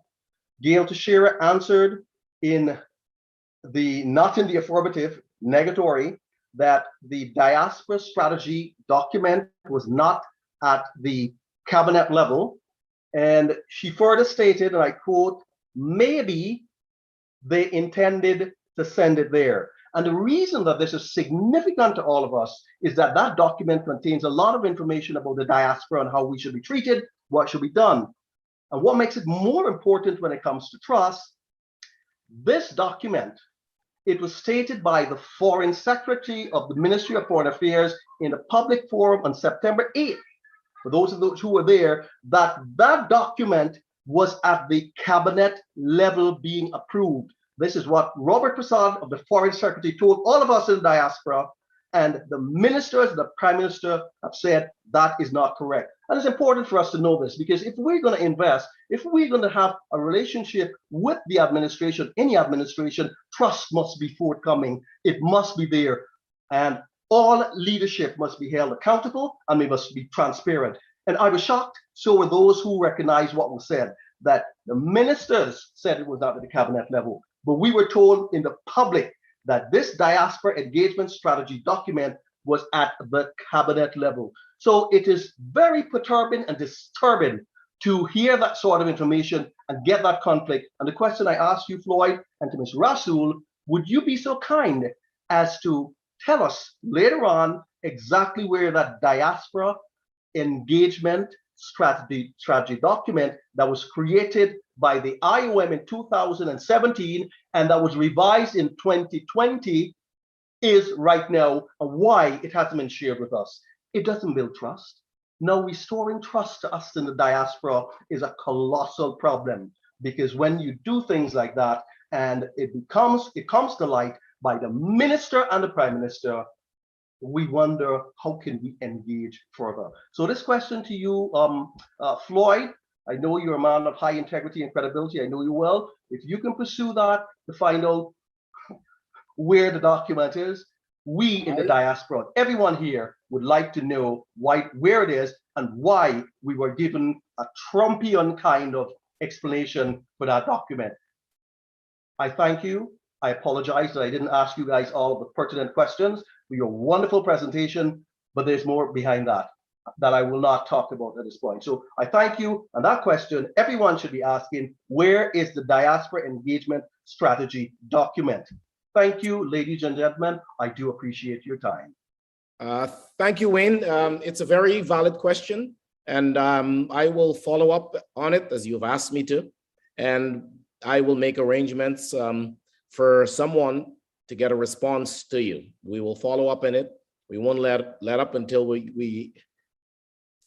Speaker 12: Gail Teixeira answered not in the affirmative, negatory, that the diaspora strategy document was not at the cabinet level. And she further stated, and I quote, maybe they intended to send it there. And the reason that this is significant to all of us is that that document contains a lot of information about the diaspora and how we should be treated, what should be done. And what makes it more important when it comes to trust, this document, it was stated by the Foreign Secretary of the Ministry of Foreign Affairs in a public forum on September 8th. For those of those who were there, that document was at the cabinet level being approved. This is what Robert Prasad of the Foreign Secretary told all of us in diaspora, and the ministers, the Prime Minister have said that is not correct. And it's important for us to know this, because if we're going to invest, if we're going to have a relationship with the administration, any administration, trust must be forthcoming. It must be there. And all leadership must be held accountable, and we must be transparent. And I was shocked, so were those who recognized what was said, that the ministers said it was not at the cabinet level. But we were told in the public that this diaspora engagement strategy document was at the cabinet level. So it is very perturbing and disturbing to hear that sort of information and get that conflict. And the question I asked you, Floyd, and to Ms. Rasool, would you be so kind as to tell us later on exactly where that diaspora engagement strategy document that was created by the IOM in 2017 and that was revised in 2020 is right now, and why it hasn't been shared with us? It doesn't build trust. Now, restoring trust to us in the diaspora is a colossal problem, because when you do things like that and it comes to light by the minister and the Prime Minister, we wonder how can we engage further. So this question to you, Floyd, I know you're a man of high integrity and credibility. I know you well. If you can pursue that to find out where the document is, we in the diaspora, everyone here would like to know where it is and why we were given a Trumpian kind of explanation for that document. I thank you. I apologize that I didn't ask you guys all of the pertinent questions for your wonderful presentation, but there's more behind that I will not talk about at this point. So I thank you. And that question, everyone should be asking, where is the diaspora engagement strategy document? Thank you, ladies and gentlemen. I do appreciate your time.
Speaker 4: Thank you, Wayne. It's a very valid question, and I will follow up on it as you've asked me to, and I will make arrangements for someone to get a response to you. We will follow up on it. We won't let up until we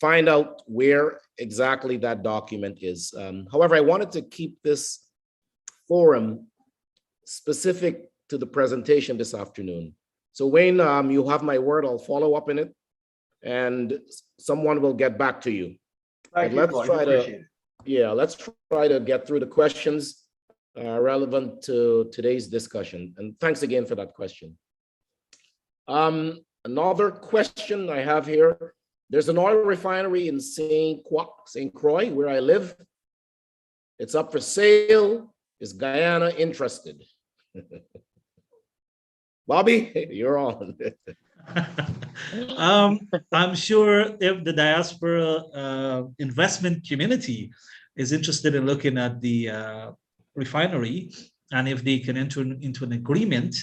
Speaker 4: find out where exactly that document is. However, I wanted to keep this forum specific to the presentation this afternoon. So Wayne, you have my word. I'll follow up in it, and someone will get back to you.
Speaker 12: Thank you,
Speaker 4: let's
Speaker 12: Floyd.
Speaker 4: try
Speaker 12: Appreciate it.
Speaker 4: let's try to get through the questions relevant to today's discussion. And thanks again for that question. Another question I have here. There's an oil refinery in St. Croix, where I live. It's up for sale. Is Guyana interested? Bobby, you're on.
Speaker 6: I'm sure if the diaspora investment community is interested in looking at the refinery, and if they can enter into an agreement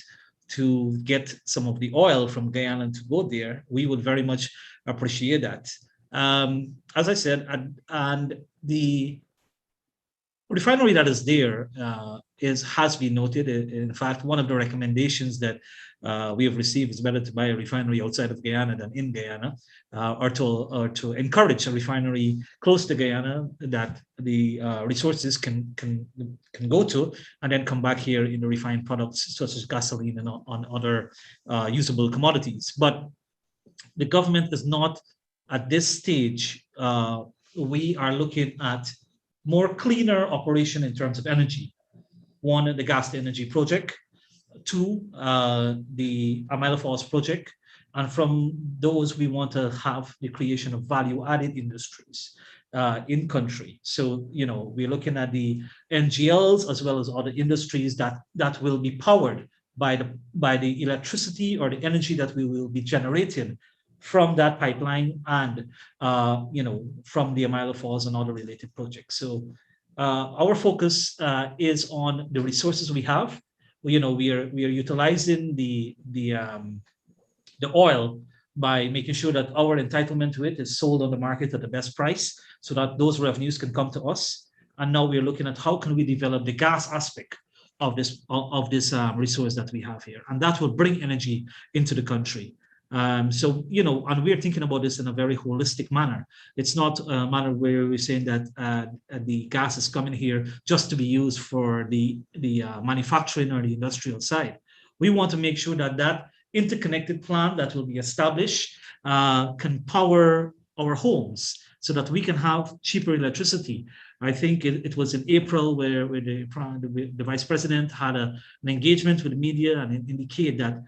Speaker 6: to get some of the oil from Guyana to go there, we would very much appreciate that. As I said, and the refinery that is there has been noted. In fact, one of the recommendations that we have received is better to buy a refinery outside of Guyana than in Guyana, or to encourage a refinery close to Guyana that the resources can go to, and then come back here in the refined products such as gasoline and on other usable commodities. But the government is not at this stage. We are looking at more cleaner operation in terms of energy. One, the gas to energy project. Two, the Amila Falls project. And from those, we want to have the creation of value-added industries in country. So, we're looking at the NGLs as well as other industries that will be powered by the electricity or the energy that we will be generating from that pipeline and from the Amila Falls and other related projects. So our focus is on the resources we have. We are utilizing the oil by making sure that our entitlement to it is sold on the market at the best price, so that those revenues can come to us. And now we're looking at how can we develop the gas aspect of this resource that we have here, and that will bring energy into the country. And we're thinking about this in a very holistic manner. It's not a manner where we're saying that the gas is coming here just to be used for the manufacturing or the industrial side. We want to make sure that that interconnected plant that will be established can power our homes so that we can have cheaper electricity. I think it was in April where the Vice President had an engagement with the media and indicated that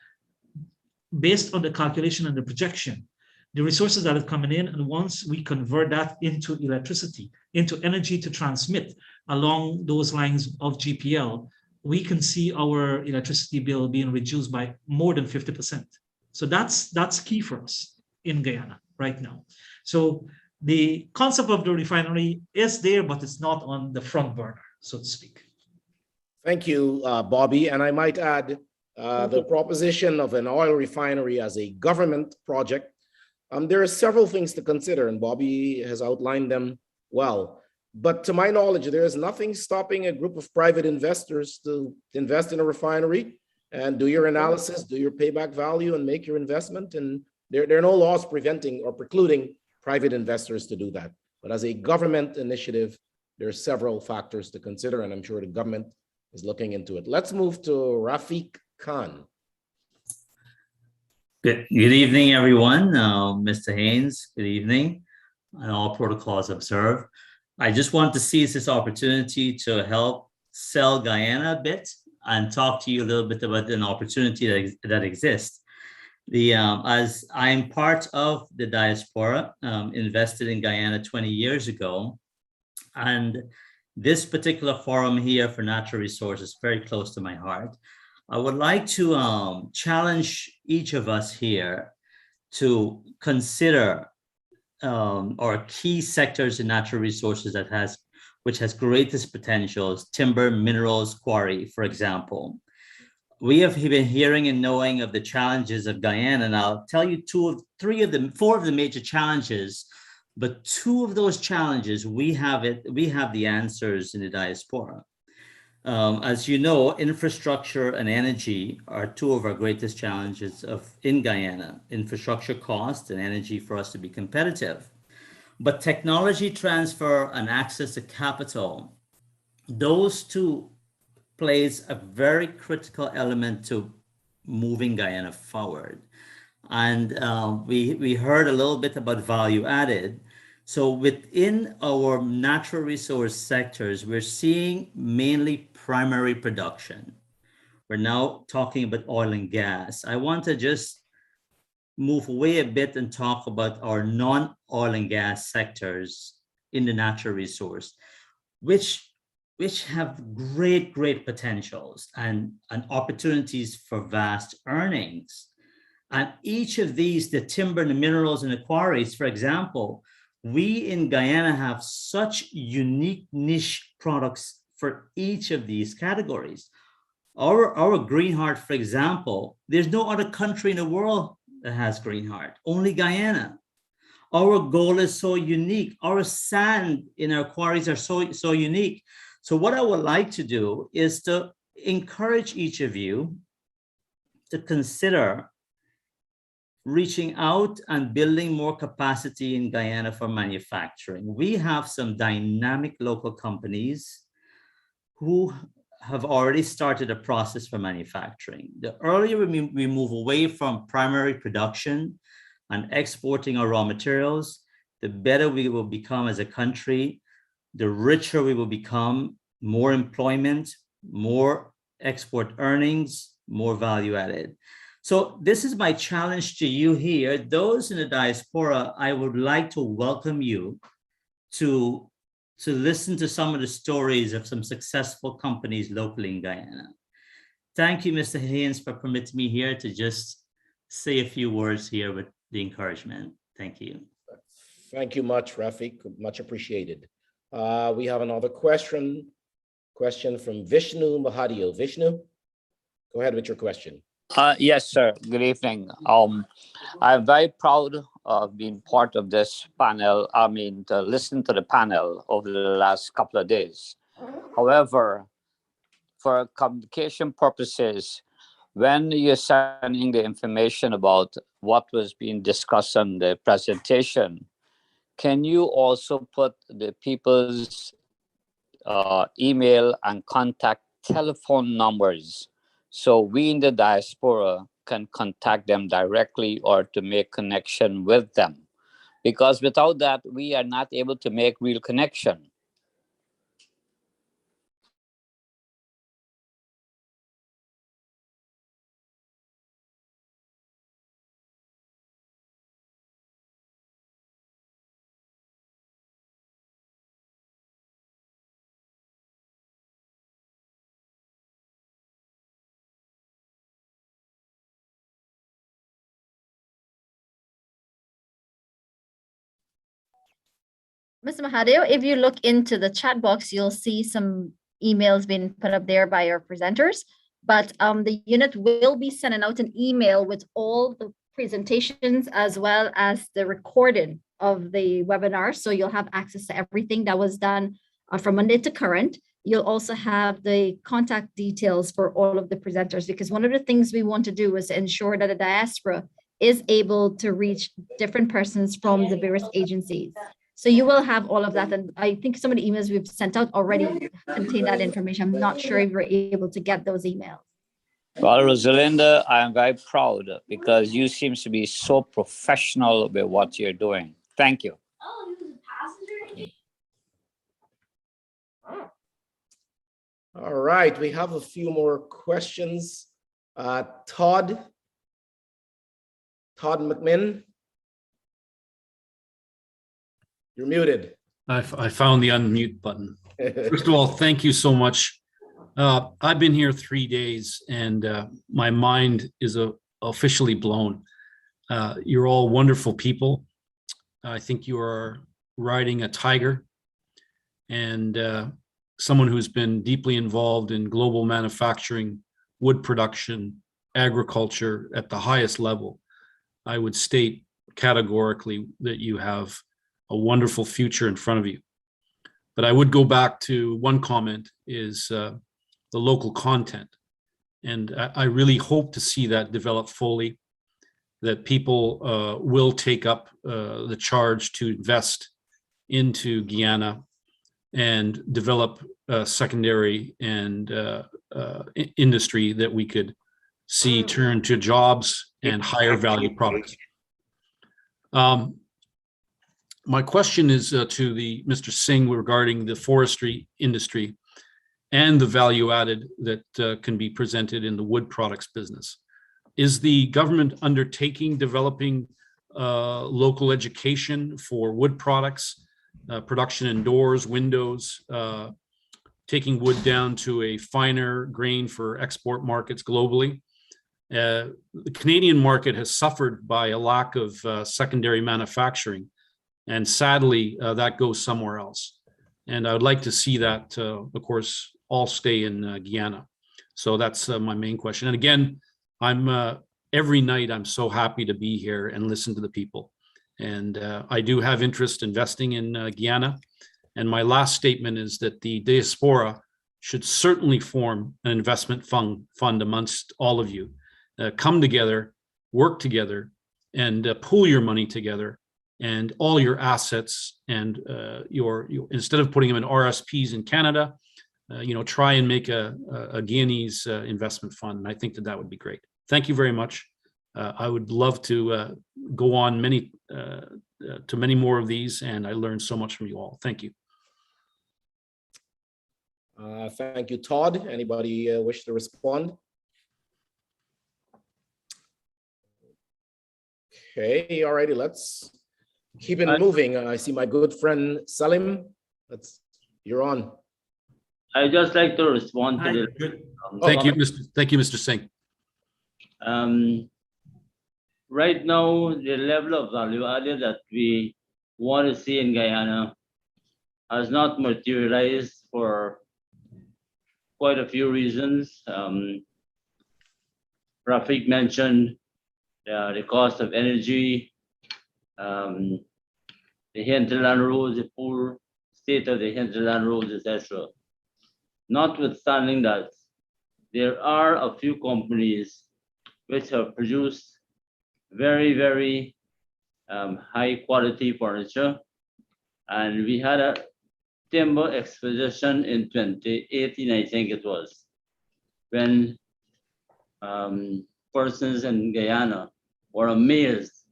Speaker 6: based on the calculation and the projection, the resources that are coming in, and once we convert that into electricity, into energy to transmit along those lines of GPL, we can see our electricity bill being reduced by more than 50%. So that's key for us in Guyana right now. So the concept of the refinery is there, but it's not on the front burner, so to speak.
Speaker 4: Thank you, Bobby. And I might add, the proposition of an oil refinery as a government project, there are several things to consider, and Bobby has outlined them well. But to my knowledge, there is nothing stopping a group of private investors to invest in a refinery and do your analysis, do your payback value, and make your investment. And there are no laws preventing or precluding private investors to do that. But as a government initiative, there are several factors to consider, and I'm sure the government is looking into it. Let's move to Rafiq Khan.
Speaker 13: Good evening, everyone. Mr. Haynes, good evening, and all protocols observed. I just want to seize this opportunity to help sell Guyana a bit and talk to you a little bit about an opportunity that exists. As I'm part of the diaspora, invested in Guyana 20 years ago, and this particular forum here for natural resources is very close to my heart. I would like to challenge each of us here to consider our key sectors in natural resources which has greatest potentials: timber, minerals, quarry, for example. We have been hearing and knowing of the challenges of Guyana, and I'll tell you four of the major challenges, but two of those challenges, we have the answers in the diaspora. As you know, infrastructure and energy are two of our greatest challenges in Guyana: infrastructure cost and energy for us to be competitive. But technology transfer and access to capital, those two plays a very critical element to moving Guyana forward. And we heard a little bit about value added. So within our natural resource sectors, we're seeing mainly primary production. We're now talking about oil and gas. I want to just move away a bit and talk about our non-oil and gas sectors in the natural resource, which have great potentials and opportunities for vast earnings. And each of these, the timber and the minerals and the quarries, for example, we in Guyana have such unique niche products for each of these categories. Our green heart, for example, there's no other country in the world that has green heart, only Guyana. Our gold is so unique. Our sand in our quarries are so unique. So what I would like to do is to encourage each of you to consider reaching out and building more capacity in Guyana for manufacturing. We have some dynamic local companies who have already started a process for manufacturing. The earlier we move away from primary production and exporting our raw materials, the better we will become as a country, the richer we will become, more employment, more export earnings, more value added. So this is my challenge to you here. Those in the diaspora, I would like to welcome you to listen to some of the stories of some successful companies locally in Guyana. Thank you, Mr. Haynes, for permitting me here to just say a few words here with the encouragement. Thank you.
Speaker 4: Thank you much, Rafiq. Much appreciated. We have another question from Vishnu Mahadio. Vishnu, go ahead with your question.
Speaker 14: Yes, sir. Good evening. I'm very proud of being part of this panel. I mean, to listen to the panel over the last couple of days. However, for communication purposes, when you're sending the information about what was being discussed on the presentation, can you also put the people's email and contact telephone numbers so we in the diaspora can contact them directly or to make connection with them? Because without that, we are not able to make real connection.
Speaker 1: Mr. Mahadio, if you look into the chat box, you'll see some emails being put up there by our presenters. But the unit will be sending out an email with all the presentations as well as the recording of the webinar. So you'll have access to everything that was done from Monday to current. You'll also have the contact details for all of the presenters, because one of the things we want to do is ensure that the diaspora is able to reach different persons from the various agencies. So you will have all of that. And I think some of the emails we've sent out already contain that information. I'm not sure if we're able to get those emails.
Speaker 14: Well, Rosalinda, I am very proud because you seem to be so professional with what you're doing. Thank you.
Speaker 4: All right, we have a few more questions. Todd McMinn, you're muted.
Speaker 15: I found the unmute button. First of all, thank you so much. I've been here 3 days and my mind is officially blown. You're all wonderful people. I think you are riding a tiger and someone who's been deeply involved in global manufacturing, wood production, agriculture at the highest level. I would state categorically that you have a wonderful future in front of you. But I would go back to one comment is the local content. And I really hope to see that develop fully, that people will take up the charge to invest into Guyana and develop secondary and industry that we could see turn to jobs and higher value products. My question is to Mr. Singh regarding the forestry industry and the value added that can be presented in the wood products business. Is the government undertaking developing local education for wood products, production indoors, windows, taking wood down to a finer grain for export markets globally? The Canadian market has suffered by a lack of secondary manufacturing, and sadly, that goes somewhere else. And I would like to see that, of course, all stay in Guyana. So that's my main question. And again, every night I'm so happy to be here and listen to the people. And I do have interest investing in Guyana. And my last statement is that the diaspora should certainly form an investment fund amongst all of you. Come together, work together, and pool your money together and all your assets, and instead of putting them in RSPs in Canada, try and make a Guyanese investment fund. And I think that would be great. Thank you very much. I would love to go on to many more of these, and I learned so much from you all. Thank you.
Speaker 4: Thank you, Todd. Anybody wish to respond? Okay, all righty, let's keep it moving. I see my good friend Salim. You're on.
Speaker 7: I'd just like to respond to the.
Speaker 15: Thank you, Mr. Singh.
Speaker 7: Right now, the level of value added that we want to see in Guyana has not materialized for quite a few reasons. Rafik mentioned the cost of energy, the hinterland roads, the poor state of the hinterland roads, etc. Notwithstanding that, there are a few companies which have produced very, very high quality furniture. And we had a timber exposition in 2018, I think it was, when persons in Guyana were amazed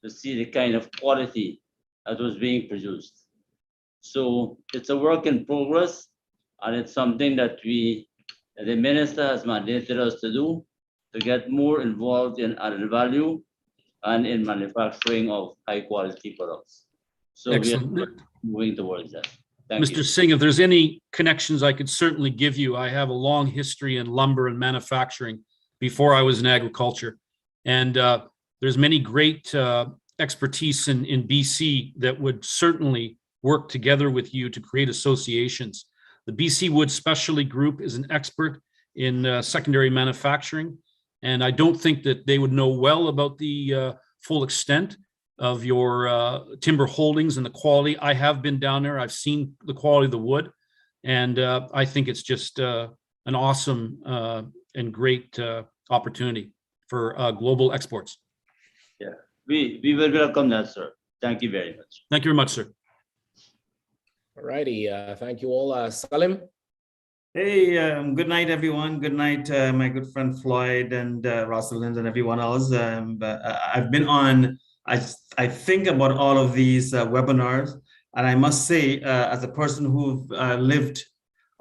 Speaker 7: to see the kind of quality that was being produced. So it's a work in progress, and it's something that the minister has mandated us to do, to get more involved in added value and in manufacturing of high quality products. So
Speaker 15: Excellent.
Speaker 7: we are moving towards that. Thank
Speaker 15: Mr.
Speaker 7: you.
Speaker 15: Singh, if there's any connections I could certainly give you, I have a long history in lumber and manufacturing before I was in agriculture. And there's many great expertise in BC that would certainly work together with you to create associations. The BC Wood Specialty Group is an expert in secondary manufacturing. And I don't think that they would know well about the full extent of your timber holdings and the quality. I have been down there. I've seen the quality of the wood. And I think it's just an awesome and great opportunity for global exports.
Speaker 7: Yeah, we will welcome that, sir. Thank you very much.
Speaker 15: Thank you very much, sir.
Speaker 4: All righty, thank you all. Salim?
Speaker 16: Hey, good night, everyone. Good night, my good friend Floyd and Rosalind and everyone else. I've been on, I think about all of these webinars, and I must say, as a person who've lived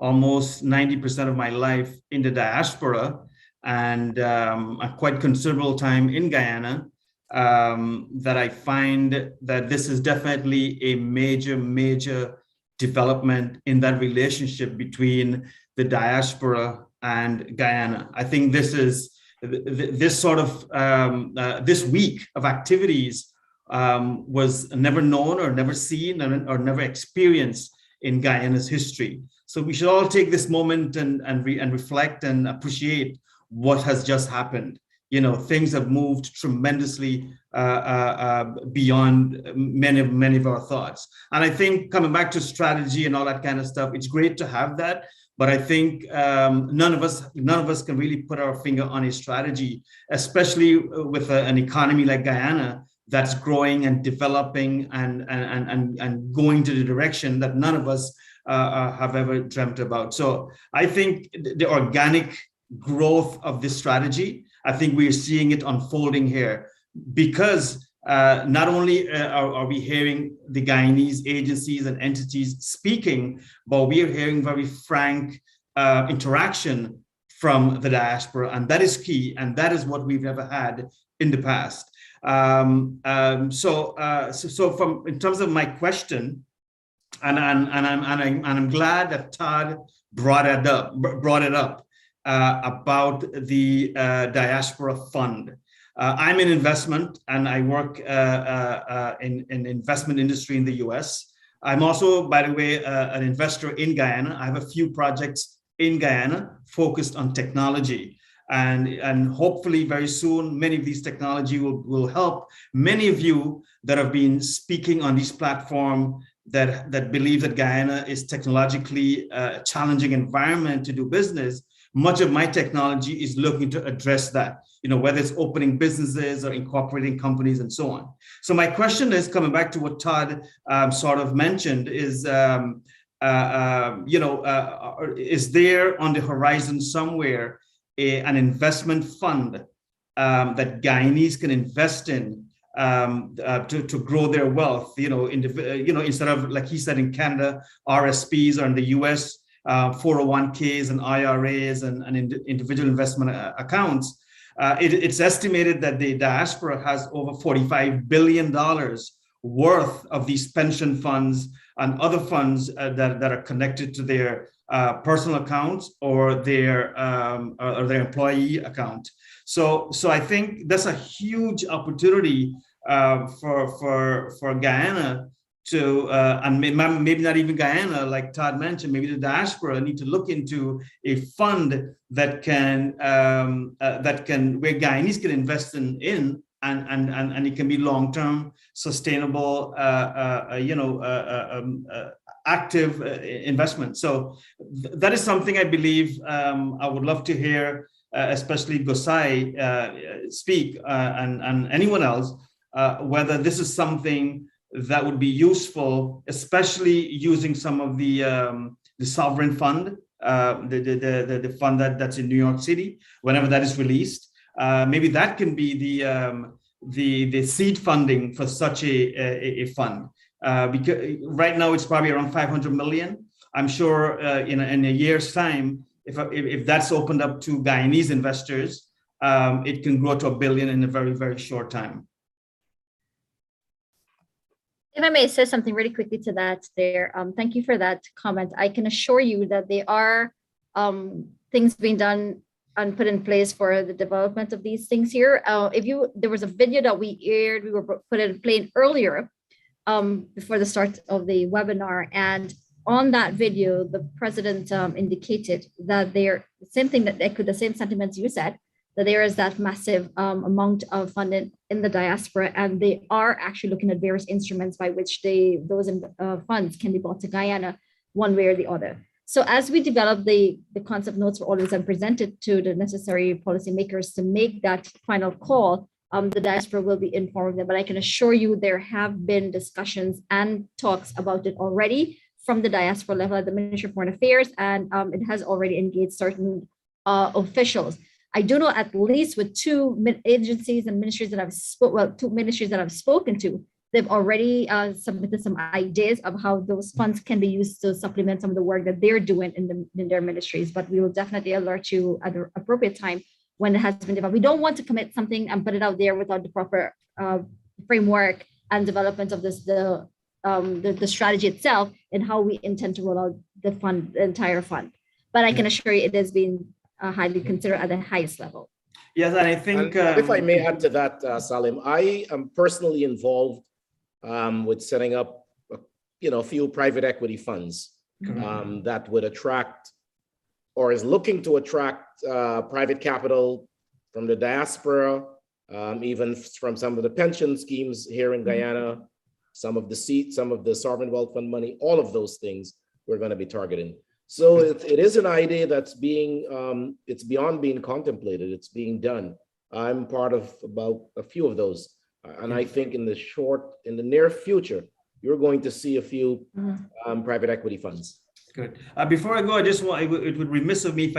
Speaker 16: almost 90% of my life in the diaspora and a quite considerable time in Guyana, that I find that this is definitely a major development in that relationship between the diaspora and Guyana. I think this is this sort of this week of activities was never known or never seen or never experienced in Guyana's history. So we should all take this moment and reflect and appreciate what has just happened. You know, things have moved tremendously beyond many of our thoughts. And I think coming back to strategy and all that kind of stuff, it's great to have that. But I think none of us can really put our finger on a strategy, especially with an economy like Guyana that's growing and developing and going to the direction that none of us have ever dreamt about. So I think the organic growth of this strategy, I think we are seeing it unfolding here, because not only are we hearing the Guyanese agencies and entities speaking, but we are hearing very frank interaction from the diaspora, and that is key, and that is what we've never had in the past. So from in terms of my question, and I'm glad that Todd brought it up about the diaspora fund. I'm in investment and I work in investment industry in the US. I'm also, by the way, an investor in Guyana. I have a few projects in Guyana focused on technology. And hopefully very soon, many of these technology will help many of you that have been speaking on this platform that believe that Guyana is technologically a challenging environment to do business. Much of my technology is looking to address that, you know, whether it's opening businesses or incorporating companies and so on. So my question is, coming back to what Todd sort of mentioned, is, is there on the horizon somewhere an investment fund that Guyanese can invest in to grow their wealth? Instead of, like he said, in Canada, RSPs, or in the US, 401ks and IRAs and individual investment accounts. It's estimated that the diaspora has over $45 billion worth of these pension funds and other funds that are connected to their personal accounts or their employee account. So I think that's a huge opportunity for Guyana to, and maybe not even Guyana, like Todd mentioned, maybe the diaspora need to look into a fund that can where Guyanese can invest in and it can be long-term, sustainable, active investment. So that is something I believe I would love to hear, especially Gosai speak, and anyone else, whether this is something that would be useful, especially using some of the sovereign fund, the fund that's in New York City, whenever that is released. Maybe that can be the seed funding for such a fund. Because right now it's probably around 500 million. I'm sure in a year's time, if that's opened up to Guyanese investors, it can grow to $1 billion in a very, very short time.
Speaker 1: If I may say something really quickly to that there, thank you for that comment. I can assure you that there are things being done and put in place for the development of these things here. There was a video that we aired, we were playing earlier before the start of the webinar, and on that video, the president indicated that the same sentiments you said, that there is that massive amount of funding in the diaspora, and they are actually looking at various instruments by which those funds can be brought to Guyana one way or the other. So as we develop the concept notes for all this and present it to the necessary policymakers to make that final call, the diaspora will be informed of them. But I can assure you there have been discussions and talks about it already from the diaspora level at the Ministry of Foreign Affairs, and it has already engaged certain officials. I do know at least with two agencies and ministries that I've two ministries that I've spoken to, they've already submitted some ideas of how those funds can be used to supplement some of the work that they're doing in their ministries. But we will definitely alert you at the appropriate time when it has been developed. We don't want to commit something and put it out there without the proper framework and development of the strategy itself and how we intend to roll out the entire fund. But I can assure you it has been highly considered at the highest level.
Speaker 16: Yes, and I think
Speaker 4: if I may add to that, Salim, I am personally involved with setting up, a few private equity funds that would attract or is looking to attract private capital from the diaspora, even from some of the pension schemes here in Guyana, some of the sovereign wealth fund money, all of those things we're going to be targeting. So it is an idea that's it's beyond being contemplated, it's being done. I'm part of about a few of those. And I think in the near future, you're going to see a few private equity funds.
Speaker 16: Good. Before I go, I just want, it would be remiss of me if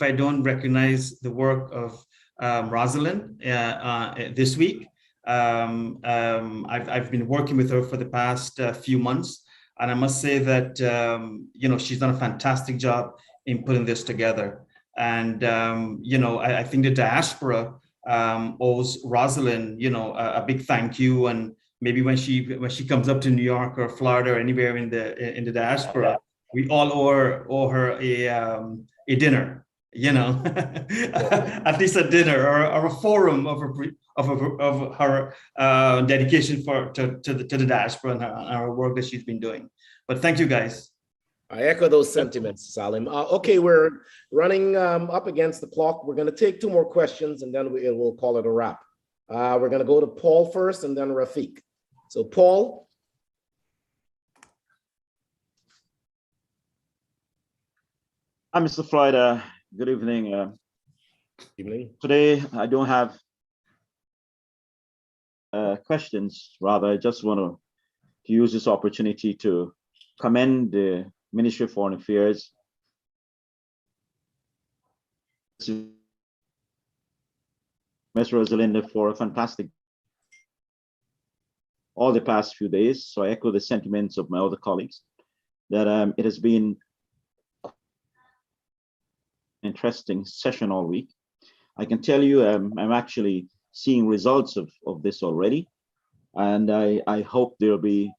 Speaker 16: I don't recognize the work of Rosalind this week. I've been working with her for the past few months, and I must say that she's done a fantastic job in putting this together. And I think the diaspora owes Rosalind a big thank you. And maybe when she comes up to New York or Florida or anywhere in the diaspora, we all owe her a dinner, at least a dinner or a forum of her dedication to the diaspora and our work that she's been doing. But thank you, guys.
Speaker 4: I echo those sentiments, Salim. Okay, we're running up against the clock. We're going to take 2 more questions and then we'll call it a wrap. We're going to go to Paul first and then Rafiq. So Paul.
Speaker 17: Hi, Mr. Floyd. Good evening.
Speaker 4: Evening.
Speaker 17: Today, I don't have questions. Rather, I just want to use this opportunity to commend the Ministry of Foreign Affairs, Ms. Rosalinda, for a fantastic all the past few days. So I echo the sentiments of my other colleagues that it has been interesting session all week. I can tell you I'm actually seeing results of this already, and I hope there'll be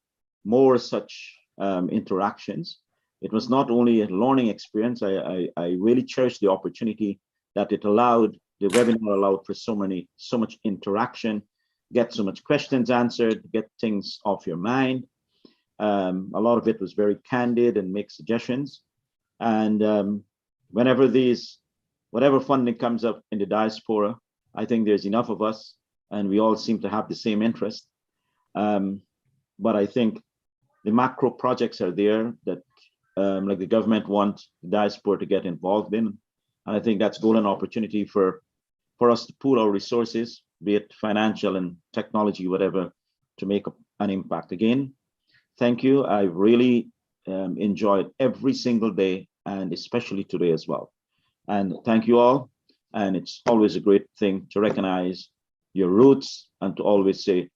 Speaker 17: more such interactions. It was not only a learning experience. I really cherish the opportunity that it allowed, the webinar allowed for so much interaction, get so much questions answered, get things off your mind. A lot of it was very candid and make suggestions. And whatever funding comes up in the diaspora, I think there's enough of us and we all seem to have the same interest. But I think the macro projects are there that like the government wants the diaspora to get involved in. And I think that's golden opportunity for us to pool our resources, be it financial and technology, whatever, to make an impact. Again, thank you. I really enjoyed every single day, and especially today as well. And thank you all. And it's always a great thing to recognize your roots and to always say,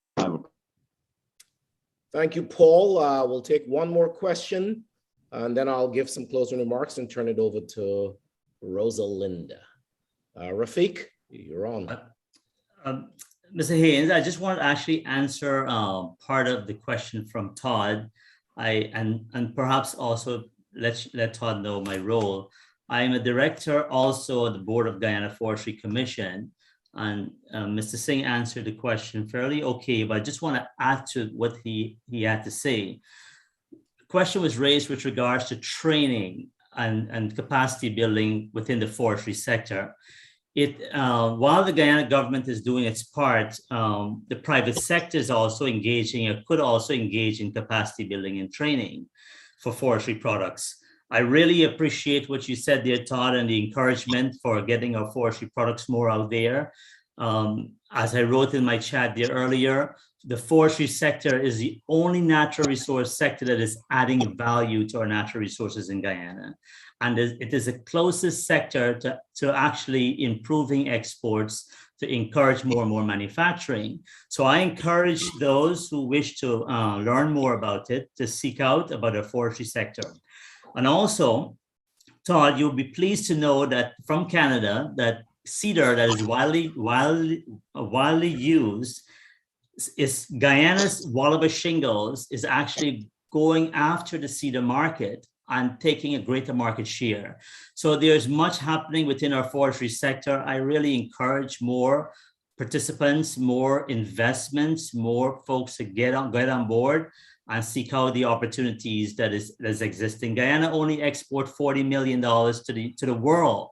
Speaker 4: Thank you, Paul. We'll take 1 more question, and then I'll give some closing remarks and turn it over to Rosalinda. Rafiq, you're on.
Speaker 13: Mr. Haynes, I just want to actually answer part of the question from Todd. And perhaps also let Todd know my role. I'm a director also on the board of Guyana Forestry Commission. And Mr. Singh answered the question fairly okay, but I just want to add to what he had to say. The question was raised with regards to training and capacity building within the forestry sector. While the Guyana government is doing its part, the private sector is also engaging or could also engage in capacity building and training for forestry products. I really appreciate what you said there, Todd, and the encouragement for getting our forestry products more out there. As I wrote in my chat there earlier, the forestry sector is the only natural resource sector that is adding value to our natural resources in Guyana. And it is the closest sector to actually improving exports to encourage more and more manufacturing. So I encourage those who wish to learn more about it to seek out about the forestry sector. And also, Todd, you'll be pleased to know that from Canada, that cedar that is widely used is Guyana's Wallaby shingles is actually going after the cedar market and taking a greater market share. So there's much happening within our forestry sector. I really encourage more participants, more investments, more folks to get on board and seek out the opportunities that is existing. Guyana only export $40 million to the world.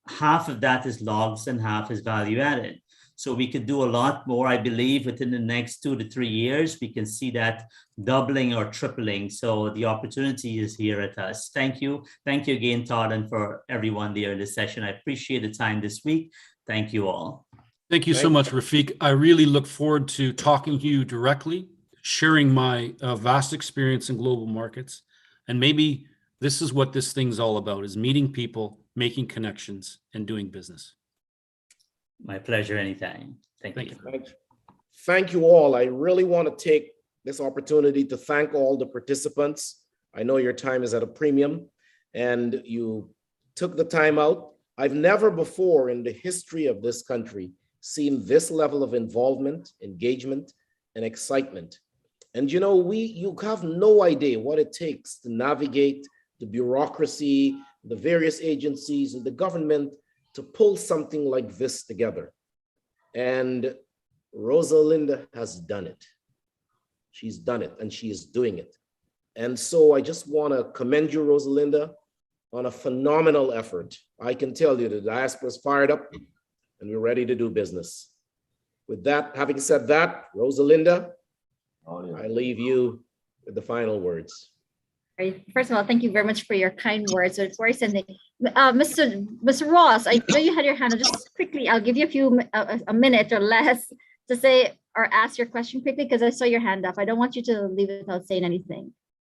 Speaker 13: Half of that is logs and half is value added. So we could do a lot more. I believe within the next 2 to 3 years, we can see that doubling or tripling. So the opportunity is here at us. Thank you. Thank you again, Todd, and for everyone there in this session. I appreciate the time this week. Thank you all.
Speaker 15: Thank you so much, Rafiq. I really look forward to talking to you directly, sharing my vast experience in global markets. And maybe this is what this thing's all about, is meeting people, making connections, and doing business.
Speaker 13: My pleasure anytime. Thank you.
Speaker 4: Thank you all. I really want to take this opportunity to thank all the participants. I know your time is at a premium and you took the time out. I've never before in the history of this country seen this level of involvement, engagement, and excitement. And you know, you have no idea what it takes to navigate the bureaucracy, the various agencies and the government to pull something like this together. And Rosalinda has done it. She's done it and she is doing it. And so I just want to commend you, Rosalinda, on a phenomenal effort. I can tell you the diaspora is fired up and we're ready to do business. With that, having said that, Rosalinda, I leave you with the final words.
Speaker 1: First of all, thank you very much for your kind words. So before I send it, Mr. Ross, I know you had your hand up. Just quickly, I'll give you a minute or less to say or ask your question quickly because I saw your hand up. I don't want you to leave it without saying anything.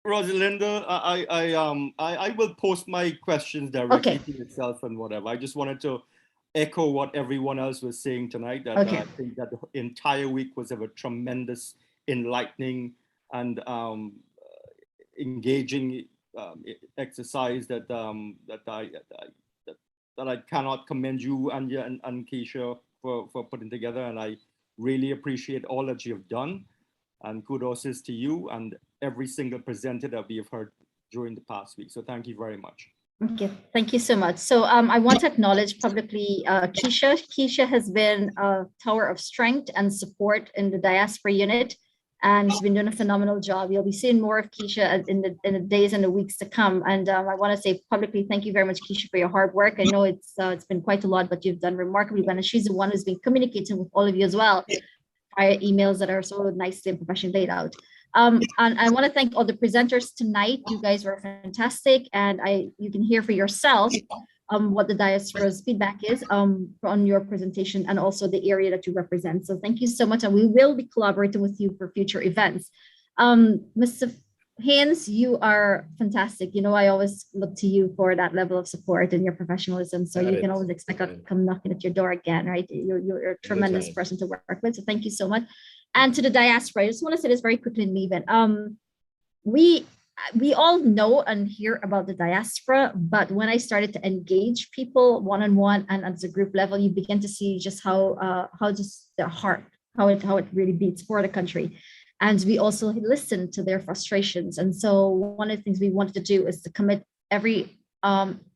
Speaker 3: Rosalinda, I will post my questions directly to yourself and whatever. I just wanted to echo what everyone else was saying tonight. That I think that the entire week was of a tremendous enlightening and engaging exercise that I cannot commend you and Keisha for putting together, and I really appreciate all that you have done, and kudos is to you and every single presenter that we have heard during the past week. So thank you very much.
Speaker 1: Okay, thank you so much. So I want to acknowledge publicly Keisha. Keisha has been a tower of strength and support in the diaspora unit. And she's been doing a phenomenal job. You'll be seeing more of Keisha in the days and the weeks to come. And I want to say publicly, thank you very much, Keisha, for your hard work. I know it's been quite a lot, but you've done remarkably well. And she's the one who's been communicating with all of you as well via emails that are so nicely and professionally laid out. And I want to thank all the presenters tonight. You guys were fantastic, and you can hear for yourself what the diaspora's feedback is on your presentation and also the area that you represent. So thank you so much, and we will be collaborating with you for future events. Mr. Haynes, you are fantastic. You know, I always look to you for that level of support and your professionalism. So you can always expect us to come knocking at your door again, right? You're a tremendous person to work with. So thank you so much. And to the diaspora, I just want to say this very quickly and leave it. We all know and hear about the diaspora, but when I started to engage people one-on-one and at the group level, you begin to see just how just their heart, how it really beats for the country. And we also listen to their frustrations. And so one of the things we wanted to do is to commit every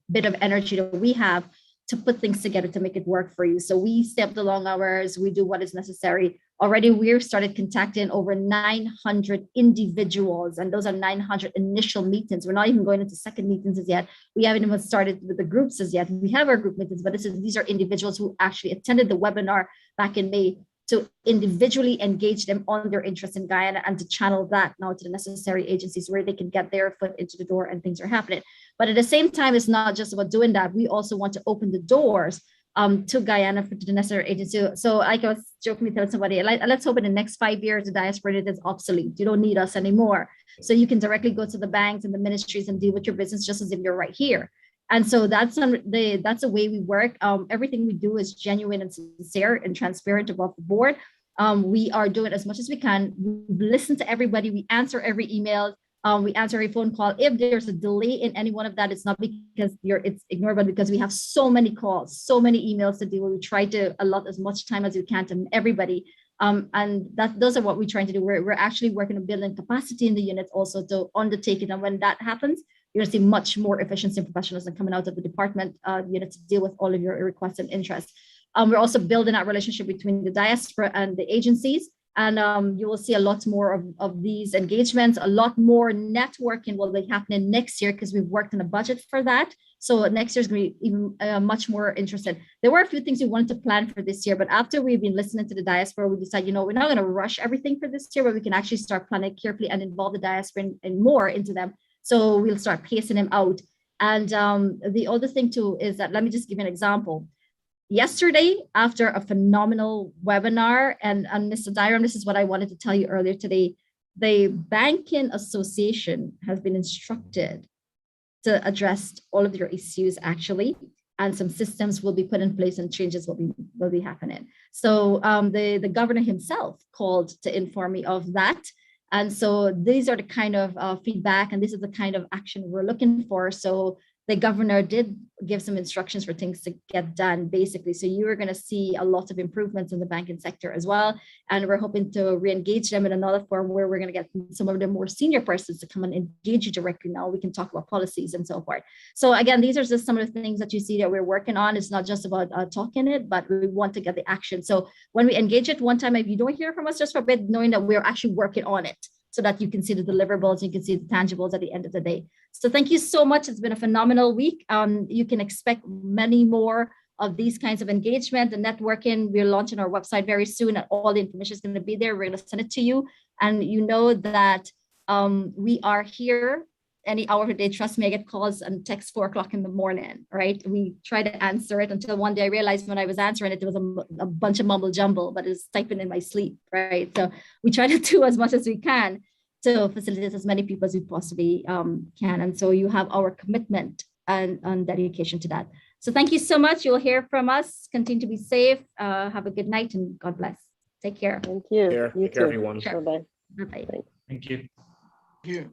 Speaker 1: bit of energy that we have to put things together to make it work for you. So we stay up the long hours, we do what is necessary. Already we've started contacting over 900 individuals, and those are 900 initial meetings. We're not even going into second meetings as yet. We haven't even started with the groups as yet. We have our group meetings, but these are individuals who actually attended the webinar back in May to individually engage them on their interest in Guyana and to channel that now to the necessary agencies where they can get their foot into the door and things are happening. But at the same time, it's not just about doing that. We also want to open the doors to Guyana for the necessary agency. So like I was jokingly telling somebody, let's hope in the next 5 years, the diaspora is obsolete. You don't need us anymore. So you can directly go to the banks and the ministries and deal with your business just as if you're right here. And so that's the way we work. Everything we do is genuine and sincere and transparent above the board. We are doing as much as we can. We listen to everybody. We answer every email. We answer every phone call. If there's a delay in any one of that, it's not because it's ignored, but because we have so many calls, so many emails to deal with. We try to allot as much time as we can to everybody. And those are what we're trying to do. We're actually working on building capacity in the units also to undertake it. And when that happens, you're going to see much more efficiency and professionalism coming out of the department unit to deal with all of your requests and interests. We're also building that relationship between the diaspora and the agencies. And you will see a lot more of these engagements. A lot more networking will be happening next year because we've worked on a budget for that. So next year is going to be even much more interested. There were a few things we wanted to plan for this year, but after we've been listening to the diaspora, we decided, we're not going to rush everything for this year, but we can actually start planning carefully and involve the diaspora and more into them. So we'll start pacing them out. And the other thing too is that, let me just give you an example. Yesterday, after a phenomenal webinar, and Mr. Dyram, this is what I wanted to tell you earlier today, the Banking Association has been instructed to address all of your issues actually, and some systems will be put in place and changes will be happening. So the governor himself called to inform me of that. And so these are the kind of feedback, and this is the kind of action we're looking for. So the governor did give some instructions for things to get done, basically. So you are going to see a lot of improvements in the banking sector as well. And we're hoping to re-engage them in another forum where we're going to get some of the more senior persons to come and engage you directly. Now we can talk about policies and so forth. So again, these are just some of the things that you see that we're working on. It's not just about talking it, but we want to get the action. So when we engage it one time, if you don't hear from us just for a bit, knowing that we're actually working on it, so that you can see the deliverables, you can see the tangibles at the end of the day. So thank you so much. It's been a phenomenal week. You can expect many more of these kinds of engagement and networking. We're launching our website very soon, and all the information is going to be there. We're going to send it to you. And you know that we are here any hour of the day. Trust me, I get calls and texts 4 o'clock in the morning, right? We try to answer it until one day I realized when I was answering it, there was a bunch of mumble jumble, but it's typing in my sleep, right? So we try to do as much as we can to facilitate as many people as we possibly can. And so you have our commitment and dedication to that. So thank you so much. You'll hear from us. Continue to be safe. Have a good night and God bless. Take care.
Speaker 2: Thank you.
Speaker 4: Take care, everyone.
Speaker 1: Sure.
Speaker 2: Bye-bye.
Speaker 1: Bye-bye.
Speaker 6: Thank you.
Speaker 10: Here.